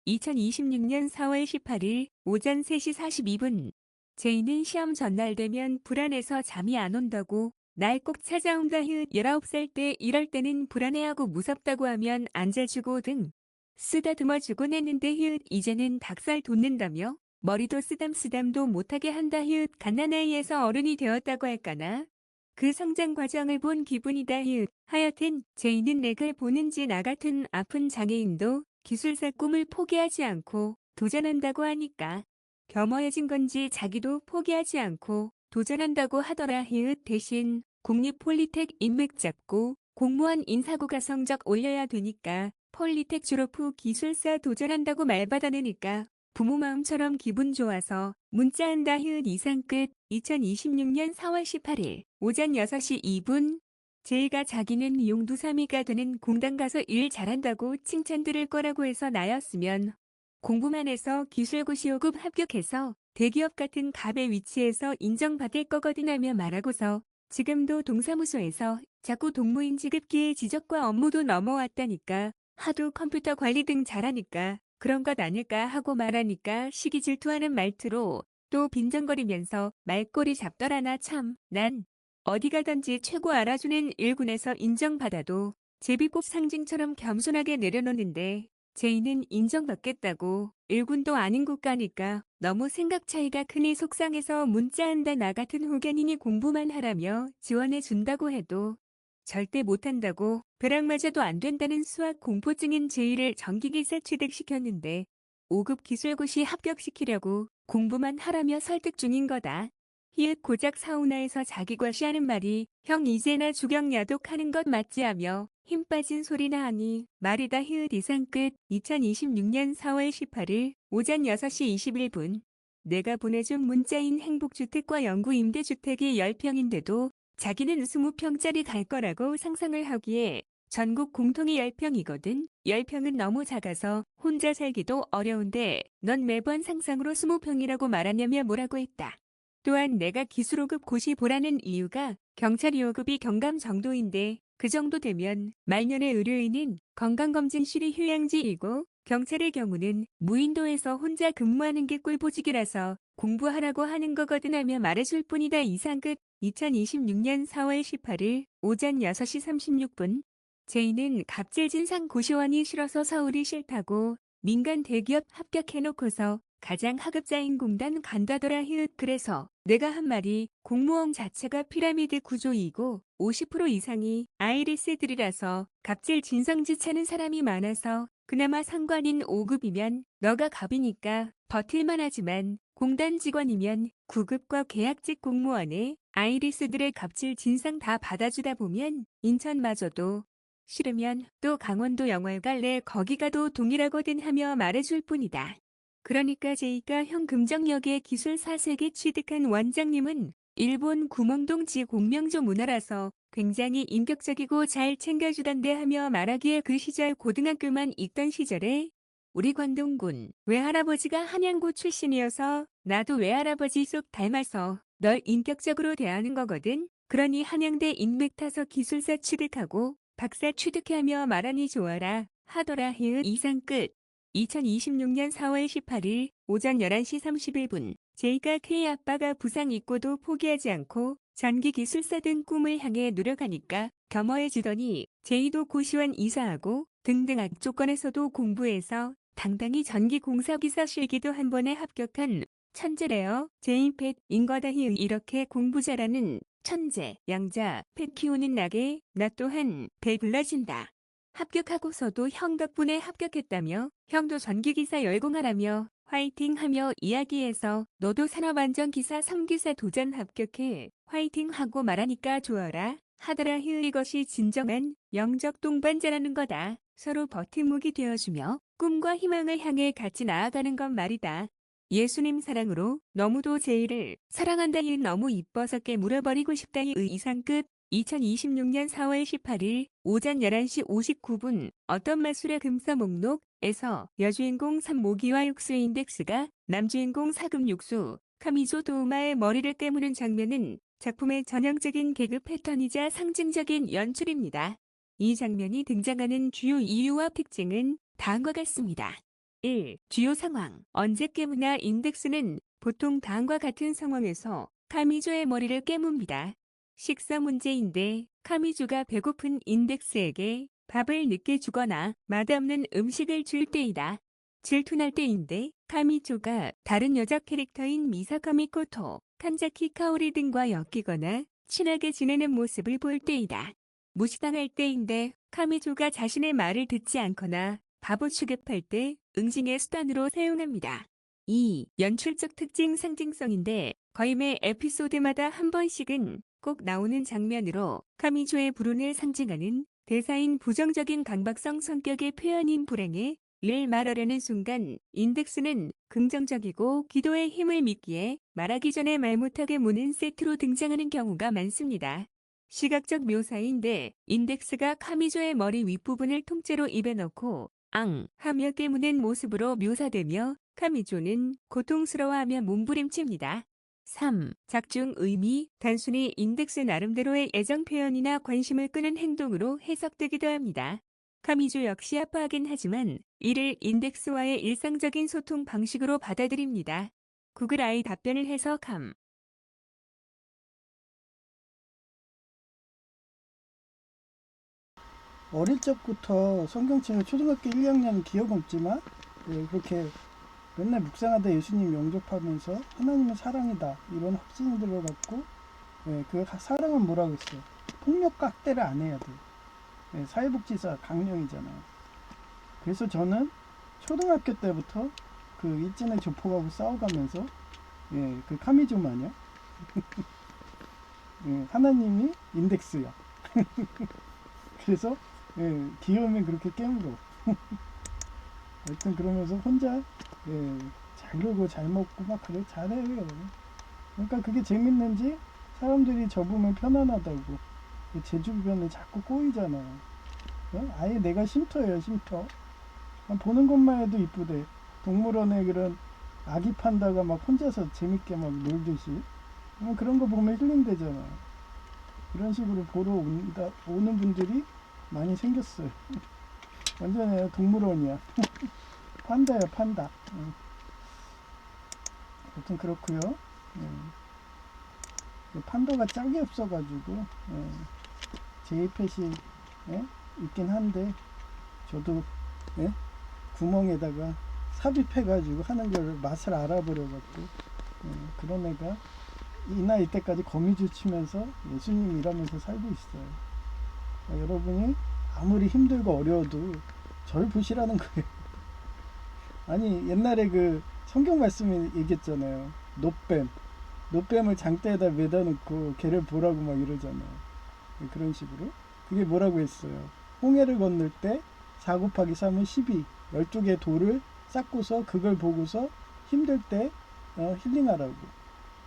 2026년 4월 18일 오전 3시 42분. 제이는 시험 전날 되면 불안해서 잠이 안 온다고 날 꼭 찾아온다. 19살 때 이럴 때는 불안해하고 무섭다고 하면 안 자주고 등 쓰다듬어주곤 했는데 이제는 닭살 돋는다며 머리도 쓰담쓰담도 못하게 한다. 갓난아이에서 어른이 되었다고 할까나. 그 성장 과정을 본 기분이다. 하여튼 제이는 내가 보는지 나 같은 아픈 장애인도 기술사 꿈을 포기하지 않고 도전한다고 하니까 겸허해진 건지 자기도 포기하지 않고 도전한다고 하더라. 대신 국립폴리텍 인맥 잡고 공무원 인사고가 성적 올려야 되니까 폴리텍 졸업 후 기술사 도전한다고 말 받아내니까 부모 마음처럼 기분 좋아서 문자한다. 이상 끝. 2026년 4월 18일 오전 6시 2분. 제이가 자기는 용두사미가 되는 공단 가서 일 잘한다고 칭찬 들을 거라고 해서 나였으면 공부만 해서 기술고시 5급 합격해서 대기업 같은 갑의 위치에서 인정받을 거거든 하며 말하고서 지금도 동사무소에서 자꾸 동무인 지급기의 지적과 업무도 넘어왔다니까 하도 컴퓨터 관리 등 잘하니까 그런 것 아닐까 하고 말하니까 시기 질투하는 말투로 또 빈정거리면서 말꼬리 잡더라나 참. 난 어디 가든지 최고 알아주는 일군에서 인정받아도 제비뽑 상징처럼 겸손하게 내려놓는데 제이는 인정받겠다고 일군도 아닌 곳 가니까 너무 생각 차이가 크니 속상해서 문자한다. 나 같은 호견인이 공부만 하라며 지원해준다고 해도 절대 못한다고 벼락 맞아도 안 된다는 수학 공포증인 제이를 전기기사 취득시켰는데 5급 기술고시 합격시키려고 공부만 하라며 설득 중인 거다. 고작 사우나에서 자기 과시하는 말이 형 이제나 주경 야독하는 것 맞지 하며 힘 빠진 소리나 하니 말이다. 이상 끝. 2026년 4월 18일 오전 6시 21분. 내가 보내준 문자인 행복주택과 영구임대주택이 10평인데도 자기는 20평짜리 갈 거라고 상상을 하기에 전국 공통이 10평이거든. 10평은 너무 작아서 혼자 살기도 어려운데 넌 매번 상상으로 20평이라고 말하냐며 뭐라고 했다. 또한 내가 기술 5급 고시 보라는 이유가 경찰이 5급이 경감 정도인데 그 정도 되면 말년에 의료인은 건강검진실이 휴양지이고 경찰의 경우는 무인도에서 혼자 근무하는 게 꿀보직이라서 공부하라고 하는 거거든 하며 말해줄 뿐이다. 이상 끝. 2026년 4월 18일 오전 6시 36분. 제이는 갑질진상 고시원이 싫어서 서울이 싫다고 민간 대기업 합격해놓고서 가장 하급자인 공단 간다더라. 그래서 내가 한 말이 공무원 자체가 피라미드 구조이고 50% 이상이 아이리스들이라서 갑질 진성지 차는 사람이 많아서 그나마 상관인 5급이면 너가 갑이니까 버틸만 하지만 공단 직원이면 9급과 계약직 공무원에 아이리스들의 갑질 진상 다 받아주다 보면 인천마저도 싫으면 또 강원도 영월 갈래 거기 가도 동일하거든 하며 말해줄 뿐이다. 그러니까 제이가 형 금정역의 기술사 3개 취득한 원장님은 일본 구멍동지 공명조 문화라서 굉장히 인격적이고 잘 챙겨주던데 하며 말하기에 그 시절 고등학교만 있던 시절에 우리 관동군 외할아버지가 한양고 출신이어서 나도 외할아버지 쏙 닮아서 널 인격적으로 대하는 거거든. 그러니 한양대 인맥 타서 기술사 취득하고 박사 취득하며 말하니 좋아라 하더라. 이상 끝. 2026년 4월 18일 오전 11시 31분. 제이가 K 아빠가 부상 있고도 포기하지 않고 전기 기술사든 꿈을 향해 노력하니까 겸허해지더니 제이도 고시원 이사하고 등등 악조건에서도 공부해서 당당히 전기 공사기사 실기도 한 번에 합격한 천재래요. 제이 팻인 거다히 이렇게 공부 잘하는 천재, 양자, 팻 키우는 낙에 나 또한 배불러진다. 합격하고서도 형 덕분에 합격했다며 형도 전기기사 열공하라며 화이팅하며 이야기해서 너도 산업안전기사 3기사 도전 합격해 화이팅하고 말하니까 좋아라 하더라. 이것이 진정한 영적 동반자라는 거다. 서로 버팀목이 되어주며 꿈과 희망을 향해 같이 나아가는 건 말이다. 예수님 사랑으로 너무도 제이를 사랑한다. 너무 이뻐서 깨물어버리고 싶다. 이상 끝. 2026년 4월 18일 오전 11시 59분 어떤 마술의 금서 목록에서 여주인공 삼모기와 육수 인덱스가 남주인공 사금 육수 카미조 도우마의 머리를 깨무는 장면은 작품의 전형적인 개그 패턴이자 상징적인 연출입니다. 이 장면이 등장하는 주요 이유와 특징은 다음과 같습니다. 1. 주요 상황. 언제 깨무나 인덱스는 보통 다음과 같은 상황에서 카미조의 머리를 깨뭅니다. 식사 문제인데 카미조가 배고픈 인덱스에게 밥을 늦게 주거나 맛없는 음식을 줄 때이다. 질투날 때인데 카미조가 다른 여자 캐릭터인 미사카 미코토, 칸자키 카오리 등과 엮이거나 친하게 지내는 모습을 볼 때이다. 무시당할 때인데 카미조가 자신의 말을 듣지 않거나 바보 취급할 때 응징의 수단으로 사용합니다. 2. 연출적 특징 상징성인데 거의 매 에피소드마다 한 번씩은 꼭 나오는 장면으로 카미조의 불운을 상징하는 대사인 부정적인 강박성 성격의 표현인 불행에 를 말하려는 순간 인덱스는 긍정적이고 기도의 힘을 믿기에 말하기 전에 말 못하게 무는 세트로 등장하는 경우가 많습니다. 시각적 묘사인데 인덱스가 카미조의 머리 윗부분을 통째로 입에 넣고 앙 하며 깨무는 모습으로 묘사되며 카미조는 고통스러워하며 몸부림칩니다. 3. 작중 의미, 단순히 인덱스 나름대로의 애정 표현이나 관심을 끄는 행동으로 해석되기도 합니다. 카미조 역시 아파하긴 하지만 이를 인덱스와의 일상적인 소통 방식으로 받아들입니다. 구글 아이 답변을 해석함. 어릴 적부터 성경책을 초등학교 1, 2학년 기억 없지만 그렇게 맨날 묵상하다 예수님 영접하면서 하나님은 사랑이다 이런 확신이 들어갔고 그 사랑은 뭐라고 했어요? 폭력과 학대를 안 해야 돼. 사회복지사 강령이잖아요. 그래서 저는 초등학교 때부터 그 일진의 조폭하고 싸워가면서 그 카미조 마냥 하나님이 인덱스야. 그래서 귀여우면 그렇게 깨물어. 하여튼 그러면서 혼자 잘 놀고 잘 먹고 막 그래 잘해요. 그러니까 그게 재밌는지 사람들이 저 보면 편안하다고. 제 주변에 자꾸 꼬이잖아. 아예 내가 쉼터예요, 쉼터. 보는 것만 해도 이쁘대. 동물원에 그런 아기 판다가 막 혼자서 재밌게 막 놀듯이. 그런 거 보면 힐링되잖아. 그런 식으로 보러 오는 분들이 많이 생겼어요. 완전히 동물원이야. 판다야, 판다. 아무튼 그렇고요. 판다가 짝이 없어가지고 제이펫이 있긴 한데 저도 구멍에다가 삽입해가지고 하는 걸 맛을 알아버려갖고 그런 애가 이 나이 때까지 거미줄 치면서 예수님 일하면서 살고 있어요. 그러니까 여러분이 아무리 힘들고 어려워도 절 보시라는 거예요. 아니 옛날에 그 성경 말씀에 얘기했잖아요. 노뱀을 장대에다 매다 놓고 걔를 보라고 막 이러잖아요. 그런 식으로 그게 뭐라고 했어요? 홍해를 건널 때 4 곱하기 3은 12 12개의 돌을 쌓고서 그걸 보고서 힘들 때 힐링하라고,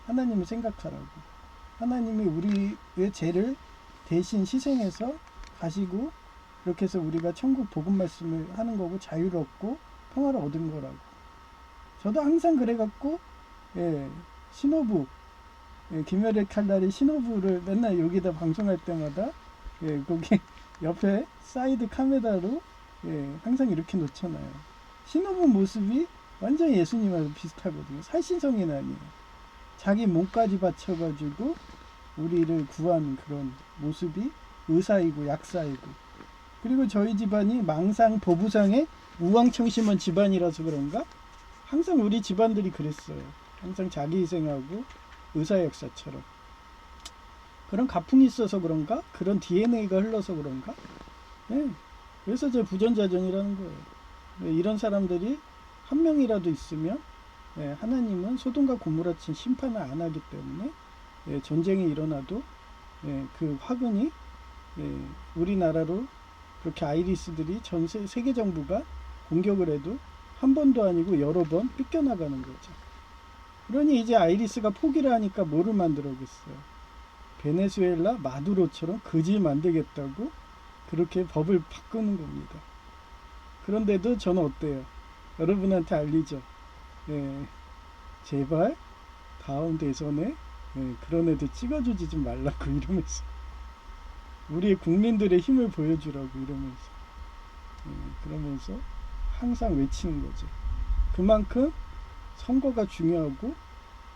하나님을 생각하라고, 하나님이 우리의 죄를 대신 희생해서 가시고 이렇게 해서 우리가 천국 복음 말씀을 하는 거고 자유롭고 평화를 얻은 거라고. 저도 항상 그래갖고 신호부 김열의 칼날이 신호부를 맨날 여기다 방송할 때마다 거기 옆에 사이드 카메라로 항상 이렇게 놓잖아요. 신호부 모습이 완전 예수님하고 비슷하거든요. 살신성인 아니에요. 자기 몸까지 바쳐가지고 우리를 구하는 그런 모습이 의사이고 약사이고, 그리고 저희 집안이 망상 보부상의 우왕청심한 집안이라서 그런가 항상 우리 집안들이 그랬어요. 항상 자기 희생하고 의사 역사처럼. 그런 가풍이 있어서 그런가, 그런 DNA가 흘러서 그런가. 네. 그래서 제 부전자전이라는 거예요. 네, 이런 사람들이 한 명이라도 있으면 하나님은 소돔과 고모라친 심판을 안 하기 때문에 전쟁이 일어나도 그 화근이 우리나라로 그렇게 아이리스들이 전 세계 정부가 공격을 해도 한 번도 아니고 여러 번 삐껴나가는 거죠. 그러니 이제 아이리스가 포기를 하니까 뭐를 만들어겠어요. 베네수엘라 마두로처럼 거지 만들겠다고 그렇게 법을 바꾸는 겁니다. 그런데도 저는 어때요? 여러분한테 알리죠. 제발 다음 대선에 그런 애들 찍어주지 좀 말라고 이러면서, 우리의 국민들의 힘을 보여주라고 이러면서, 그러면서 항상 외치는 거죠. 그만큼 선거가 중요하고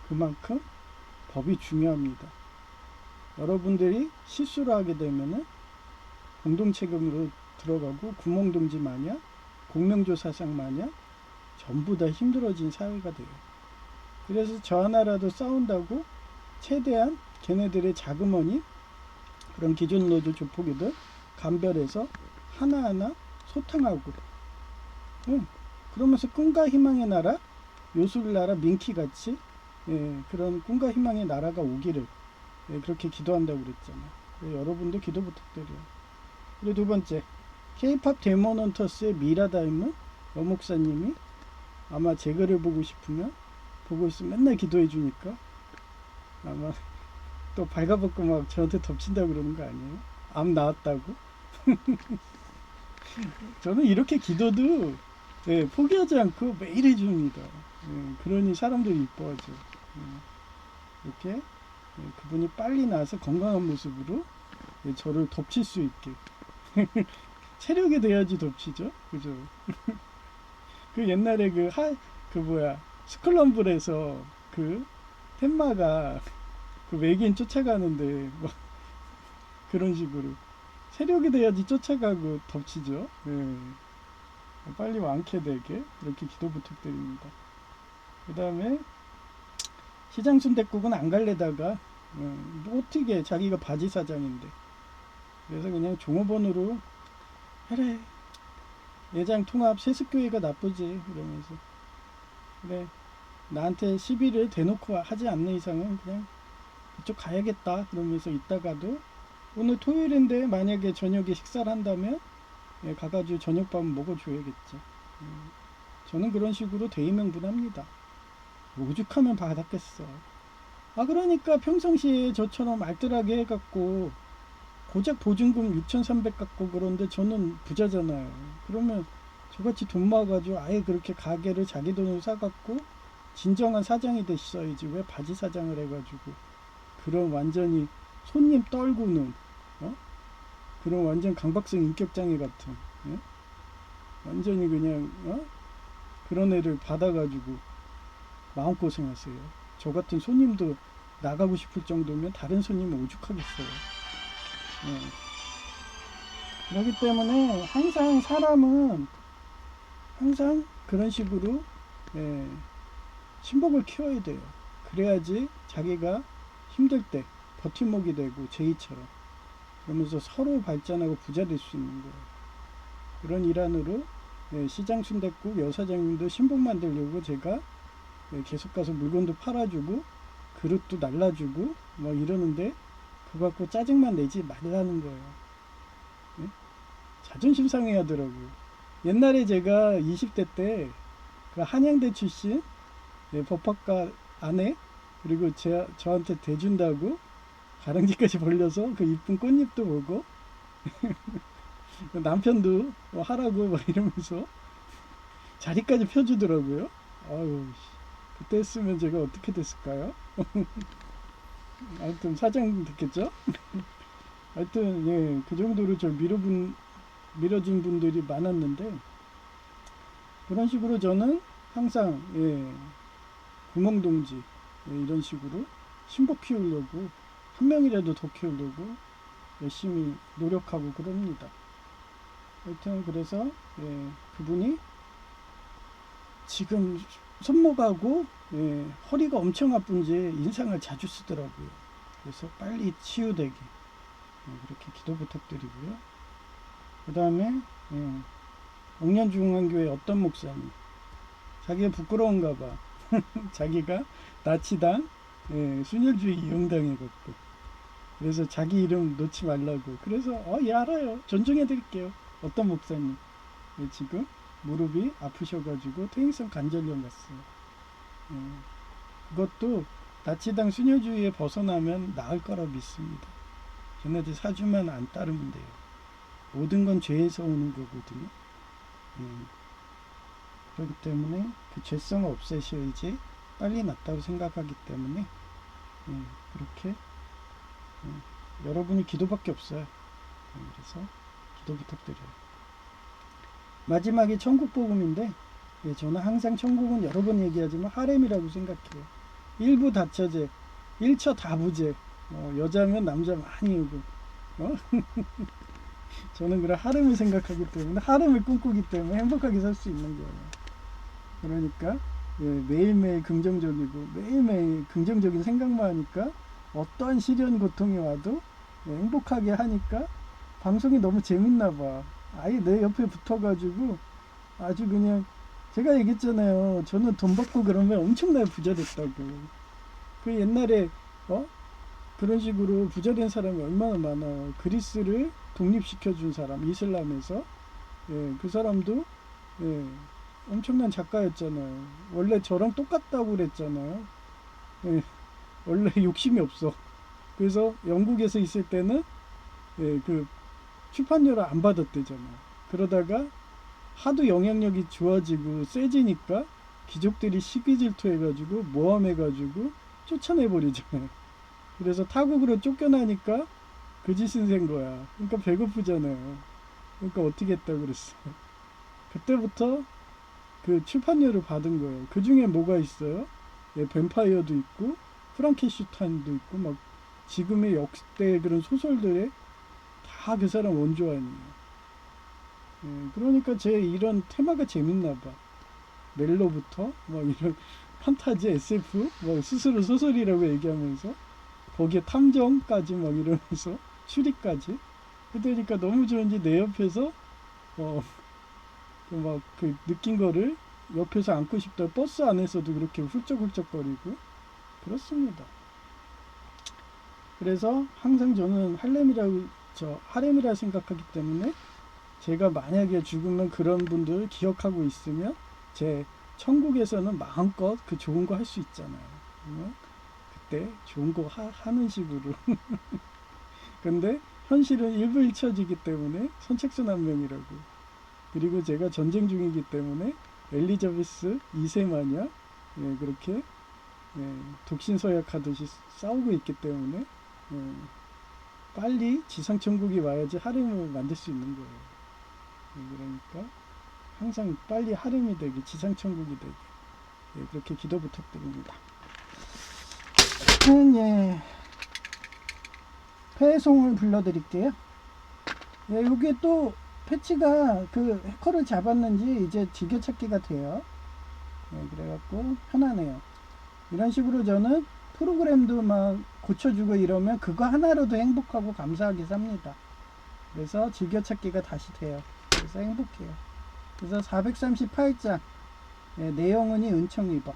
그만큼 법이 중요합니다. 여러분들이 실수를 하게 되면은 공동책임으로 들어가고 구멍동지 마냥, 공명조 사상 마냥 전부 다 힘들어진 사회가 돼요. 그래서 저 하나라도 싸운다고 최대한 걔네들의 자금원인 그런 기존 노조 조폭이들 감별해서 하나하나 소탕하고, 그러면서 꿈과 희망의 나라, 요술 나라 민키같이 그런 꿈과 희망의 나라가 오기를 그렇게 기도한다고 그랬잖아요. 여러분도 기도 부탁드려요. 그리고 두 번째, K-팝 데모넌터스의 미라 닮은 여목사님이 아마 제 글을 보고 싶으면 보고 있으면 맨날 기도해 주니까 아마 또 발가벗고 막 저한테 덮친다고 그러는 거 아니에요? 암 나았다고? 저는 이렇게 기도도 포기하지 않고 매일 해줍니다. 그러니 사람들이 이뻐하죠. 이렇게 그분이 빨리 나와서 건강한 모습으로 저를 덮칠 수 있게. 체력이 돼야지 덮치죠. 그죠? 그 옛날에 스클럼블에서 그 텐마가 그 외계인 쫓아가는데 뭐 그런 식으로 체력이 돼야지 쫓아가고 덮치죠. 빨리 완쾌 되게 이렇게 기도 부탁드립니다. 그 다음에 시장순댓국은 안 갈래다가 뭐 어떻게 자기가 바지 사장인데, 그래서 그냥 종업원으로 그래 예장 통합 세습교회가 나쁘지 이러면서, 그래 나한테 시비를 대놓고 하지 않는 이상은 그냥 그쪽 가야겠다 그러면서 있다가도 오늘 토요일인데 만약에 저녁에 식사를 한다면 가가지고 저녁밥은 먹어줘야겠죠. 저는 그런 식으로 대의명분합니다. 오죽하면 받았겠어. 그러니까 평상시에 저처럼 알뜰하게 해갖고 고작 보증금 6,300 갖고, 그런데 저는 부자잖아요. 그러면 저같이 돈 모아가지고 아예 그렇게 가게를 자기 돈으로 사갖고 진정한 사장이 됐어야지. 왜 바지 사장을 해가지고 그런 완전히 손님 떨구는 그런 완전 강박성 인격장애 같은 완전히 그냥 그런 애를 받아가지고 마음고생하세요. 저 같은 손님도 나가고 싶을 정도면 다른 손님은 오죽하겠어요. 그렇기 때문에 항상 사람은 항상 그런 식으로 신복을 키워야 돼요. 그래야지 자기가 힘들 때 버팀목이 되고 제이처럼, 그러면서 서로 발전하고 부자 될 수 있는 거예요. 그런 일환으로 시장 순댓국 여사장님도 신복 만들려고 제가 계속 가서 물건도 팔아주고 그릇도 날라주고 뭐 이러는데 그거 갖고 짜증만 내지 말라는 거예요. 자존심 상해하더라고요. 옛날에 제가 20대 때 그 한양대 출신 법학과 아내, 그리고 저한테 대준다고 가랑지까지 벌려서 그 이쁜 꽃잎도 보고 남편도 뭐 하라고 막 이러면서 자리까지 펴주더라고요. 아유, 그때 했으면 제가 어떻게 됐을까요? 하여튼 사장 됐겠죠? 하여튼 그 정도로 저 밀어준 분들이 많았는데, 그런 식으로 저는 항상 구멍동지 이런 식으로 신복 키우려고 한 명이라도 더 키우려고 열심히 노력하고 그럽니다. 하여튼 그래서 그분이 지금 손목하고 허리가 엄청 아픈지 인상을 자주 쓰더라고요. 그래서 빨리 치유되게 그렇게 기도 부탁드리고요. 그 다음에 옥년중앙교회 어떤 목사님, 자기가 부끄러운가 봐. 자기가 나치당 순혈주의 이용당해갖고 그래서 자기 이름 놓지 말라고. 그래서 예 알아요, 존중해 드릴게요. 어떤 목사님 지금 무릎이 아프셔가지고 퇴행성 관절염 왔어요. 그것도 나치당 순혈주의에 벗어나면 나을 거라 믿습니다. 걔네들 사주만 안 따르면 돼요. 모든 건 죄에서 오는 거거든요. 그렇기 때문에 그 죄성을 없애셔야지 빨리 낫다고 생각하기 때문에 그렇게 여러분이 기도밖에 없어요. 그래서 기도 부탁드려요. 마지막에 천국복음인데 저는 항상 천국은 여러 번 얘기하지만 하렘이라고 생각해요. 일부 다처제, 일처 다부제, 여자면 남자 많이 오고 저는 그래 하렘을 생각하기 때문에 하렘을 꿈꾸기 때문에 행복하게 살 수 있는 거예요. 그러니까 매일매일 긍정적이고 매일매일 긍정적인 생각만 하니까 어떠한 시련 고통이 와도 행복하게 하니까 방송이 너무 재밌나 봐. 아예 내 옆에 붙어가지고 아주 그냥 제가 얘기했잖아요. 저는 돈 받고 그러면 엄청나게 부자 됐다고. 그 옛날에 그런 식으로 부자 된 사람이 얼마나 많아요. 그리스를 독립시켜준 사람, 이슬람에서 그 사람도 엄청난 작가였잖아요. 원래 저랑 똑같다고 그랬잖아요. 원래 욕심이 없어. 그래서 영국에서 있을 때는 그 출판료를 안 받았대잖아요. 그러다가 하도 영향력이 좋아지고 세지니까 귀족들이 시기 질투해가지고 모함해가지고 쫓아내버리잖아요. 그래서 타국으로 쫓겨나니까 그 짓은 생 거야. 그러니까 배고프잖아요. 그러니까 어떻게 했다고 그랬어. 그때부터 그 출판료를 받은 거예요. 그 중에 뭐가 있어요? 뱀파이어도 있고 프랑켄슈타인도 있고 막 지금의 역대 그런 소설들에 다 그 사람 원조 아니에요. 그러니까 제 이런 테마가 재밌나 봐. 멜로부터 막 이런 판타지 SF 막 스스로 소설이라고 얘기하면서 거기에 탐정까지 막 이러면서 추리까지 그러니까 너무 좋은지 내 옆에서 막 그 느낀 거를 옆에서 안고 싶다. 버스 안에서도 그렇게 훌쩍훌쩍거리고 그렇습니다. 그래서 항상 저는 하렘이라 생각하기 때문에 제가 만약에 죽으면 그런 분들 기억하고 있으면 제 천국에서는 마음껏 그 좋은 거 할 수 있잖아요. 그때 좋은 거 하는 식으로. 근데 현실은 일부일처지기 때문에 선착순 한 명이라고. 그리고 제가 전쟁 중이기 때문에 엘리자베스 2세 마냥 그렇게 독신서약하듯이 싸우고 있기 때문에 빨리 지상천국이 와야지 하렘을 만들 수 있는 거예요. 그러니까 항상 빨리 하렘이 되게 지상천국이 되게 그렇게 기도 부탁드립니다. 배송을 불러드릴게요. 여기 또 패치가 그 해커를 잡았는지 이제 즐겨찾기가 돼요. 그래갖고 편하네요. 이런 식으로 저는 프로그램도 막 고쳐주고 이러면 그거 하나로도 행복하고 감사하게 삽니다. 그래서 즐겨찾기가 다시 돼요. 그래서 행복해요. 그래서 438장 내용은이 은총 입어.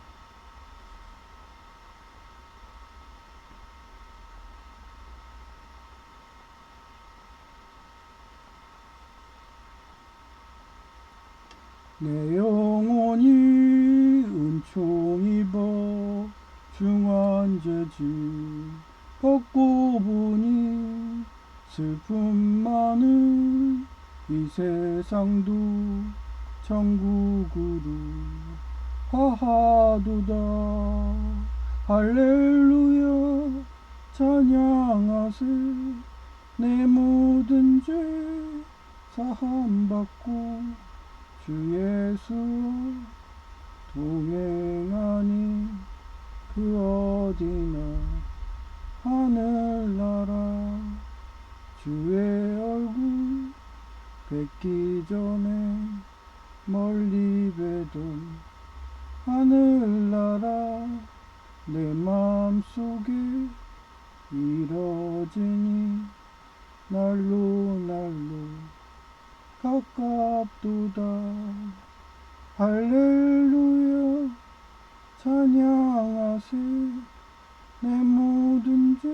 내 영혼이 은총 입어 중환제지 벗고 보니 슬픔 많은 이 세상도 천국으로 하하도다 할렐루야 찬양하세 내 모든 죄 사함받고 주 예수 동행하니 그 어디나 하늘나라 주의 얼굴 뵙기 전에 멀리 뵈던 하늘나라 내 마음속에 이뤄지니 날로 날로 가깝도다. 할렐루야 찬양하세 내 모든 죄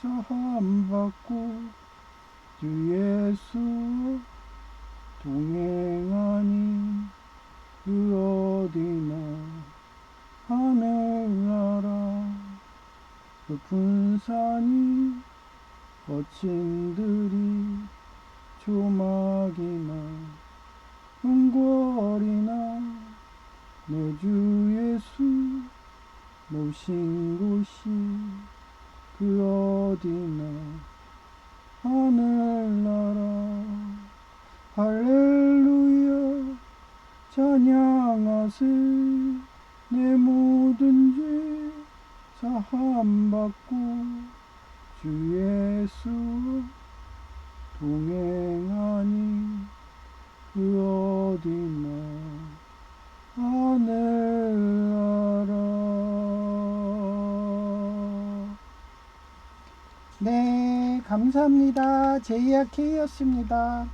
사함받고 주 예수와 동행하니 그 어디나 하늘나라 높은 산이 거친 들이 조막이나 궁궐이나 내 주 예수 모신 곳이 그 어디나 하늘나라 할렐루야 찬양하세 내 모든 죄 사함받고 주 예수 동행하니 그 어디나 하늘나라. 네, 감사합니다. 제이아케이였습니다.